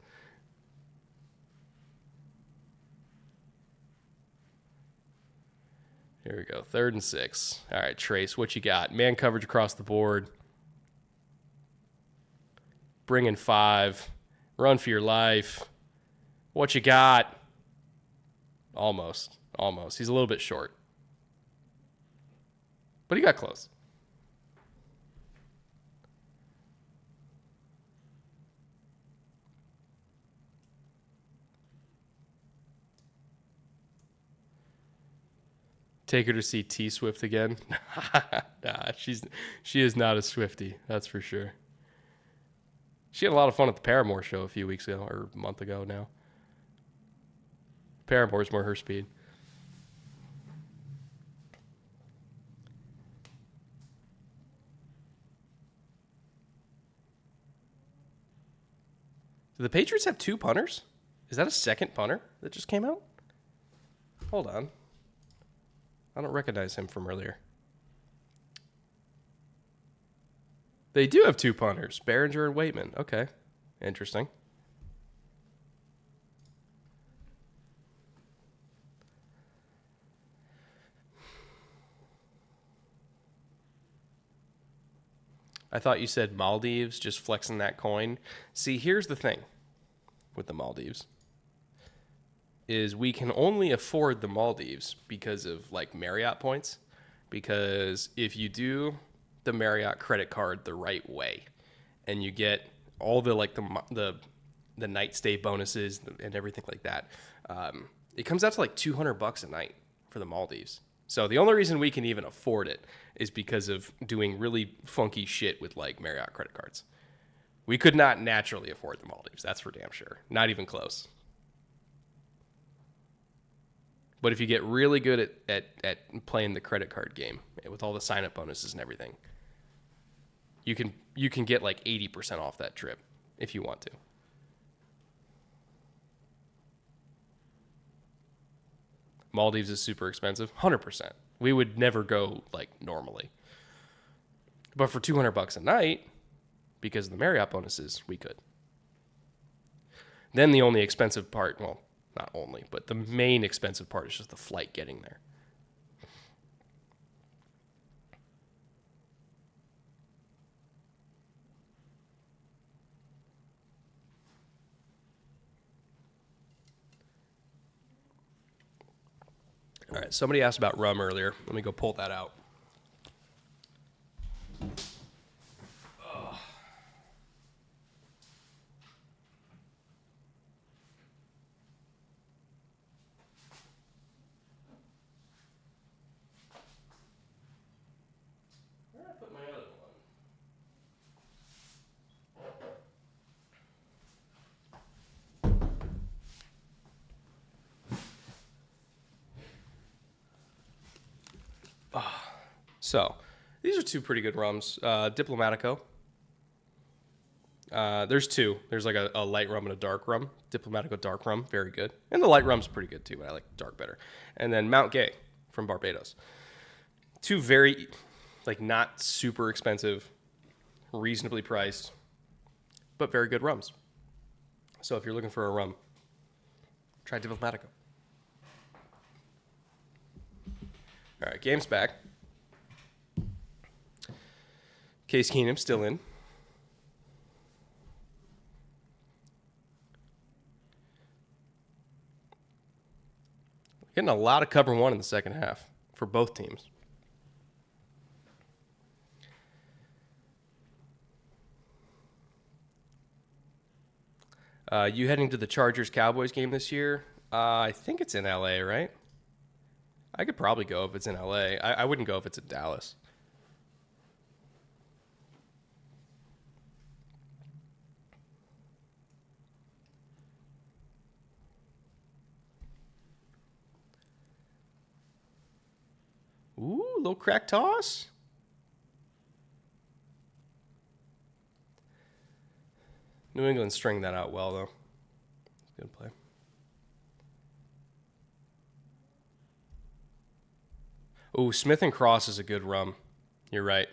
A: Here we go. 3rd and 6. All right, Trace, what you got? Man coverage across the board. Bring in 5. Run for your life. What you got? Almost. He's a little bit short. But he got close. Take her to see T Swift again. Nah, she is not a Swiftie, that's for sure. She had a lot of fun at the Paramore show a few weeks ago, or a month ago now. Paramore's more her speed. Do the Patriots have 2 punters? Is that a second punter that just came out? Hold on. I don't recognize him from earlier. They do have 2 punters, Behringer and Waitman. Okay, interesting. I thought you said Maldives, just flexing that coin. See, here's the thing with the Maldives. Is we can only afford the Maldives because of like Marriott points. Because if you do the Marriott credit card the right way, and you get all the like the night stay bonuses and everything like that, it comes out to like $200 a night for the Maldives. So the only reason we can even afford it is because of doing really funky shit with like Marriott credit cards. We could not naturally afford the Maldives. That's for damn sure. Not even close. But if you get really good at playing the credit card game with all the sign-up bonuses and everything, you can get like 80% off that trip if you want to. Maldives is super expensive, 100%. We would never go like normally. But for $200 a night, because of the Marriott bonuses, we could. Then the only expensive part, well, not only, but the main expensive part is just the flight getting there. All right, somebody asked about rum earlier. Let me go pull that out. So, these are 2 pretty good rums. Diplomatico. There's 2. There's like a light rum and a dark rum. Diplomatico dark rum, very good. And the light rum's pretty good too, but I like dark better. And then Mount Gay from Barbados. 2 very, Like not super expensive, reasonably priced, but very good rums. So if you're looking for a rum, try Diplomatico. All right, game's back. Case Keenum still in. Getting a lot of cover one in the second half for both teams. You heading to the Chargers-Cowboys game this year? I think it's in L.A., right? I could probably go if it's in L.A. I wouldn't go if it's in Dallas. Ooh, little crack toss. New England stringed that out well, though. Good play. Ooh, Smith and Cross is a good rum. You're right.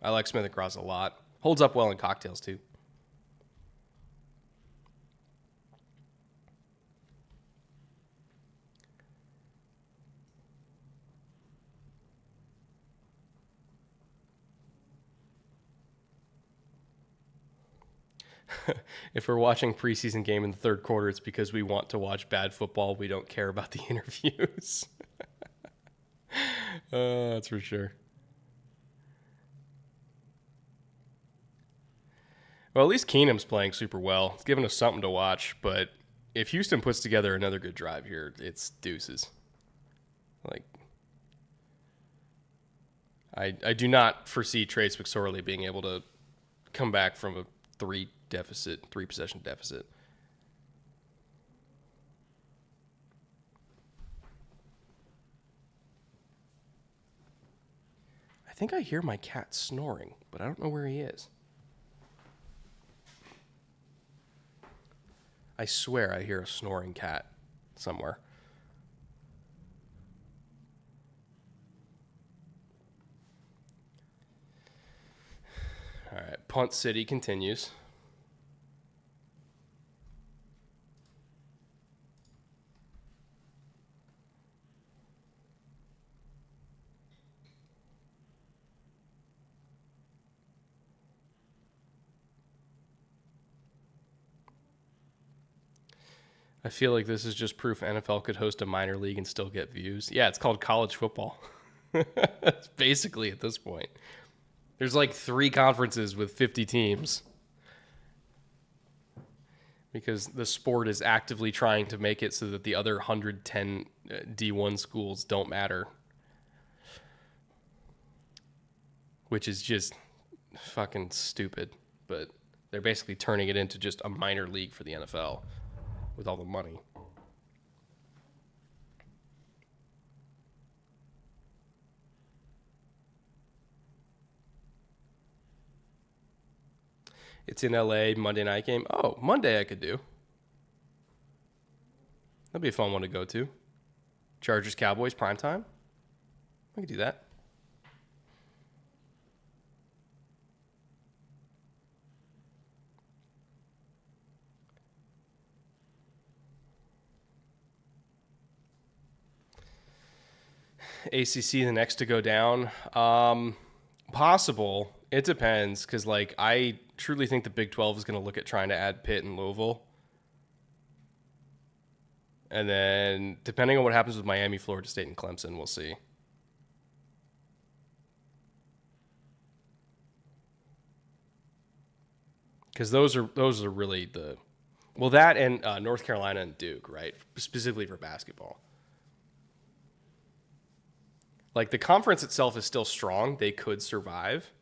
A: I like Smith and Cross a lot. Holds up well in cocktails, too. If we're watching preseason game in the third quarter, it's because we want to watch bad football. We don't care about the interviews. That's for sure. Well, at least Keenum's playing super well. It's giving us something to watch. But if Houston puts together another good drive here, it's deuces. Like, I do not foresee Trace McSorley being able to come back from a three possession deficit. I think I hear my cat snoring, but I don't know where he is. I swear I hear a snoring cat somewhere. All right, Punt City continues. I feel like this is just proof NFL could host a minor league and still get views. Yeah, it's called college football. That's basically at this point. There's like 3 conferences with 50 teams because the sport is actively trying to make it so that the other 110 D1 schools don't matter, which is just fucking stupid. But they're basically turning it into just a minor league for the NFL with all the money. It's in LA, Monday night game. Oh, Monday I could do. That'd be a fun one to go to. Chargers, Cowboys, primetime. I could do that. ACC the next to go down. Possible. It depends, because like I truly think the Big 12 is going to look at trying to add Pitt and Louisville. And then depending on what happens with Miami, Florida State, and Clemson, we'll see. Because those are really the that and North Carolina and Duke, right? Specifically for basketball. Like the conference itself is still strong; they could survive,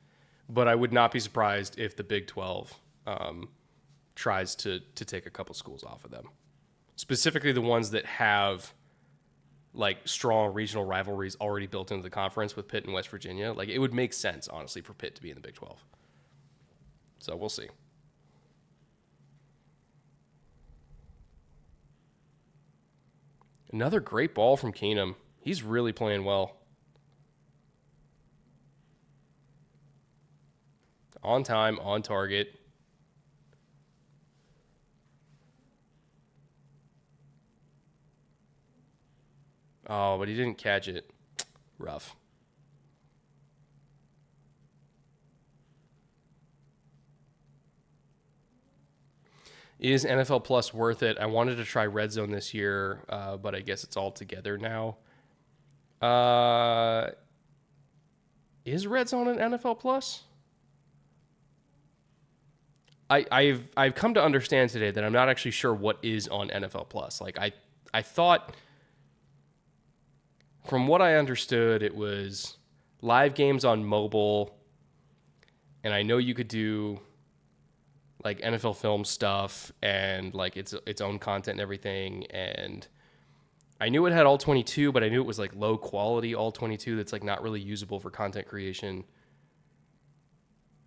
A: but I would not be surprised if the Big 12 tries to take a couple schools off of them, specifically the ones that have like strong regional rivalries already built into the conference with Pitt and West Virginia. Like it would make sense, honestly, for Pitt to be in the Big 12. So we'll see. Another great ball from Keenum. He's really playing well. On time, on target. Oh, but he didn't catch it. Rough. Is NFL Plus worth it? I wanted to try Red Zone this year, but I guess it's all together now. Is Red Zone an NFL Plus? I've come to understand today that I'm not actually sure what is on NFL Plus. Like I thought, from what I understood, it was live games on mobile, and I know you could do like NFL film stuff and like its own content and everything. And I knew it had all 22, but I knew it was like low quality all 22 that's like not really usable for content creation.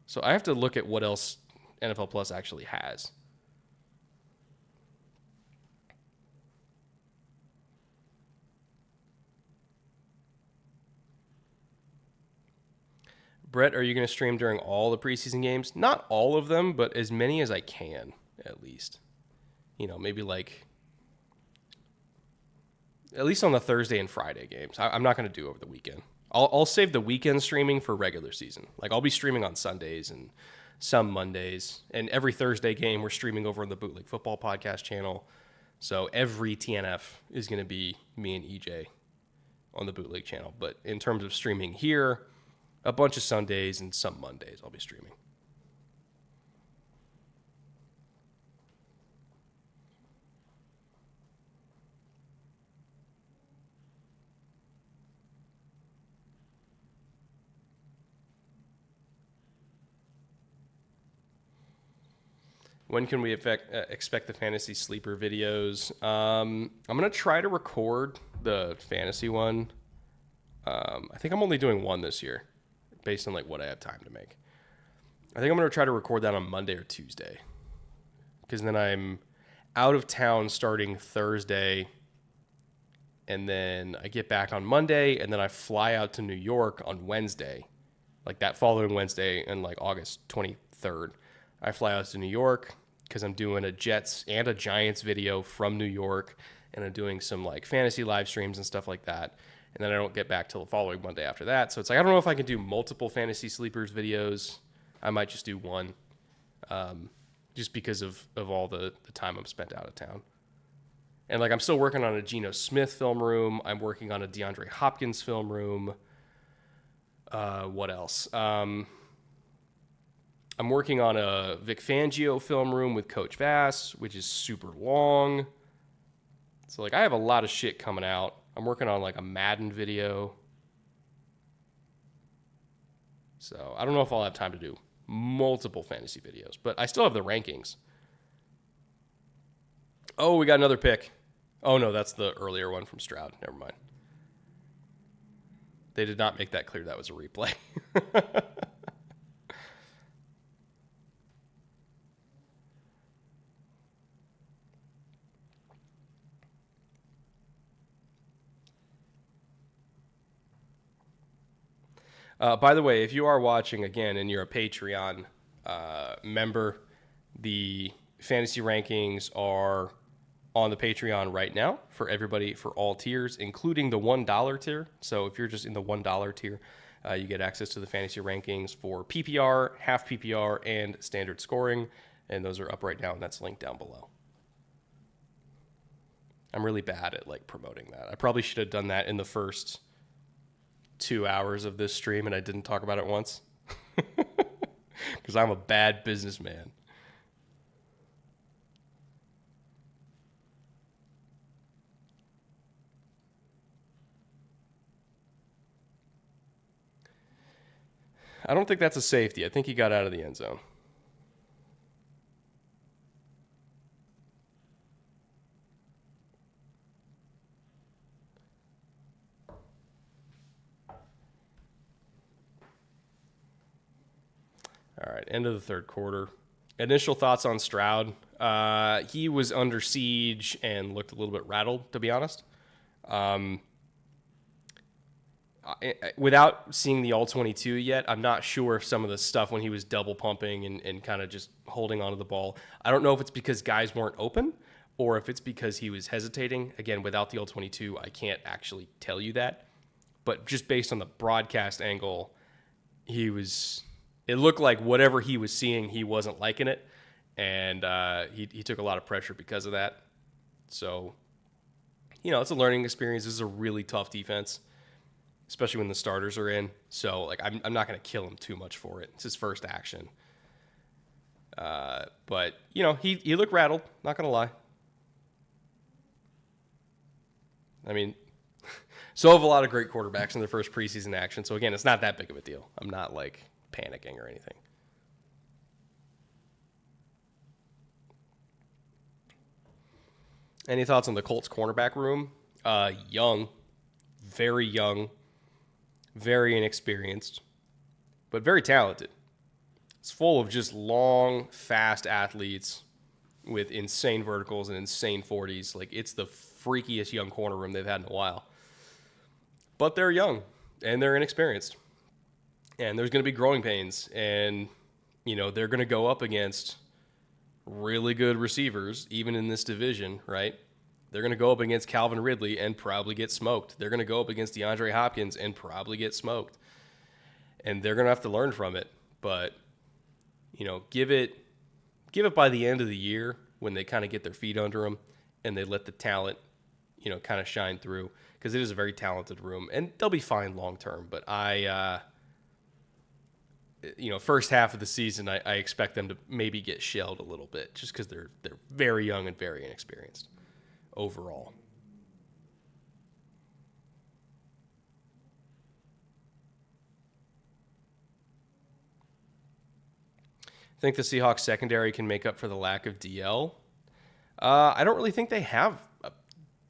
A: So I have to look at what else NFL Plus actually has. Brett, are you going to stream during all the preseason games? Not all of them, but as many as I can, at least. You know, maybe like at least on the Thursday and Friday games. I'm not going to do over the weekend. I'll save the weekend streaming for regular season. Like I'll be streaming on Sundays and some Mondays, and every Thursday game we're streaming over on the Bootleg Football Podcast channel. So every TNF is going to be me and EJ on the Bootleg channel. But in terms of streaming here, a bunch of Sundays and some Mondays I'll be streaming. When can we expect the fantasy sleeper videos? I'm going to try to record the fantasy one. I think I'm only doing one this year based on like what I have time to make. I think I'm going to try to record that on Monday or Tuesday because then I'm out of town starting Thursday, and then I get back on Monday, and then I fly out to New York on Wednesday, like that following Wednesday and like August 23rd. I fly out to New York because I'm doing a Jets and a Giants video from New York, and I'm doing some like fantasy live streams and stuff like that. And then I don't get back till the following Monday after that. So it's like, I don't know if I can do multiple fantasy sleepers videos. I might just do one, just because of all the time I'm spent out of town. And like, I'm still working on a Geno Smith film room. I'm working on a DeAndre Hopkins film room. What else? I'm working on a Vic Fangio film room with Coach Vass, which is super long. So like I have a lot of shit coming out. I'm working on like a Madden video. So I don't know if I'll have time to do multiple fantasy videos, but I still have the rankings. Oh, we got another pick. Oh no, that's the earlier one from Stroud. Never mind. They did not make that clear that was a replay. By the way, if you are watching again and you're a Patreon member, the fantasy rankings are on the Patreon right now for everybody, for all tiers, including the $1 tier. So if you're just in the $1 tier, you get access to the fantasy rankings for PPR, half PPR, and standard scoring. And those are up right now, and that's linked down below. I'm really bad at like promoting that. I probably should have done that in the first 2 hours of this stream, and I didn't talk about it once because I'm a bad businessman. I don't think that's a safety. I think he got out of the end zone. All right, end of the third quarter. Initial thoughts on Stroud. He was under siege and looked a little bit rattled, to be honest. without seeing the all-22 yet, I'm not sure if some of the stuff when he was double pumping and kind of just holding onto the ball, I don't know if it's because guys weren't open or if it's because he was hesitating. Again, without the all-22, I can't actually tell you that. But just based on the broadcast angle, it looked like whatever he was seeing, he wasn't liking it. And he took a lot of pressure because of that. So, it's a learning experience. This is a really tough defense, especially when the starters are in. So, I'm not going to kill him too much for it. It's his first action. But, he looked rattled, not going to lie. I mean, so have a lot of great quarterbacks in their first preseason action. So, again, it's not that big of a deal. I'm not, panicking or anything. Any thoughts on the Colts cornerback room? Young, very inexperienced, but very talented. It's full of just long, fast athletes with insane verticals and insane 40s. It's the freakiest young corner room they've had in a while. But they're young, and they're inexperienced. And there's going to be growing pains. And, they're going to go up against really good receivers, even in this division, right? They're going to go up against Calvin Ridley and probably get smoked. They're going to go up against DeAndre Hopkins and probably get smoked. And they're going to have to learn from it. But, give it by the end of the year when they kind of get their feet under them and they let the talent, kind of shine through. Because it is a very talented room. And they'll be fine long term. But first half of the season, I expect them to maybe get shelled a little bit just because they're very young and very inexperienced overall. I think the Seahawks secondary can make up for the lack of DL. I don't really think they have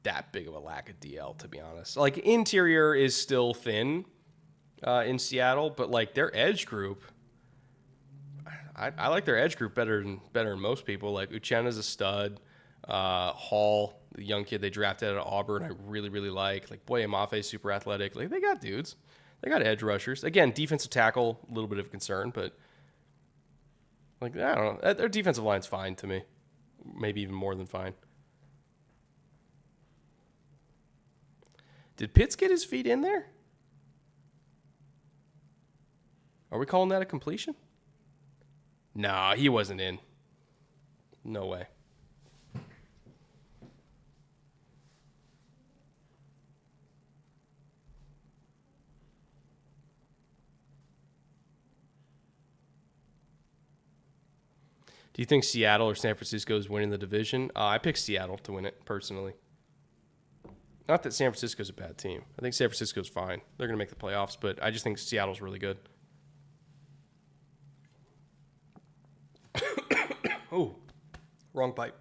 A: that big of a lack of DL, to be honest. Interior is still thin in Seattle, but their edge group, I like their edge group better than most people. Uchenna's a stud. Hall, the young kid they drafted out of Auburn, I really, really like. Boye Mafe, super athletic. They got dudes. They got edge rushers. Again, defensive tackle, a little bit of concern, but I don't know. Their defensive line's fine to me. Maybe even more than fine. Did Pitts get his feet in there? Are we calling that a completion? Nah, he wasn't in. No way. Do you think Seattle or San Francisco is winning the division? I picked Seattle to win it, personally. Not that San Francisco's a bad team. I think San Francisco's fine. They're going to make the playoffs, but I just think Seattle's really good. Oh, wrong pipe.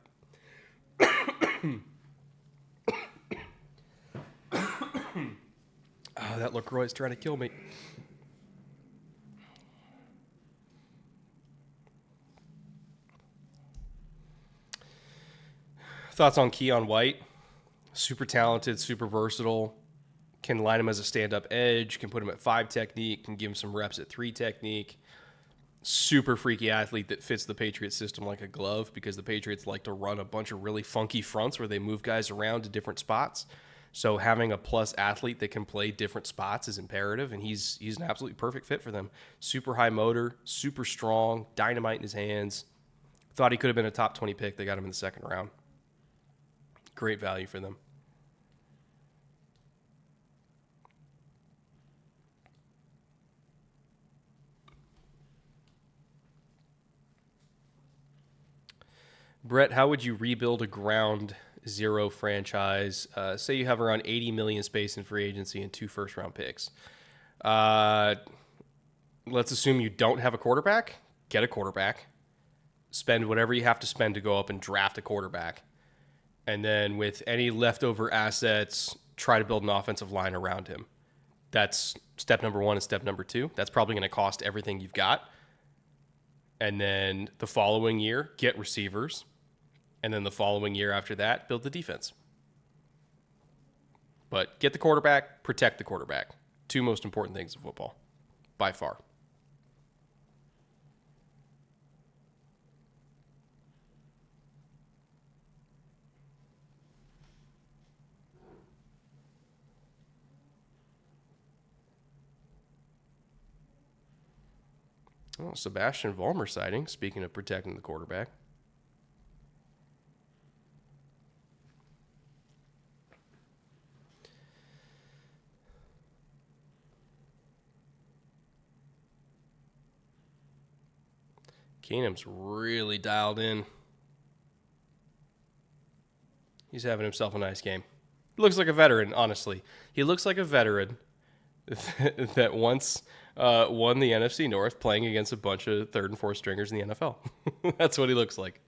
A: That LaCroix's trying to kill me. Thoughts on Keon White? Super talented, super versatile. Can line him as a stand-up edge, can put him at 5 technique, can give him some reps at 3 technique. Super freaky athlete that fits the Patriots system like a glove because the Patriots like to run a bunch of really funky fronts where they move guys around to different spots. So having a plus athlete that can play different spots is imperative, and he's an absolutely perfect fit for them. Super high motor, super strong, dynamite in his hands. Thought he could have been a top 20 pick. They got him in the second round. Great value for them. Brett, how would you rebuild a ground zero franchise? Say you have around $80 million space in free agency and 2 first-round picks. Let's assume you don't have a quarterback. Get a quarterback. Spend whatever you have to spend to go up and draft a quarterback. And then with any leftover assets, try to build an offensive line around him. That's step number 1 and step number 2. That's probably going to cost everything you've got. And then the following year, get receivers. And then the following year after that, build the defense. But get the quarterback, protect the quarterback. Two most important things in football, by far. Oh, Sebastian Vollmer sighting, speaking of protecting the quarterback. Keenum's really dialed in. He's having himself a nice game. He looks like a veteran, honestly. He looks like a veteran that once won the NFC North playing against a bunch of third and fourth stringers in the NFL. That's what he looks like.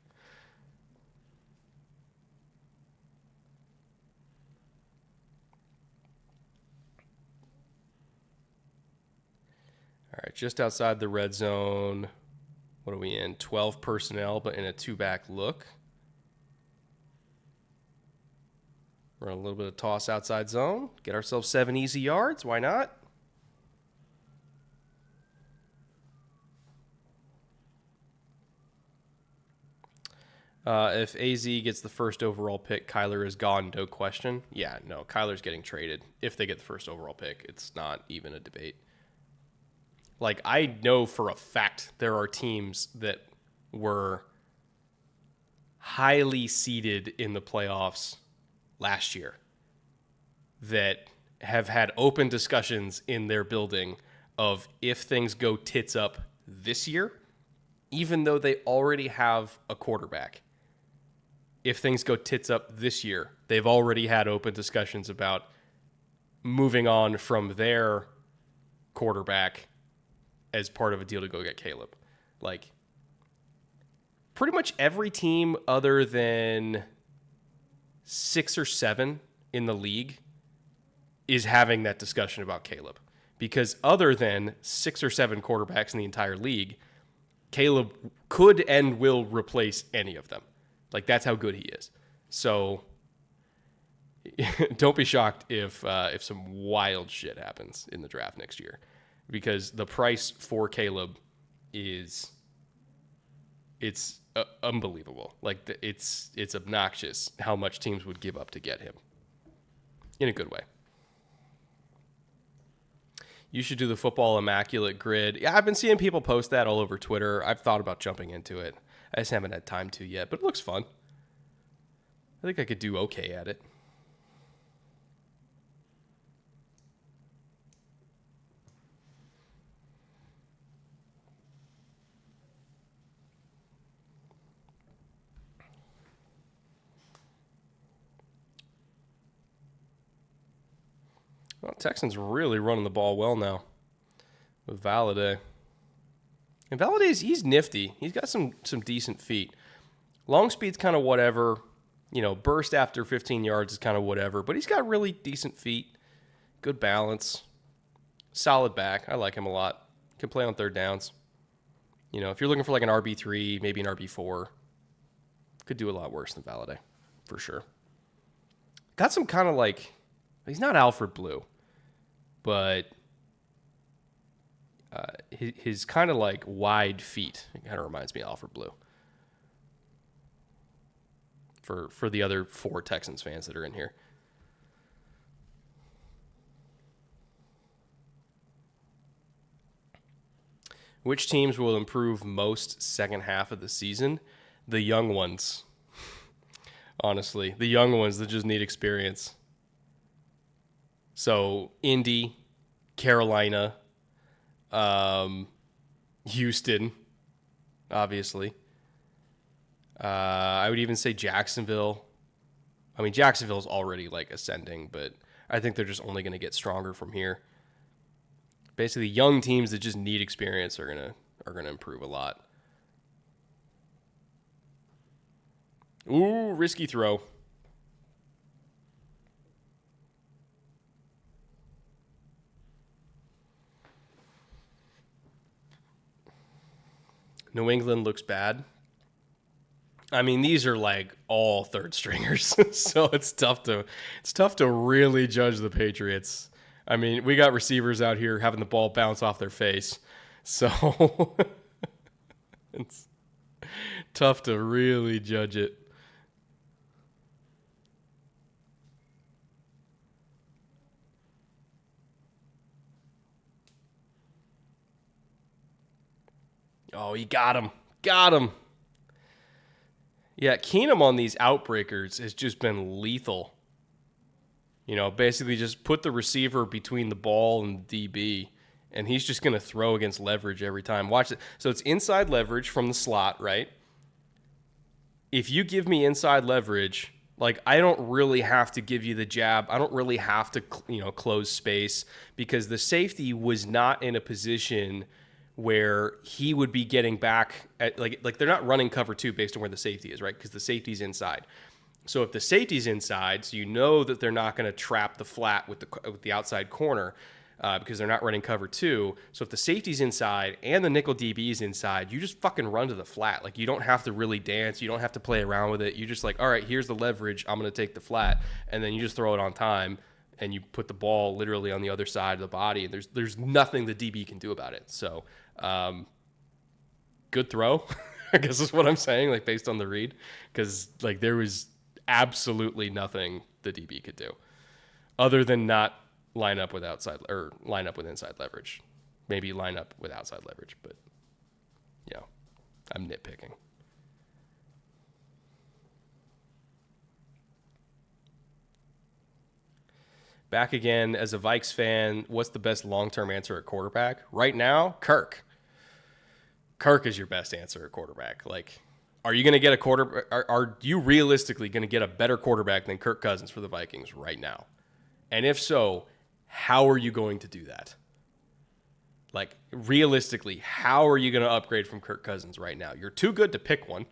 A: All right, just outside the red zone. What are we in? 12 personnel, but in a two-back look. Run a little bit of toss outside zone. Get ourselves 7 easy yards. Why not? If AZ gets the first overall pick, Kyler is gone, no question. Yeah, no, Kyler's getting traded. If they get the first overall pick, it's not even a debate. Like, I know for a fact there are teams that were highly seeded in the playoffs last year that have had open discussions in their building of if things go tits up this year, even though they already have a quarterback. If things go tits up this year, they've already had open discussions about moving on from their quarterback as part of a deal to go get Caleb. Like, pretty much every team other than 6 or 7 in the league is having that discussion about Caleb. Because other than 6 or 7 quarterbacks in the entire league, Caleb could and will replace any of them. Like, that's how good he is. So don't be shocked if some wild shit happens in the draft next year, because the price for Caleb it's unbelievable. Like, it's obnoxious how much teams would give up to get him in a good way. You should do the football immaculate grid. Yeah, I've been seeing people post that all over Twitter. I've thought about jumping into it. I just haven't had time to yet, but it looks fun. I think I could do okay at it. Well, Texans really running the ball well now with Valladay. And Valladay's, he's nifty. He's got some decent feet. Long speed's kind of whatever. You know, burst after 15 yards is kind of whatever. But he's got really decent feet. Good balance. Solid back. I like him a lot. Can play on third downs. You know, if you're looking for like an RB3, maybe an RB4, could do a lot worse than Valladay, for sure. Got some kind of like, he's not Alfred Blue, but his kind of like wide feet, it kind of reminds me of Alfred Blue. For the other 4 Texans fans that are in here. Which teams will improve most second half of the season? The young ones. Honestly, the young ones that just need experience. So, Indy, Carolina, Houston, obviously. I would even say Jacksonville. I mean, Jacksonville's already like ascending, but I think they're just only going to get stronger from here. Basically, young teams that just need experience are gonna improve a lot. Ooh, risky throw. New England looks bad. I mean, these are like all third stringers, so it's tough to really judge the Patriots. I mean, we got receivers out here having the ball bounce off their face. So it's tough to really judge it. Oh, he got him. Got him. Yeah, Keenum on these outbreakers has just been lethal. You know, basically just put the receiver between the ball and the DB, and he's just going to throw against leverage every time. Watch it. So it's inside leverage from the slot, right? If you give me inside leverage, like I don't really have to give you the jab. I don't really have to, close space because the safety was not in a position where he would be getting back at like they're not running cover two based on where the safety is, right? Because the safety's inside. So if the safety's inside, so you know that they're not going to trap the flat with the outside corner because they're not running cover two. So if the safety's inside and the nickel DB is inside, you just fucking run to the flat. Like you don't have to really dance. You don't have to play around with it. You just like, all right, here's the leverage. I'm going to take the flat. And then you just throw it on time and you put the ball literally on the other side of the body. And there's nothing the DB can do about it. So good throw, I guess is what I'm saying, like based on the read. Because like there was absolutely nothing the DB could do other than not line up with inside leverage. Maybe line up with outside leverage, but yeah, I'm nitpicking. Back again as a Vikes fan, what's the best long-term answer at quarterback? Right now, Kirk. Kirk is your best answer at quarterback. Like, are you going to get a quarterback? Are you realistically going to get a better quarterback than Kirk Cousins for the Vikings right now? And if so, how are you going to do that? Like, realistically, how are you going to upgrade from Kirk Cousins right now? You're too good to pick one.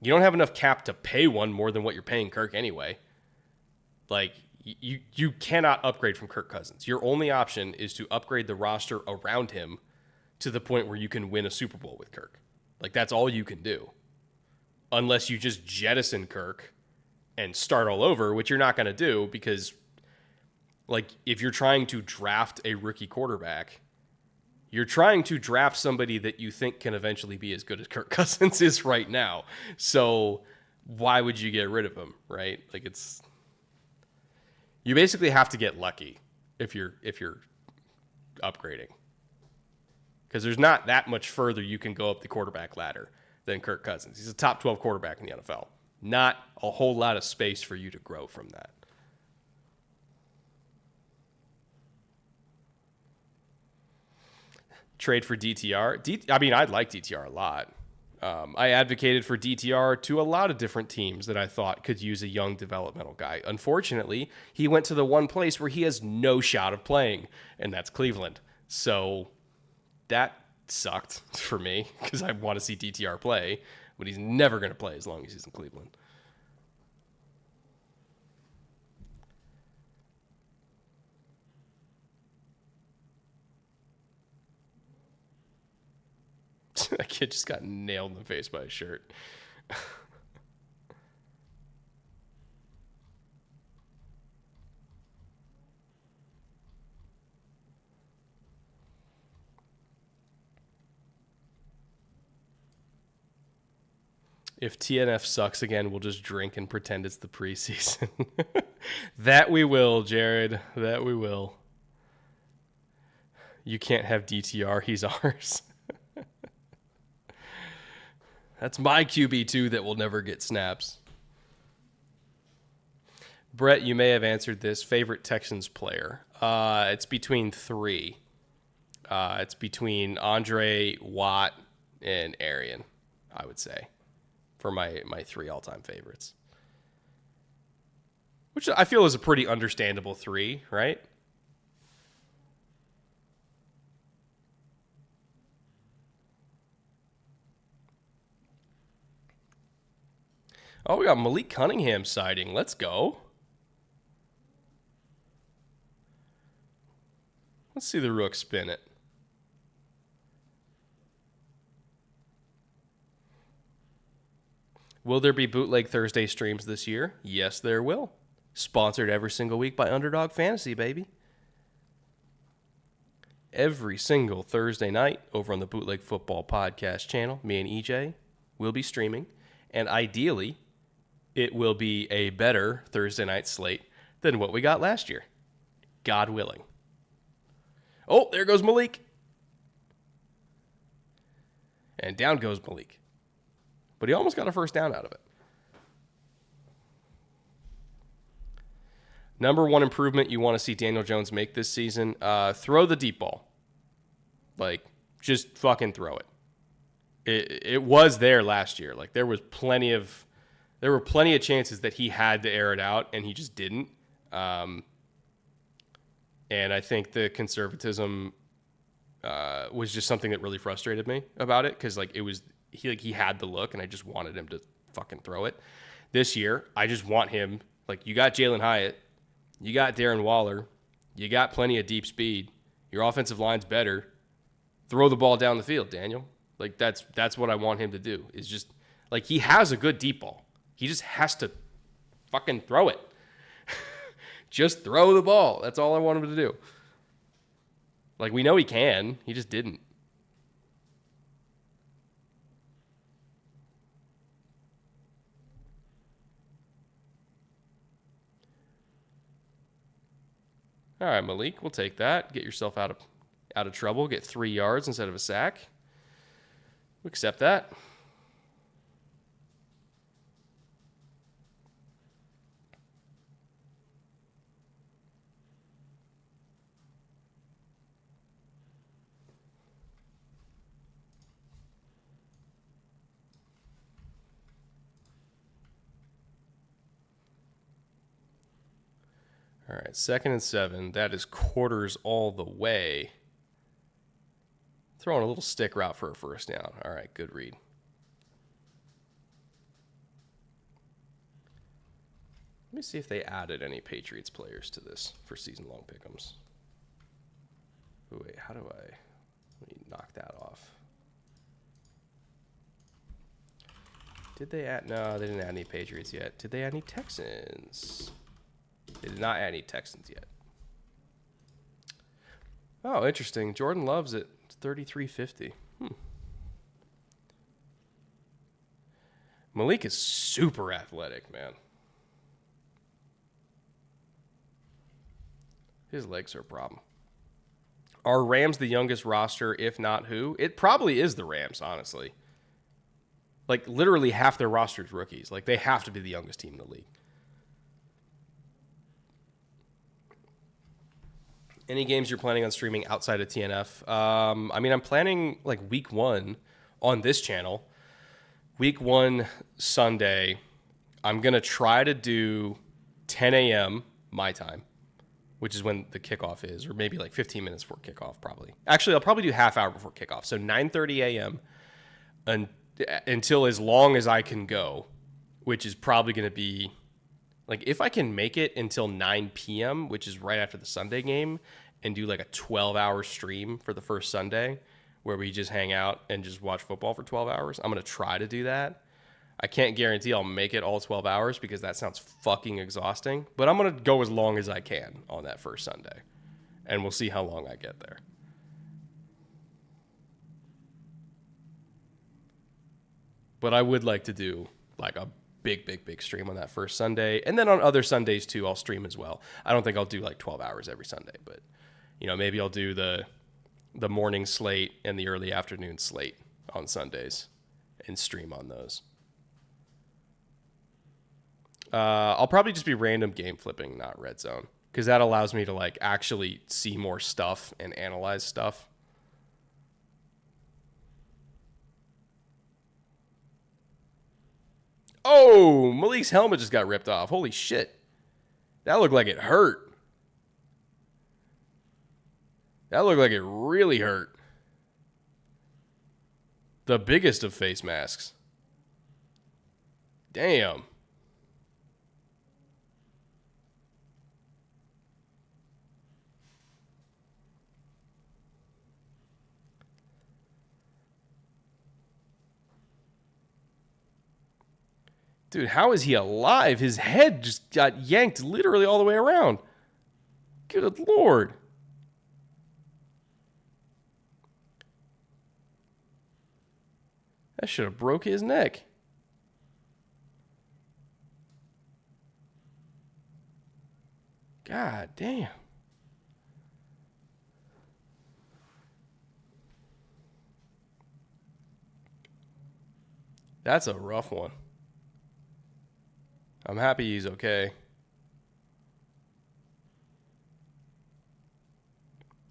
A: You don't have enough cap to pay one more than what you're paying Kirk anyway. Like, you cannot upgrade from Kirk Cousins. Your only option is to upgrade the roster around him to the point where you can win a Super Bowl with Kirk. Like, that's all you can do. Unless you just jettison Kirk and start all over, which you're not going to do because, like, if you're trying to draft a rookie quarterback, you're trying to draft somebody that you think can eventually be as good as Kirk Cousins is right now. So why would you get rid of him, right? Like, it's... You basically have to get lucky if you're upgrading. Because there's not that much further you can go up the quarterback ladder than Kirk Cousins. He's a top 12 quarterback in the NFL. Not a whole lot of space for you to grow from that. Trade for DTR. I'd like DTR a lot. I advocated for DTR to a lot of different teams that I thought could use a young developmental guy. Unfortunately, he went to the one place where he has no shot of playing, and that's Cleveland. So that sucked for me because I want to see DTR play, but he's never going to play as long as he's in Cleveland. That kid just got nailed in the face by a shirt. If TNF sucks again, we'll just drink and pretend it's the preseason. That we will, Jared. That we will. You can't have DTR. He's ours. That's my QB2 that will never get snaps. Brett, you may have answered this. Favorite Texans player? It's between three. It's between Andre, Watt, and Arian, I would say, for my three all-time favorites. Which I feel is a pretty understandable three, right? Oh, we got Malik Cunningham sighting. Let's go. Let's see the Rook spin it. Will there be Bootleg Thursday streams this year? Yes, there will. Sponsored every single week by Underdog Fantasy, baby. every single Thursday night over on the Bootleg Football Podcast channel. Me and EJ will be streaming, and ideally, it will be a better Thursday night slate than what we got last year. God willing. Oh, there goes Malik. And down goes Malik. But he almost got a first down out of it. Number one improvement you want to see Daniel Jones make this season, throw the deep ball. Like, just fucking throw it. It was there last year. Like, there were plenty of chances that he had to air it out, and he just didn't. And I think the conservatism was just something that really frustrated me about it, because he had the look, and I just wanted him to fucking throw it. This year, I just want him, like, you got Jalen Hyatt, you got Darren Waller, you got plenty of deep speed, your offensive line's better. Throw the ball down the field, Daniel. Like, that's what I want him to do. Is just, like, he has a good deep ball. He just has to fucking throw it. Just throw the ball. That's all I want him to do. Like, we know he can. He just didn't. All right, Malik, we'll take that. Get yourself out of trouble. Get 3 yards instead of a sack. We accept that. All right, 2nd and 7. That is quarters all the way. Throwing a little stick route for a first down. All right, good read. Let me see if they added any Patriots players to this for season-long pick'ems. Ooh, wait, how do let me knock that off. Did they add? No, they didn't add any Patriots yet. Did they add any Texans? They did not add any Texans yet. Oh, interesting. Jordan Love's at 33.50. Malik is super athletic, man. His legs are a problem. Are Rams the youngest roster, if not who? It probably is the Rams, honestly. Like, literally half their roster is rookies. Like, they have to be the youngest team in the league. Any games you're planning on streaming outside of TNF? I mean, I'm planning like week 1 on this channel. Week 1 Sunday, I'm going to try to do 10 a.m. my time, which is when the kickoff is, or maybe like 15 minutes before kickoff probably. Actually, I'll probably do half hour before kickoff. So 9:30 a.m. Until as long as I can go, which is probably going to be, like, if I can make it until 9 p.m., which is right after the Sunday game, and do like a 12-hour stream for the first Sunday where we just hang out and just watch football for 12 hours, I'm going to try to do that. I can't guarantee I'll make it all 12 hours because that sounds fucking exhausting, but I'm going to go as long as I can on that first Sunday, and we'll see how long I get there. But I would like to do like a big stream on that first Sunday. And then on other Sundays too, I'll stream as well. I don't think I'll do like 12 hours every Sunday, but you know, maybe I'll do the morning slate and the early afternoon slate on Sundays and stream on those. I'll probably just be random game flipping, not red zone, because that allows me to like actually see more stuff and analyze stuff. Oh, Malik's helmet just got ripped off. Holy shit. That looked like it hurt. That looked like it really hurt. The biggest of face masks. Damn. Dude, how is he alive? His head just got yanked literally all the way around. Good Lord. That should have broke his neck. God damn. That's a rough one. I'm happy he's okay.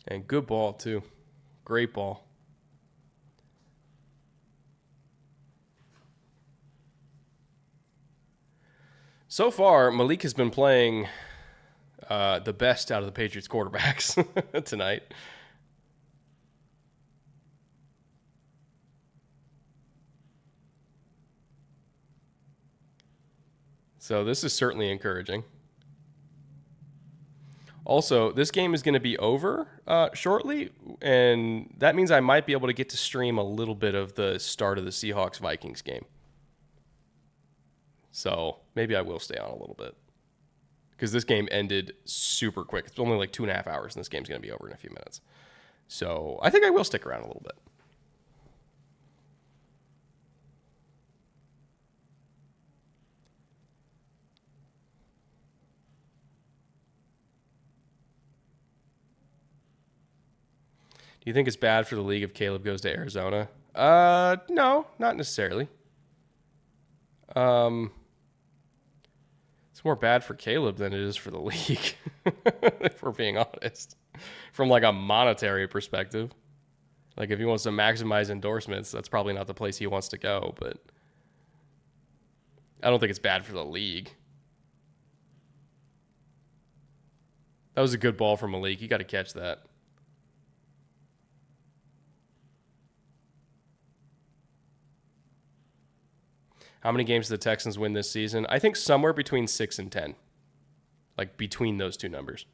A: And good ball, too. Great ball. So far, Malik has been playing the best out of the Patriots quarterbacks tonight. So this is certainly encouraging. Also, this game is going to be over shortly, and that means I might be able to get to stream a little bit of the start of the Seahawks-Vikings game. So maybe I will stay on a little bit. Because this game ended super quick. It's only like 2.5 hours, and this game's going to be over in a few minutes. So I think I will stick around a little bit. Do you think it's bad for the league if Caleb goes to Arizona? No, not necessarily. It's more bad for Caleb than it is for the league, if we're being honest. From like a monetary perspective. Like if he wants to maximize endorsements, that's probably not the place he wants to go, but I don't think it's bad for the league. That was a good ball from Malik. You got to catch that. How many games did the Texans win this season? I think somewhere between 6 and 10. Like between those two numbers.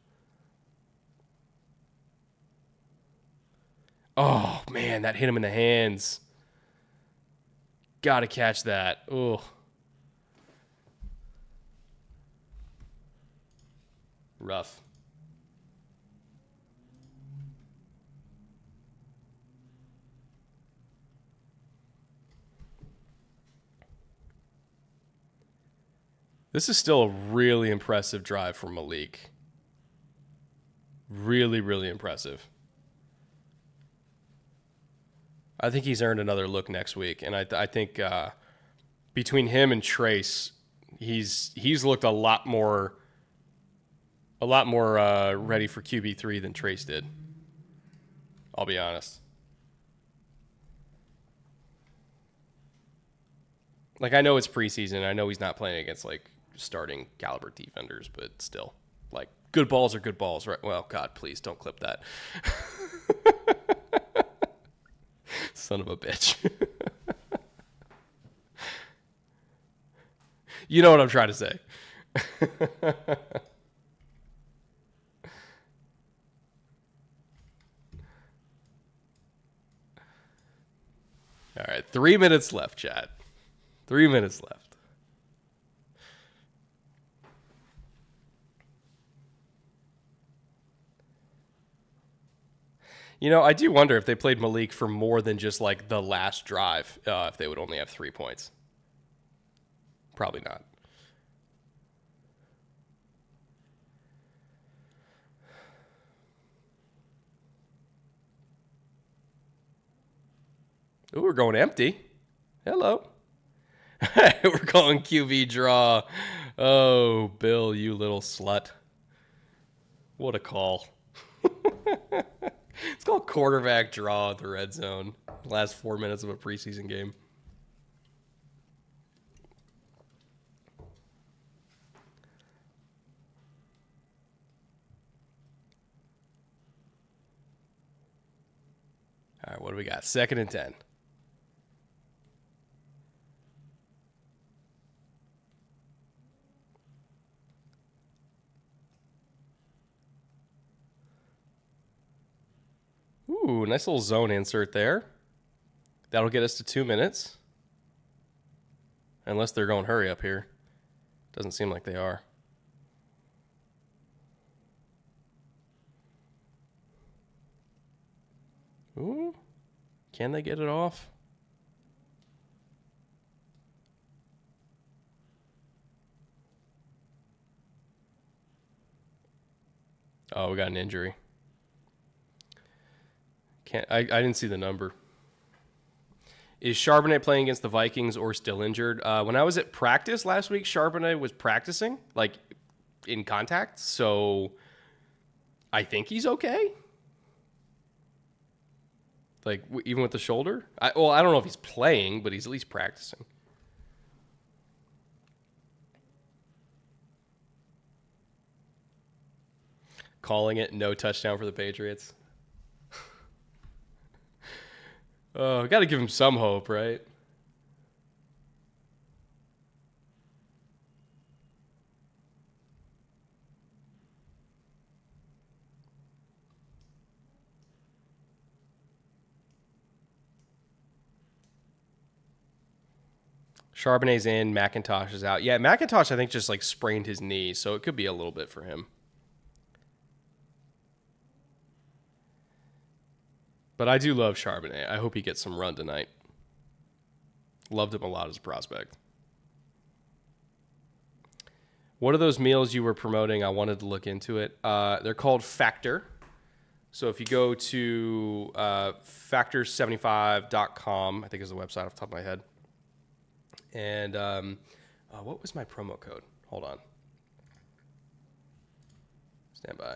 A: Oh, man, that hit him in the hands. Got to catch that. Oh. Rough. This is still a really impressive drive from Malik. Really, really impressive. I think he's earned another look next week, and I think between him and Trace, he's looked a lot more ready for QB3 than Trace did. I'll be honest. Like, I know it's preseason. I know he's not playing against like starting caliber defenders, but still, like, good balls are good balls, right? Well, God, please don't clip that. Son of a bitch. You know what I'm trying to say. All right, 3 minutes left, chat. 3 minutes left. You know, I do wonder if they played Malik for more than just like the last drive, if they would only have 3 points. Probably not. Ooh, we're going empty. Hello. We're calling QB draw. Oh, Bill, you little slut. What a call. It's called quarterback draw at the red zone. Last 4 minutes of a preseason game. All right, what do we got? 2nd and 10. Ooh, nice little zone insert there. That'll get us to 2 minutes. Unless they're going hurry up here. Doesn't seem like they are. Ooh. Can they get it off? Oh, we got an injury. I didn't see the number. Is Charbonnet playing against the Vikings or still injured? When I was at practice last week, Charbonnet was practicing, like in contact. So I think he's okay. Like even with the shoulder. I don't know if he's playing, but he's at least practicing. Calling it no touchdown for the Patriots. Oh, got to give him some hope, right? Charbonnet's in. McIntosh is out. Yeah, McIntosh, I think, just like sprained his knee, so it could be a little bit for him. But I do love Charbonnet. I hope he gets some run tonight. Loved him a lot as a prospect. What are those meals you were promoting? I wanted to look into it. They're called Factor. So if you go to factor75.com, I think is the website off the top of my head. And what was my promo code? Hold on. Stand by.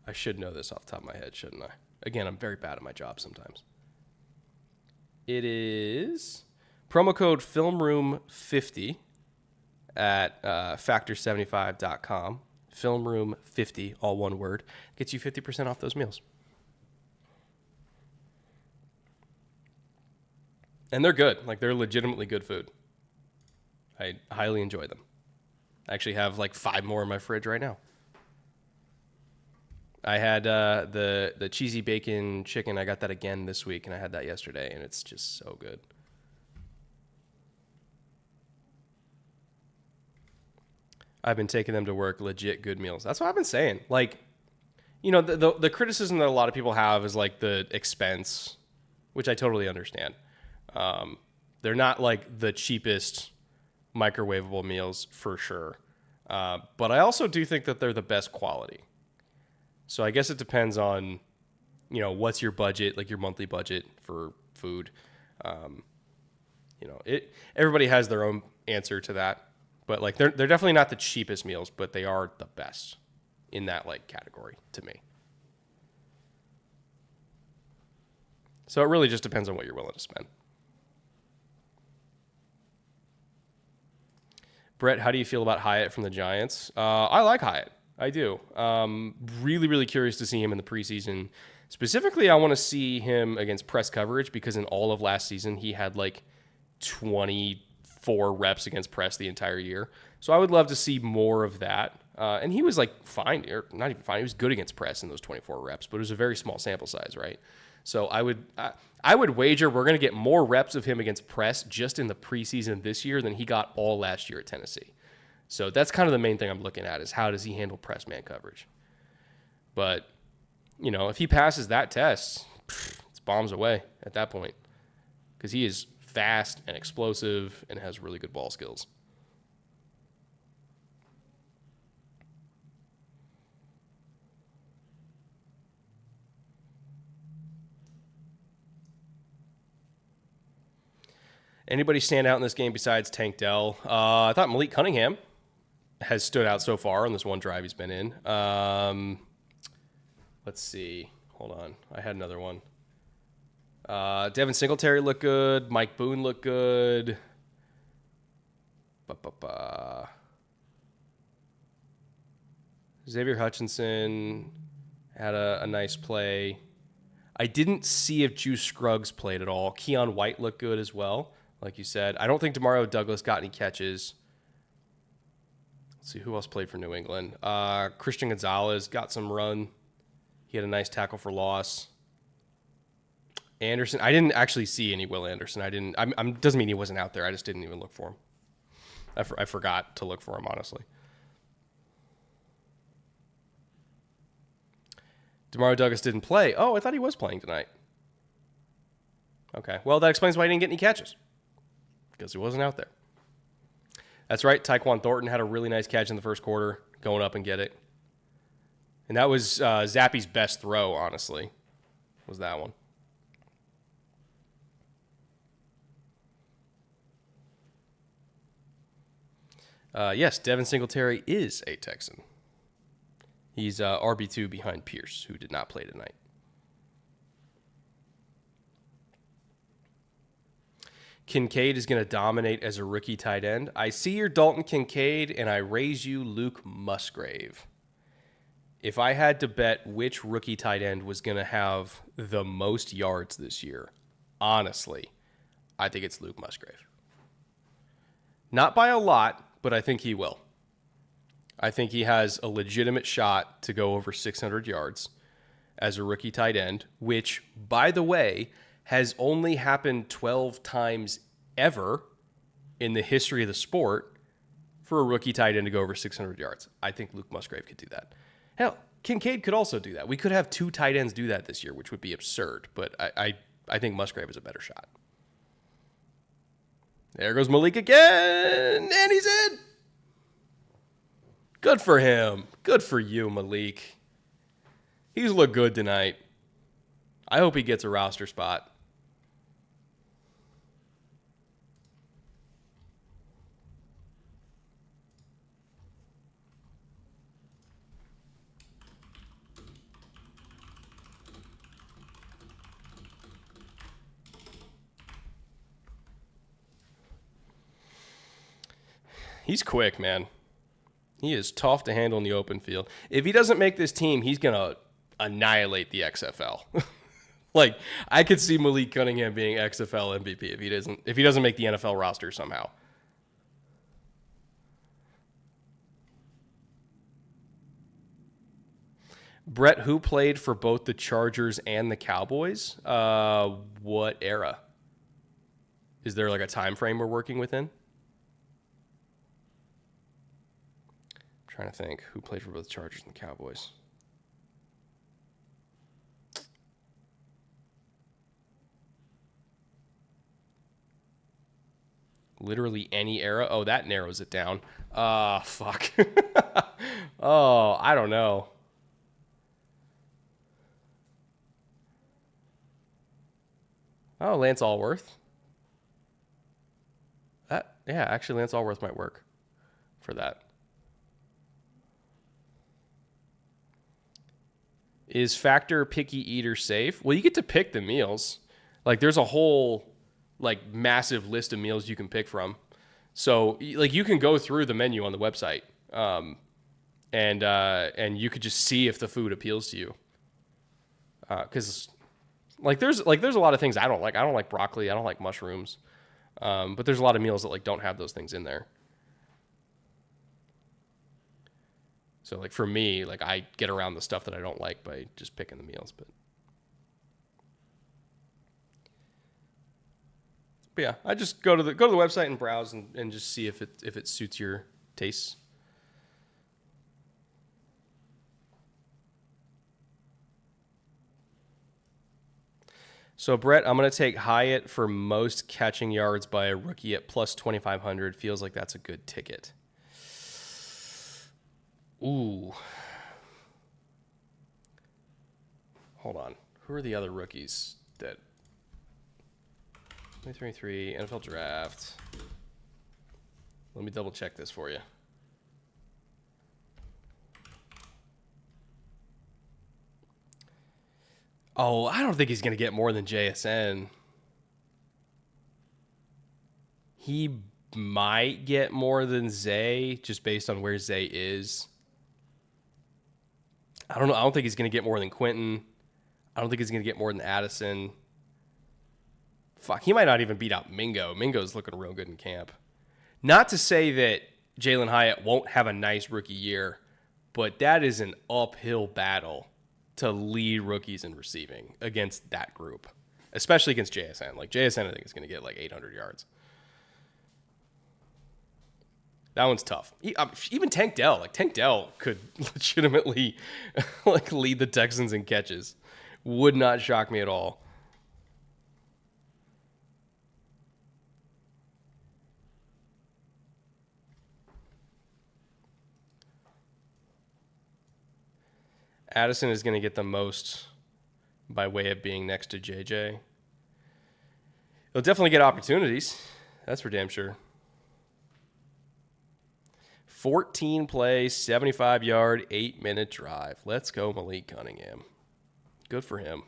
A: I should know this off the top of my head, shouldn't I? Again, I'm very bad at my job sometimes. It is promo code FilmRoom50 at factor75.com. FilmRoom50, all one word, gets you 50% off those meals. And they're good. Like, they're legitimately good food. I highly enjoy them. I actually have like 5 more in my fridge right now. I had the cheesy bacon chicken. I got that again this week, and I had that yesterday, and it's just so good. I've been taking them to work, legit good meals. That's what I've been saying. Like, you know, the criticism that a lot of people have is like the expense, which I totally understand. They're not like the cheapest microwavable meals for sure. But I also do think that they're the best quality. So I guess it depends on, you know, what's your budget, like your monthly budget for food. You know, everybody has their own answer to that. But like they're definitely not the cheapest meals, but they are the best in that like category to me. So it really just depends on what you're willing to spend. Brett, how do you feel about Hyatt from the Giants? I like Hyatt. I do. Really, really curious to see him in the preseason. Specifically, I want to see him against press coverage because in all of last season, he had like 24 reps against press the entire year. So I would love to see more of that. And he was like fine, or not even fine. He was good against press in those 24 reps, but it was a very small sample size, right? So I would wager we're going to get more reps of him against press just in the preseason this year than he got all last year at Tennessee. So that's kind of the main thing I'm looking at is how does he handle press man coverage. But, you know, if he passes that test, it's bombs away at that point because he is fast and explosive and has really good ball skills. Anybody stand out in this game besides Tank Dell? I thought Malik Cunningham has stood out so far on this one drive he's been in. Let's see. Hold on. I had another one. Devin Singletary looked good. Mike Boone looked good. Xavier Hutchinson had a nice play. I didn't see if Juice Scruggs played at all. Keon White looked good as well, like you said. I don't think Demario Douglas got any catches. Let's see who else played for New England. Christian Gonzalez got some run. He had a nice tackle for loss. Anderson, I didn't actually see any Will Anderson. Doesn't mean he wasn't out there. I just didn't even look for him. I forgot to look for him, honestly. Demario Douglas didn't play. Oh, I thought he was playing tonight. Okay. Well, that explains why he didn't get any catches. Because he wasn't out there. That's right. Tyquan Thornton had a really nice catch in the first quarter. going up and get it. And that was Zappy's best throw, honestly, was that one. Yes, Devin Singletary is a Texan. He's RB2 behind Pierce, who did not play tonight. Kincaid is going to dominate as a rookie tight end. I see your Dalton Kincaid, and I raise you Luke Musgrave. If I had to bet which rookie tight end was going to have the most yards this year, honestly, I think it's Luke Musgrave. Not by a lot, but I think he will. I think he has a legitimate shot to go over 600 yards as a rookie tight end, which, by the way, has only happened 12 times ever in the history of the sport for a rookie tight end to go over 600 yards. I think Luke Musgrave could do that. Hell, Kincaid could also do that. We could have 2 tight ends do that this year, which would be absurd, but I think Musgrave is a better shot. There goes Malik again, and he's in. Good for him. Good for you, Malik. He's looked good tonight. I hope he gets a roster spot. He's quick, man. He is tough to handle in the open field. If he doesn't make this team, he's going to annihilate the XFL. Like, I could see Malik Cunningham being XFL MVP if he doesn't make the NFL roster somehow. Brett, who played for both the Chargers and the Cowboys? What era? Is there like a time frame we're working within? Trying to think who played for both the Chargers and the Cowboys. Literally any era. Oh, that narrows it down. Fuck. Oh, I don't know. Oh, Lance Allworth. Yeah, actually Lance Allworth might work for that. Is Factor Picky Eater safe? Well, you get to pick the meals. Like, there's a whole, like, massive list of meals you can pick from. So, like, you can go through the menu on the website, and you could just see if the food appeals to you. Because, there's a lot of things I don't like. I don't like broccoli. I don't like mushrooms. But there's a lot of meals that, like, don't have those things in there. So, like, for me, like, I get around the stuff that I don't like by just picking the meals. But yeah, I just go to the website and browse and just see if it suits your tastes. So, Brett, I'm going to take Hyatt for most catching yards by a rookie at plus 2,500. Feels like that's a good ticket. Ooh. Hold on. Who are the other rookies that... 2023 NFL Draft. Let me double check this for you. Oh, I don't think he's going to get more than JSN. He might get more than Zay just based on where Zay is. I don't know. I don't think he's going to get more than Quentin. I don't think he's going to get more than Addison. Fuck, he might not even beat out Mingo. Mingo's looking real good in camp. Not to say that Jalen Hyatt won't have a nice rookie year, but that is an uphill battle to lead rookies in receiving against that group, especially against JSN. Like, JSN, I think, is going to get like 800 yards. That one's tough. Even Tank Dell. Like, Tank Dell could legitimately like lead the Texans in catches. Would not shock me at all. Addison is going to get the most by way of being next to JJ. He'll definitely get opportunities. That's for damn sure. 14 play, 75-yard, 8-minute drive. Let's go, Malik Cunningham. Good for him.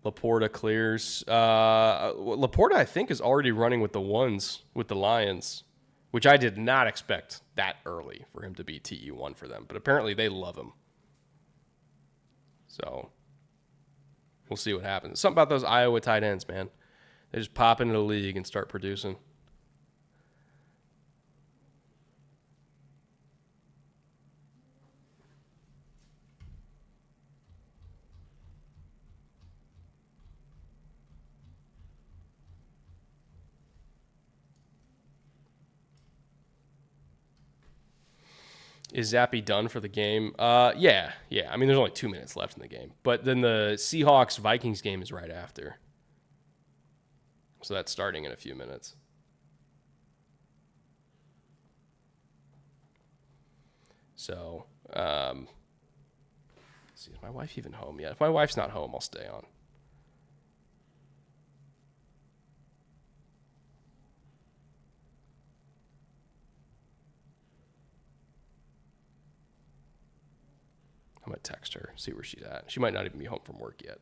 A: Laporta clears. Laporta, I think, is already running with the ones with the Lions, which I did not expect that early for him to be TE1 for them. But apparently they love him. So we'll see what happens. Something about those Iowa tight ends, man. They just pop into the league and start producing. Is Zappy done for the game? Yeah. I mean, there's only 2 minutes left in the game. But then the Seahawks-Vikings game is right after. So that's starting in a few minutes. So, see, is my wife even home yet? If my wife's not home, I'll stay on. I'm going to text her, see where she's at. She might not even be home from work yet.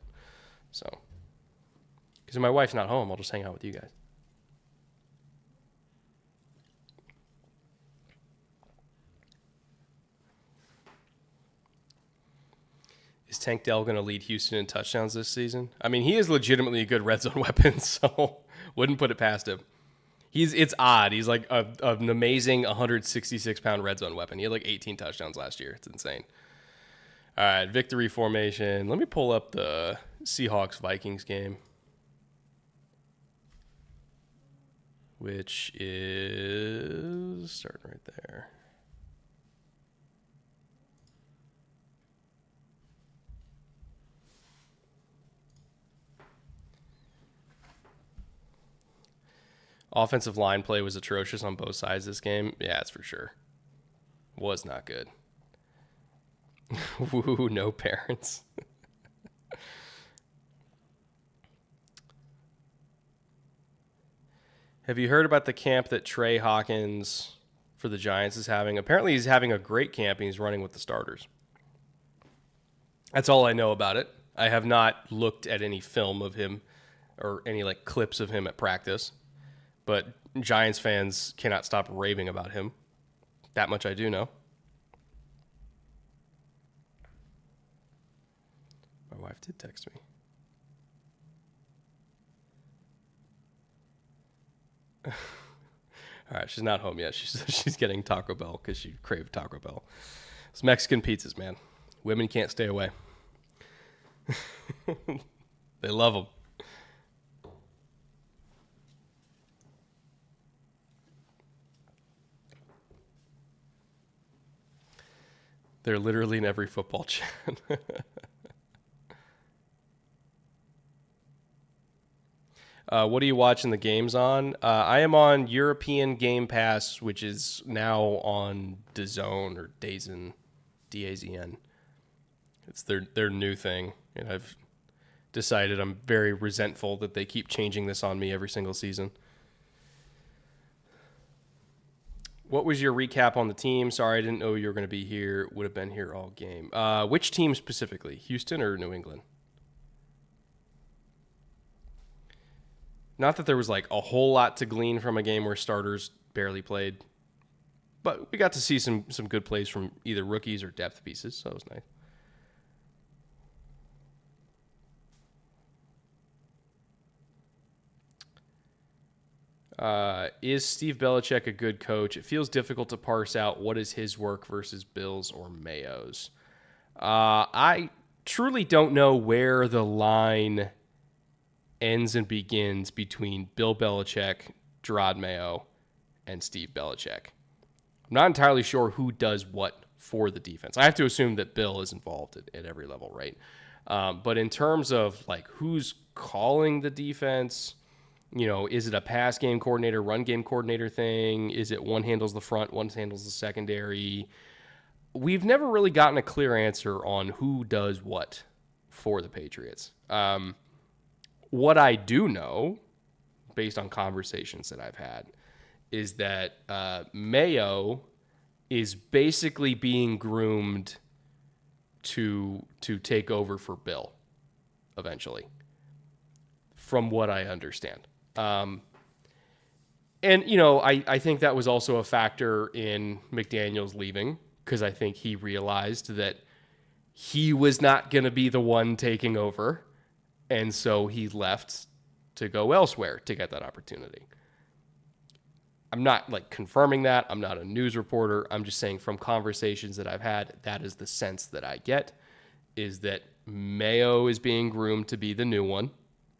A: So, because if my wife's not home, I'll just hang out with you guys. Is Tank Dell going to lead Houston in touchdowns this season? I mean, he is legitimately a good red zone weapon, so wouldn't put it past him. It's odd. He's like an amazing 166-pound red zone weapon. He had like 18 touchdowns last year. It's insane. All right, victory formation. Let me pull up the Seahawks-Vikings game, which is starting right there. Offensive line play was atrocious on both sides this game. Yeah, that's for sure. Was not good. Woo, no parents. Have you heard about the camp that Trey Hawkins for the Giants is having? Apparently he's having a great camp and he's running with the starters. That's all I know about it. I have not looked at any film of him or any like clips of him at practice, but Giants fans cannot stop raving about him. That much I do know. My wife did text me. All right, she's not home yet. She's getting Taco Bell because she craved Taco Bell. It's Mexican pizzas, man. Women can't stay away. They love them. They're literally in every football chat. What are you watching the games on? I am on European Game Pass, which is now on DAZN or DAZN, DAZN. It's their new thing, and I've decided I'm very resentful that they keep changing this on me every single season. What was your recap on the team? Sorry, I didn't know you were going to be here. Would have been here all game. Which team specifically? Houston or New England? Not that there was like a whole lot to glean from a game where starters barely played, but we got to see some good plays from either rookies or depth pieces, so that was nice. Is Steve Belichick a good coach? It feels difficult to parse out what is his work versus Bill's or Mayo's. I truly don't know where the line ends and begins between Bill Belichick, Gerard Mayo, and Steve Belichick. I'm not entirely sure who does what for the defense. I have to assume that Bill is involved at every level, right? But in terms of like who's calling the defense, you know, is it a pass game coordinator, run game coordinator thing? Is it one handles the front, one handles the secondary? we've never really gotten a clear answer on who does what for the Patriots. What I do know, based on conversations that I've had, is that Mayo is basically being groomed to take over for Bill eventually, from what I understand. And, I think that was also a factor in McDaniels leaving, because I think he realized that he was not going to be the one taking over. And so he left to go elsewhere to get that opportunity. I'm not confirming that. I'm not a news reporter. I'm just saying from conversations that I've had, that is the sense that I get, is that Mayo is being groomed to be the new one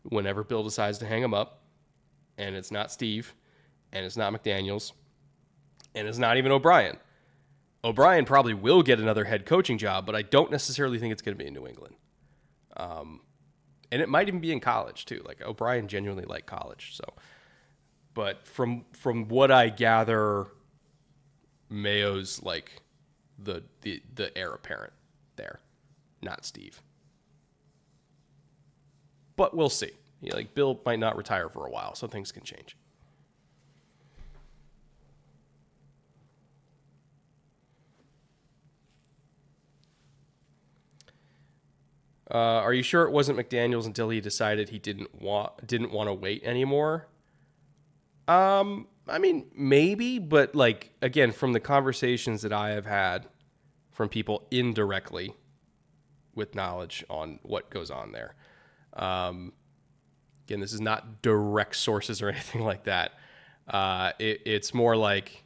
A: whenever Bill decides to hang him up. And it's not Steve, and it's not McDaniels, and it's not even O'Brien. O'Brien probably will get another head coaching job, but I don't necessarily think it's going to be in New England. And it might even be in college too. O'Brien genuinely liked college. So, but from what I gather, Mayo's the heir apparent there, not Steve. But we'll see. Bill might not retire for a while, so things can change. Are you sure it wasn't McDaniels until he decided he didn't want to wait anymore? I mean, maybe, but again, from the conversations that I have had from people indirectly with knowledge on what goes on there. Again, this is not direct sources or anything like that. It's more like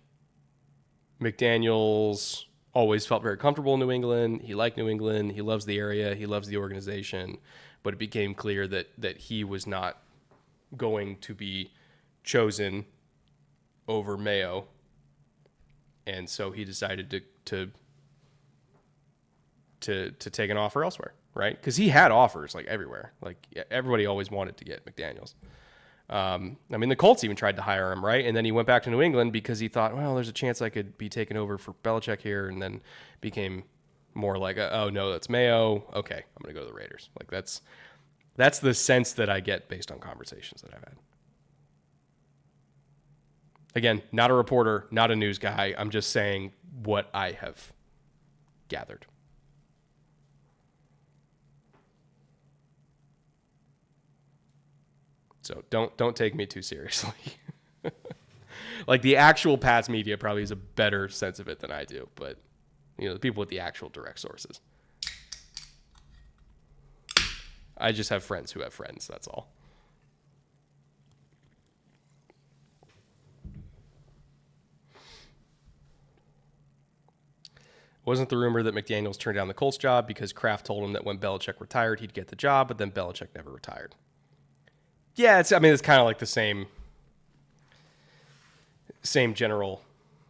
A: McDaniels always felt very comfortable in New England. He liked New England. He loves the area. He loves the organization. But it became clear that he was not going to be chosen over Mayo. And so he decided to take an offer elsewhere, right? Because he had offers everywhere. Everybody always wanted to get McDaniels. I mean, the Colts even tried to hire him, right? And then he went back to New England because he thought, well, there's a chance I could be taken over for Belichick here, and then became more oh no, that's Mayo. Okay, I'm gonna go to the Raiders. That's the sense that I get based on conversations that I've had. Again, not a reporter, not a news guy. I'm just saying what I have gathered. So don't take me too seriously. The actual Pats media probably has a better sense of it than I do, but the people with the actual direct sources. I just have friends who have friends, that's all. Wasn't the rumor that McDaniels turned down the Colts job because Kraft told him that when Belichick retired, he'd get the job, but then Belichick never retired? Yeah, it's kind of the same general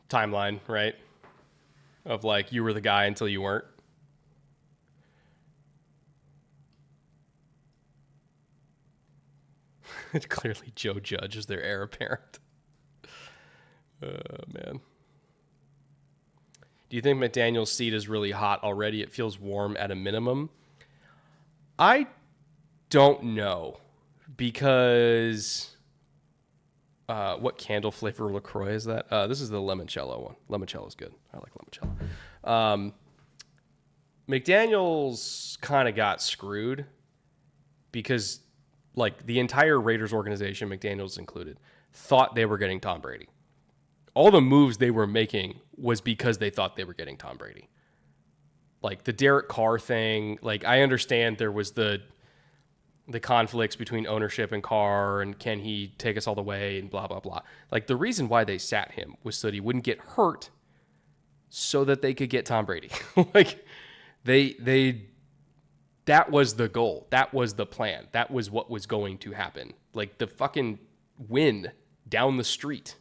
A: timeline, right? Of you were the guy until you weren't. Clearly Joe Judge is their heir apparent. Man. Do you think McDaniel's seat is really hot already? It feels warm at a minimum. I don't know. Because what candle flavor LaCroix is that? This is the limoncello one. Limoncello is good. I like limoncello. McDaniels kind of got screwed because the entire Raiders organization, McDaniels included, thought they were getting Tom Brady. All the moves they were making was because they thought they were getting Tom Brady. The Derek Carr thing, I understand there was the conflicts between ownership and Carr and can he take us all the way and blah, blah, blah. The reason why they sat him was so that he wouldn't get hurt so that they could get Tom Brady. That was the goal. That was the plan. That was what was going to happen. The fucking win down the street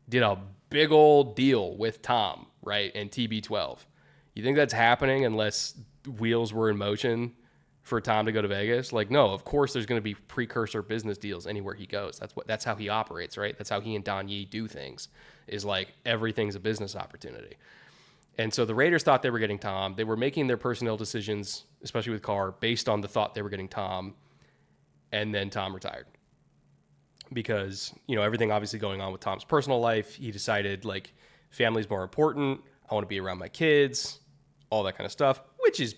A: did a big old deal with Tom, right? And TB12. You think that's happening unless wheels were in motion for Tom to go to Vegas? No, of course there's going to be precursor business deals anywhere he goes. That's how he operates, right? That's how he and Don Yee do things, is everything's a business opportunity. And so the Raiders thought they were getting Tom. They were making their personnel decisions, especially with Carr, based on the thought they were getting Tom. And then Tom retired because, everything obviously going on with Tom's personal life. He decided, like, family's more important. I want to be around my kids, all that kind of stuff, which is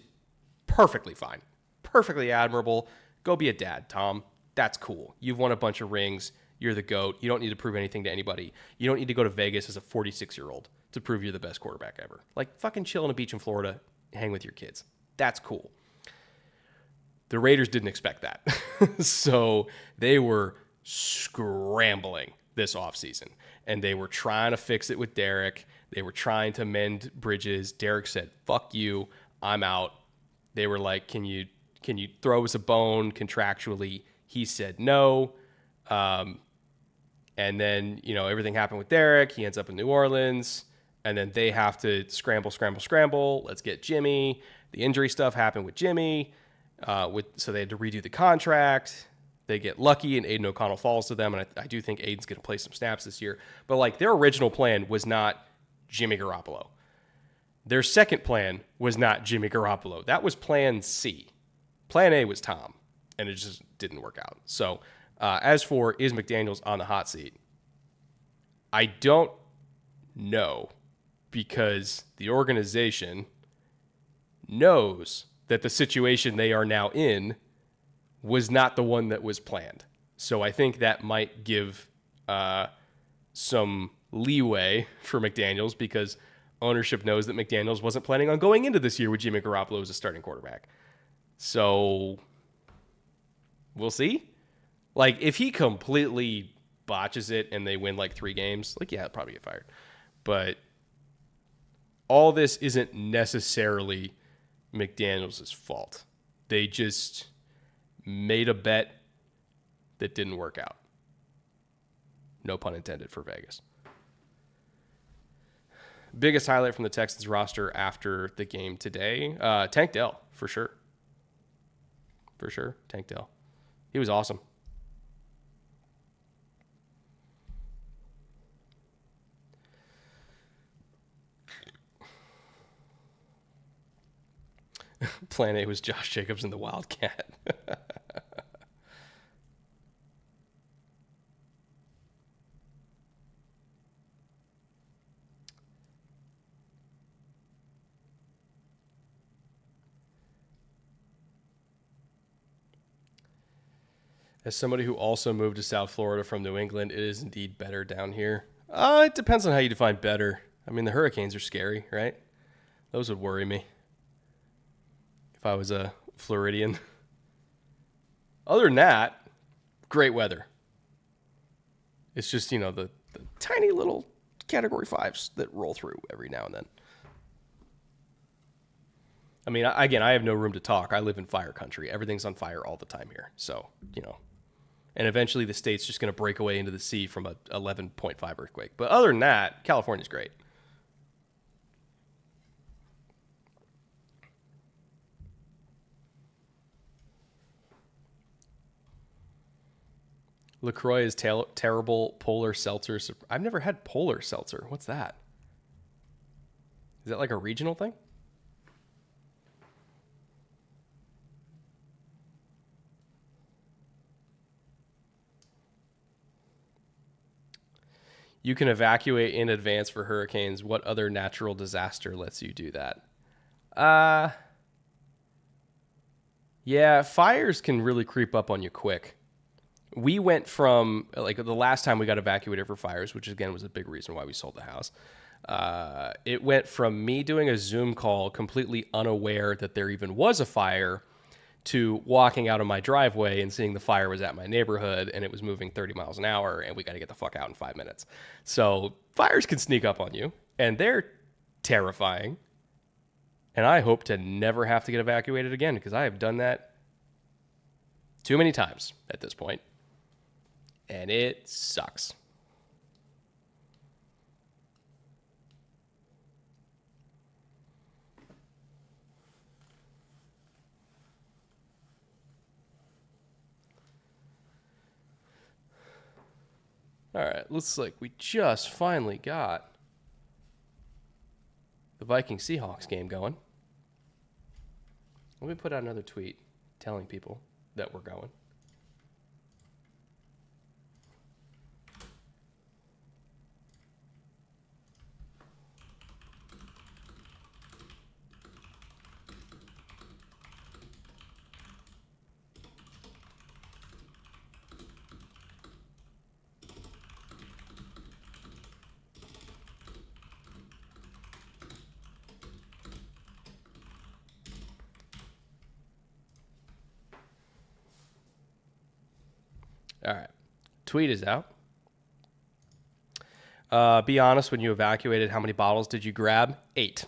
A: perfectly fine, perfectly admirable. Go be a dad, Tom. That's cool. You've won a bunch of rings. You're the GOAT. You don't need to prove anything to anybody. You don't need to go to Vegas as a 46-year-old to prove you're the best quarterback ever. Like, fucking chill on a beach in Florida, hang with your kids. That's cool. The Raiders didn't expect that. So they were scrambling this offseason, and they were trying to fix it with Derek. They were trying to mend bridges. Derek said, fuck you, I'm out. They were like, can you throw us a bone contractually? He said no. And then, everything happened with Derek. He ends up in New Orleans. And then they have to scramble. Let's get Jimmy. The injury stuff happened with Jimmy. So they had to redo the contract. They get lucky, and Aiden O'Connell falls to them. And I do think Aiden's going to play some snaps this year. But, like, their original plan was not Jimmy Garoppolo. Their second plan was not Jimmy Garoppolo. That was plan C. Plan A was Tom, and it just didn't work out. So, as for is McDaniels on the hot seat, I don't know, because the organization knows that the situation they are now in was not the one that was planned. So I think that might give some leeway for McDaniels, because ownership knows that McDaniels wasn't planning on going into this year with Jimmy Garoppolo as a starting quarterback. So we'll see. Like, if he completely botches it and they win like 3 games, like, yeah, he'll probably get fired. But all this isn't necessarily McDaniels' fault. They just made a bet that didn't work out. No pun intended for Vegas. Biggest highlight from the Texans roster after the game today, Tank Dell, for sure. For sure, Tank Dell. He was awesome. Plan A was Josh Jacobs and the Wildcat. As somebody who also moved to South Florida from New England, it is indeed better down here. It depends on how you define better. I mean, the hurricanes are scary, right? Those would worry me if I was a Floridian. Other than that, great weather. It's just, the tiny little Category 5s that roll through every now and then. I mean, again, I have no room to talk. I live in fire country. Everything's on fire all the time here. So, and eventually the state's just going to break away into the sea from a 11.5 earthquake. But other than that, California's great. LaCroix is terrible. Polar seltzer. I've never had polar seltzer. What's that? Is that like a regional thing? You can evacuate in advance for hurricanes. What other natural disaster lets you do that? Yeah, fires can really creep up on you quick. We went from, like, the last time we got evacuated for fires, which again was a big reason why we sold the house. It went from me doing a Zoom call completely unaware that there even was a fire to walking out of my driveway and seeing the fire was at my neighborhood and it was moving 30 miles an hour and we got to get the fuck out in 5 minutes. So fires can sneak up on you and they're terrifying. And I hope to never have to get evacuated again, because I have done that too many times at this point. And it sucks. All right, looks like we just finally got the Viking-Seahawks game going. Let me put out another tweet telling people that we're going. All right. Tweet is out. Be honest, when you evacuated, how many bottles did you grab? 8.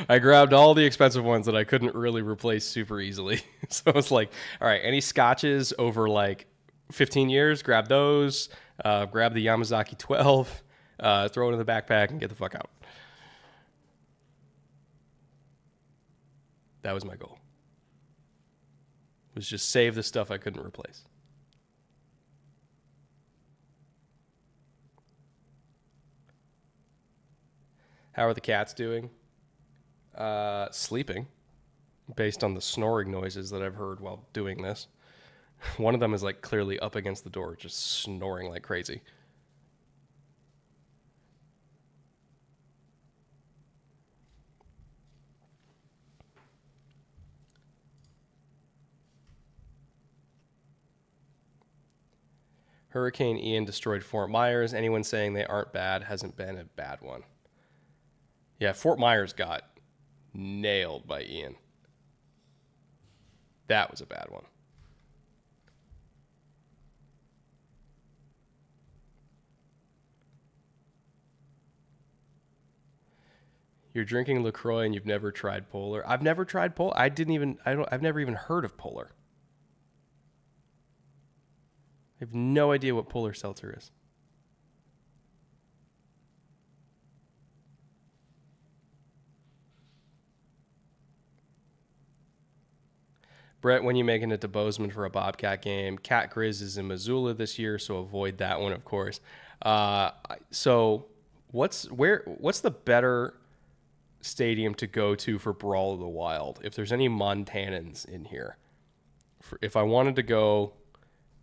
A: I grabbed all the expensive ones that I couldn't really replace super easily. So it's like, all right, any scotches over like 15 years, grab those. Grab the Yamazaki 12, throw it in the backpack, and get the fuck out. That was my goal. Was just save the stuff I couldn't replace. How are the cats doing? Sleeping, based on the snoring noises that I've heard while doing this. One of them is like clearly up against the door, just snoring like crazy. Hurricane Ian destroyed Fort Myers. Anyone saying they aren't bad hasn't been a bad one. Yeah, Fort Myers got nailed by Ian. That was a bad one. You're drinking LaCroix and you've never tried Polar. I've never tried Polar. I've never even heard of Polar. I have no idea what Polar Seltzer is. Brett, when you making it to Bozeman for a Bobcat game? Cat Grizz is in Missoula this year, so avoid that one, of course. So what's the better stadium to go to for Brawl of the Wild? If there's any Montanans in here, if I wanted to go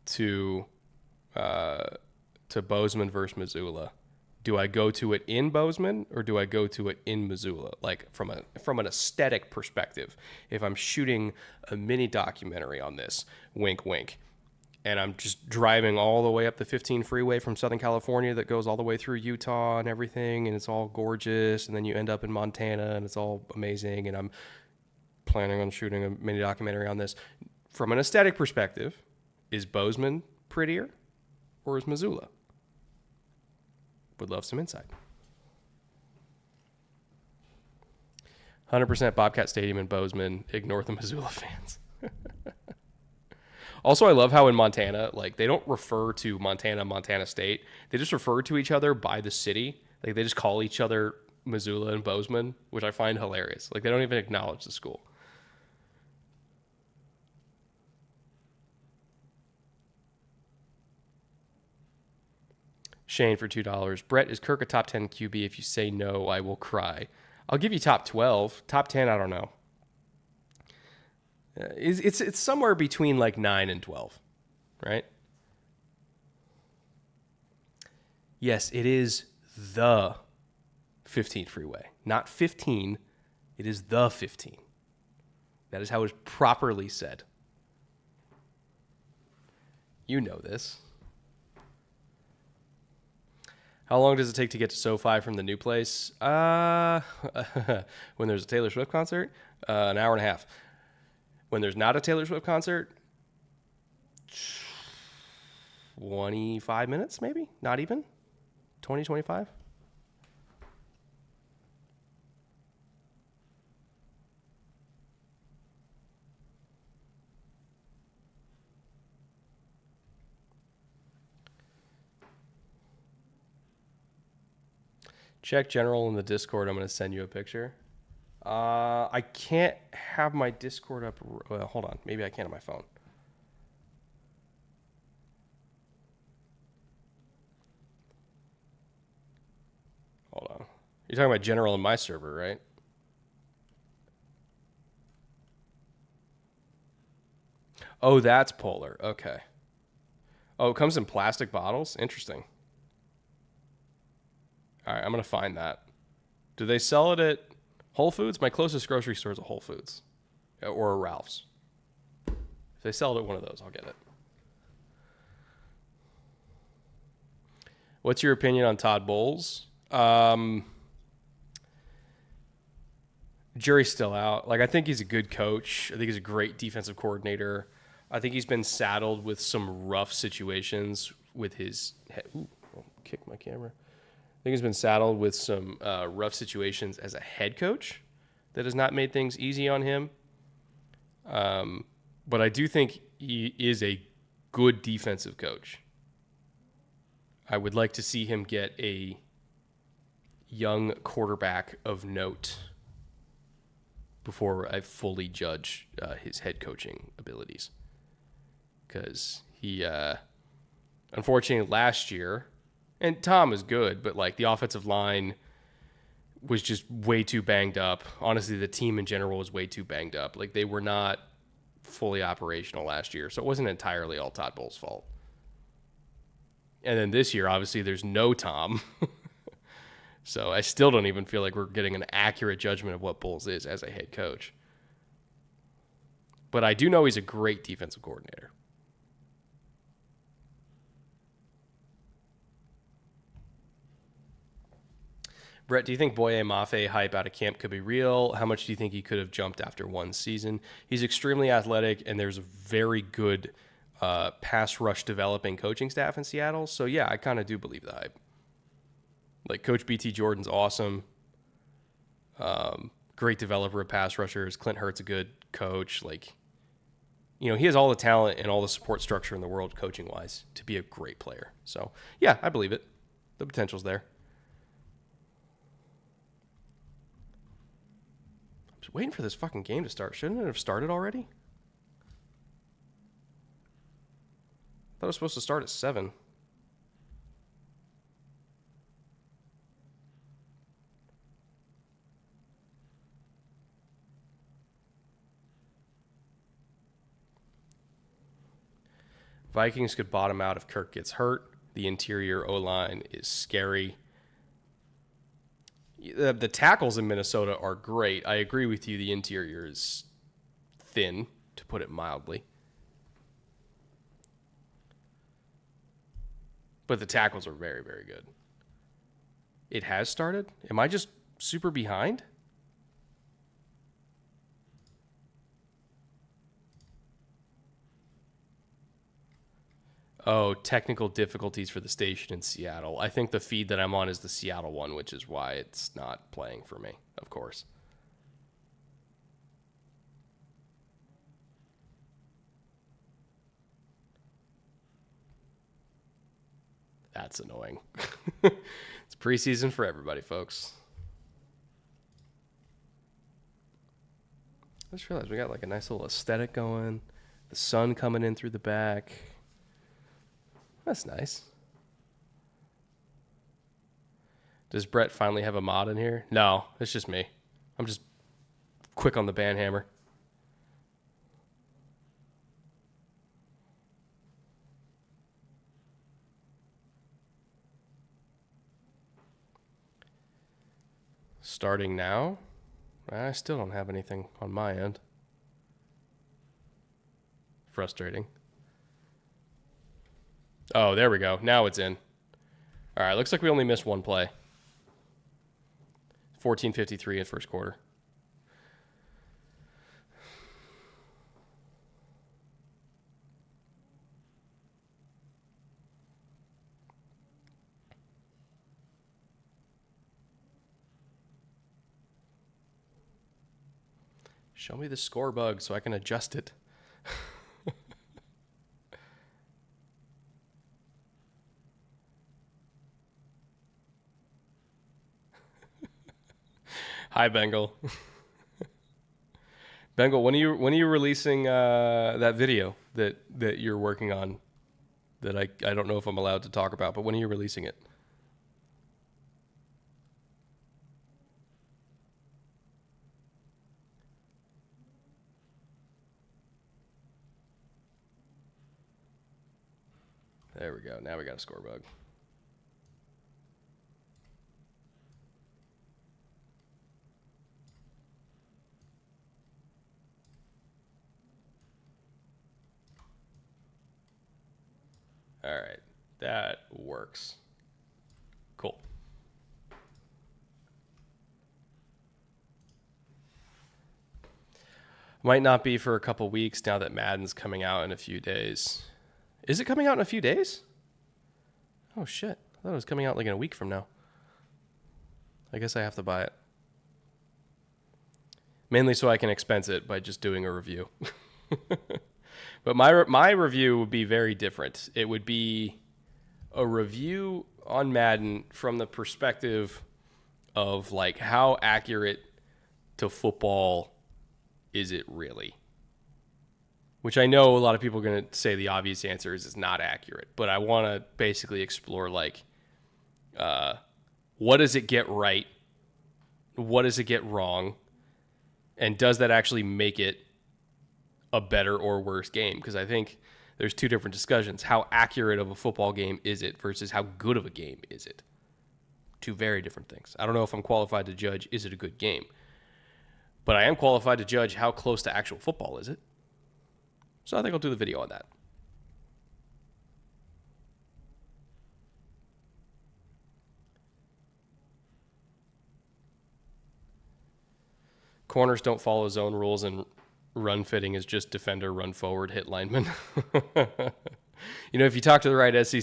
A: to Bozeman versus Missoula, do I go to it in Bozeman or do I go to it in Missoula? Like from an aesthetic perspective, if I'm shooting a mini documentary on this, wink, wink, and I'm just driving all the way up the 15 freeway from Southern California that goes all the way through Utah and everything, and it's all gorgeous, and then you end up in Montana and it's all amazing, and I'm planning on shooting a mini documentary on this. From an aesthetic perspective, is Bozeman prettier or is Missoula? Would love some insight. 100% Bobcat Stadium in Bozeman. Ignore the Missoula fans. Also, I love how in Montana, like, they don't refer to Montana State. They just refer to each other by the city. Like, they just call each other Missoula and Bozeman, which I find hilarious. Like, they don't even acknowledge the school. Shane for $2. Brett, is Kirk a top 10 QB? If you say no, I will cry. I'll give you top 12. Top 10, I don't know. It's somewhere between like 9 and 12, right? Yes, it is the 15 freeway. Not 15. It is the 15. That is how it's properly said. You know this. How long does it take to get to SoFi from the new place? When there's a Taylor Swift concert, an hour and a half. When there's not a Taylor Swift concert, 25 minutes maybe? Not even? 20, 25? Check general in the Discord. I'm going to send you a picture. I can't have my Discord up. Well, hold on. Maybe I can on my phone. Hold on. You're talking about general in my server, right? Oh, that's polar. Okay. Oh, it comes in plastic bottles? Interesting. All right, I'm going to find that. Do they sell it at Whole Foods? My closest grocery store is a Whole Foods or a Ralph's. If they sell it at one of those, I'll get it. What's your opinion on Todd Bowles? Jury's still out. Like, I think he's a good coach. I think he's a great defensive coordinator. I think he's been saddled with some rough situations with his head. Ooh, I'll kick my camera. I think he's been saddled with some rough situations as a head coach that has not made things easy on him. But I do think he is a good defensive coach. I would like to see him get a young quarterback of note before I fully judge his head coaching abilities. Because he, unfortunately, last year, and Tom is good, but like the offensive line was just way too banged up. Honestly, the team in general was way too banged up. Like they were not fully operational last year, so it wasn't entirely all Todd Bowles' fault. And then this year, obviously, there's no Tom. So I still don't even feel like we're getting an accurate judgment of what Bowles is as a head coach. But I do know he's a great defensive coordinator. Brett, do you think Boye Mafe hype out of camp could be real? How much do you think he could have jumped after one season? He's extremely athletic, and there's a very good pass rush developing coaching staff in Seattle. So, yeah, I kind of do believe the hype. Like, Coach B.T. Jordan's awesome. Great developer of pass rushers. Clint Hurtt's a good coach. Like, you know, he has all the talent and all the support structure in the world coaching-wise to be a great player. So, yeah, I believe it. The potential's there. I'm just waiting for this fucking game to start. Shouldn't it have started already? I thought it was supposed to start at 7. Vikings could bottom out if Kirk gets hurt. The interior O-line is scary. The tackles in Minnesota are great. I agree with you. The interior is thin, to put it mildly. But the tackles are very, very good. It has started? Am I just super behind? Oh, technical difficulties for the station in Seattle. I think the feed that I'm on is the Seattle one, which is why it's not playing for me, of course. That's annoying. It's preseason for everybody, folks. I just realized we got like a nice little aesthetic going. The sun coming in through the back. That's nice. Does Brett finally have a mod in here? No, it's just me. I'm just quick on the band hammer. Starting now? I still don't have anything on my end. Frustrating. Oh, there we go. Now it's in. All right, looks like we only missed one play. 14:53 in first quarter. Show me the score bug so I can adjust it. Hi, Bengal. Bengal, when are you releasing that video that you're working on? That I don't know if I'm allowed to talk about, but when are you releasing it? There we go. Now we got a score bug. All right. That works. Cool. Might not be for a couple weeks now that Madden's coming out in a few days. Is it coming out in a few days? Oh, shit. I thought it was coming out like in a week from now. I guess I have to buy it. Mainly so I can expense it by just doing a review. But my review would be very different. It would be a review on Madden from the perspective of like how accurate to football is it really? Which I know a lot of people are going to say the obvious answer is it's not accurate. But I want to basically explore like what does it get right? What does it get wrong? And does that actually make it a better or worse game? Because I think there's two different discussions. How accurate of a football game is it versus how good of a game is it? Two very different things. I don't know if I'm qualified to judge, is it a good game? But I am qualified to judge how close to actual football is it. So I think I'll do the video on that. Corners don't follow zone rules, and run fitting is just defender, run forward, hit lineman. You know, if you talk to the right SEC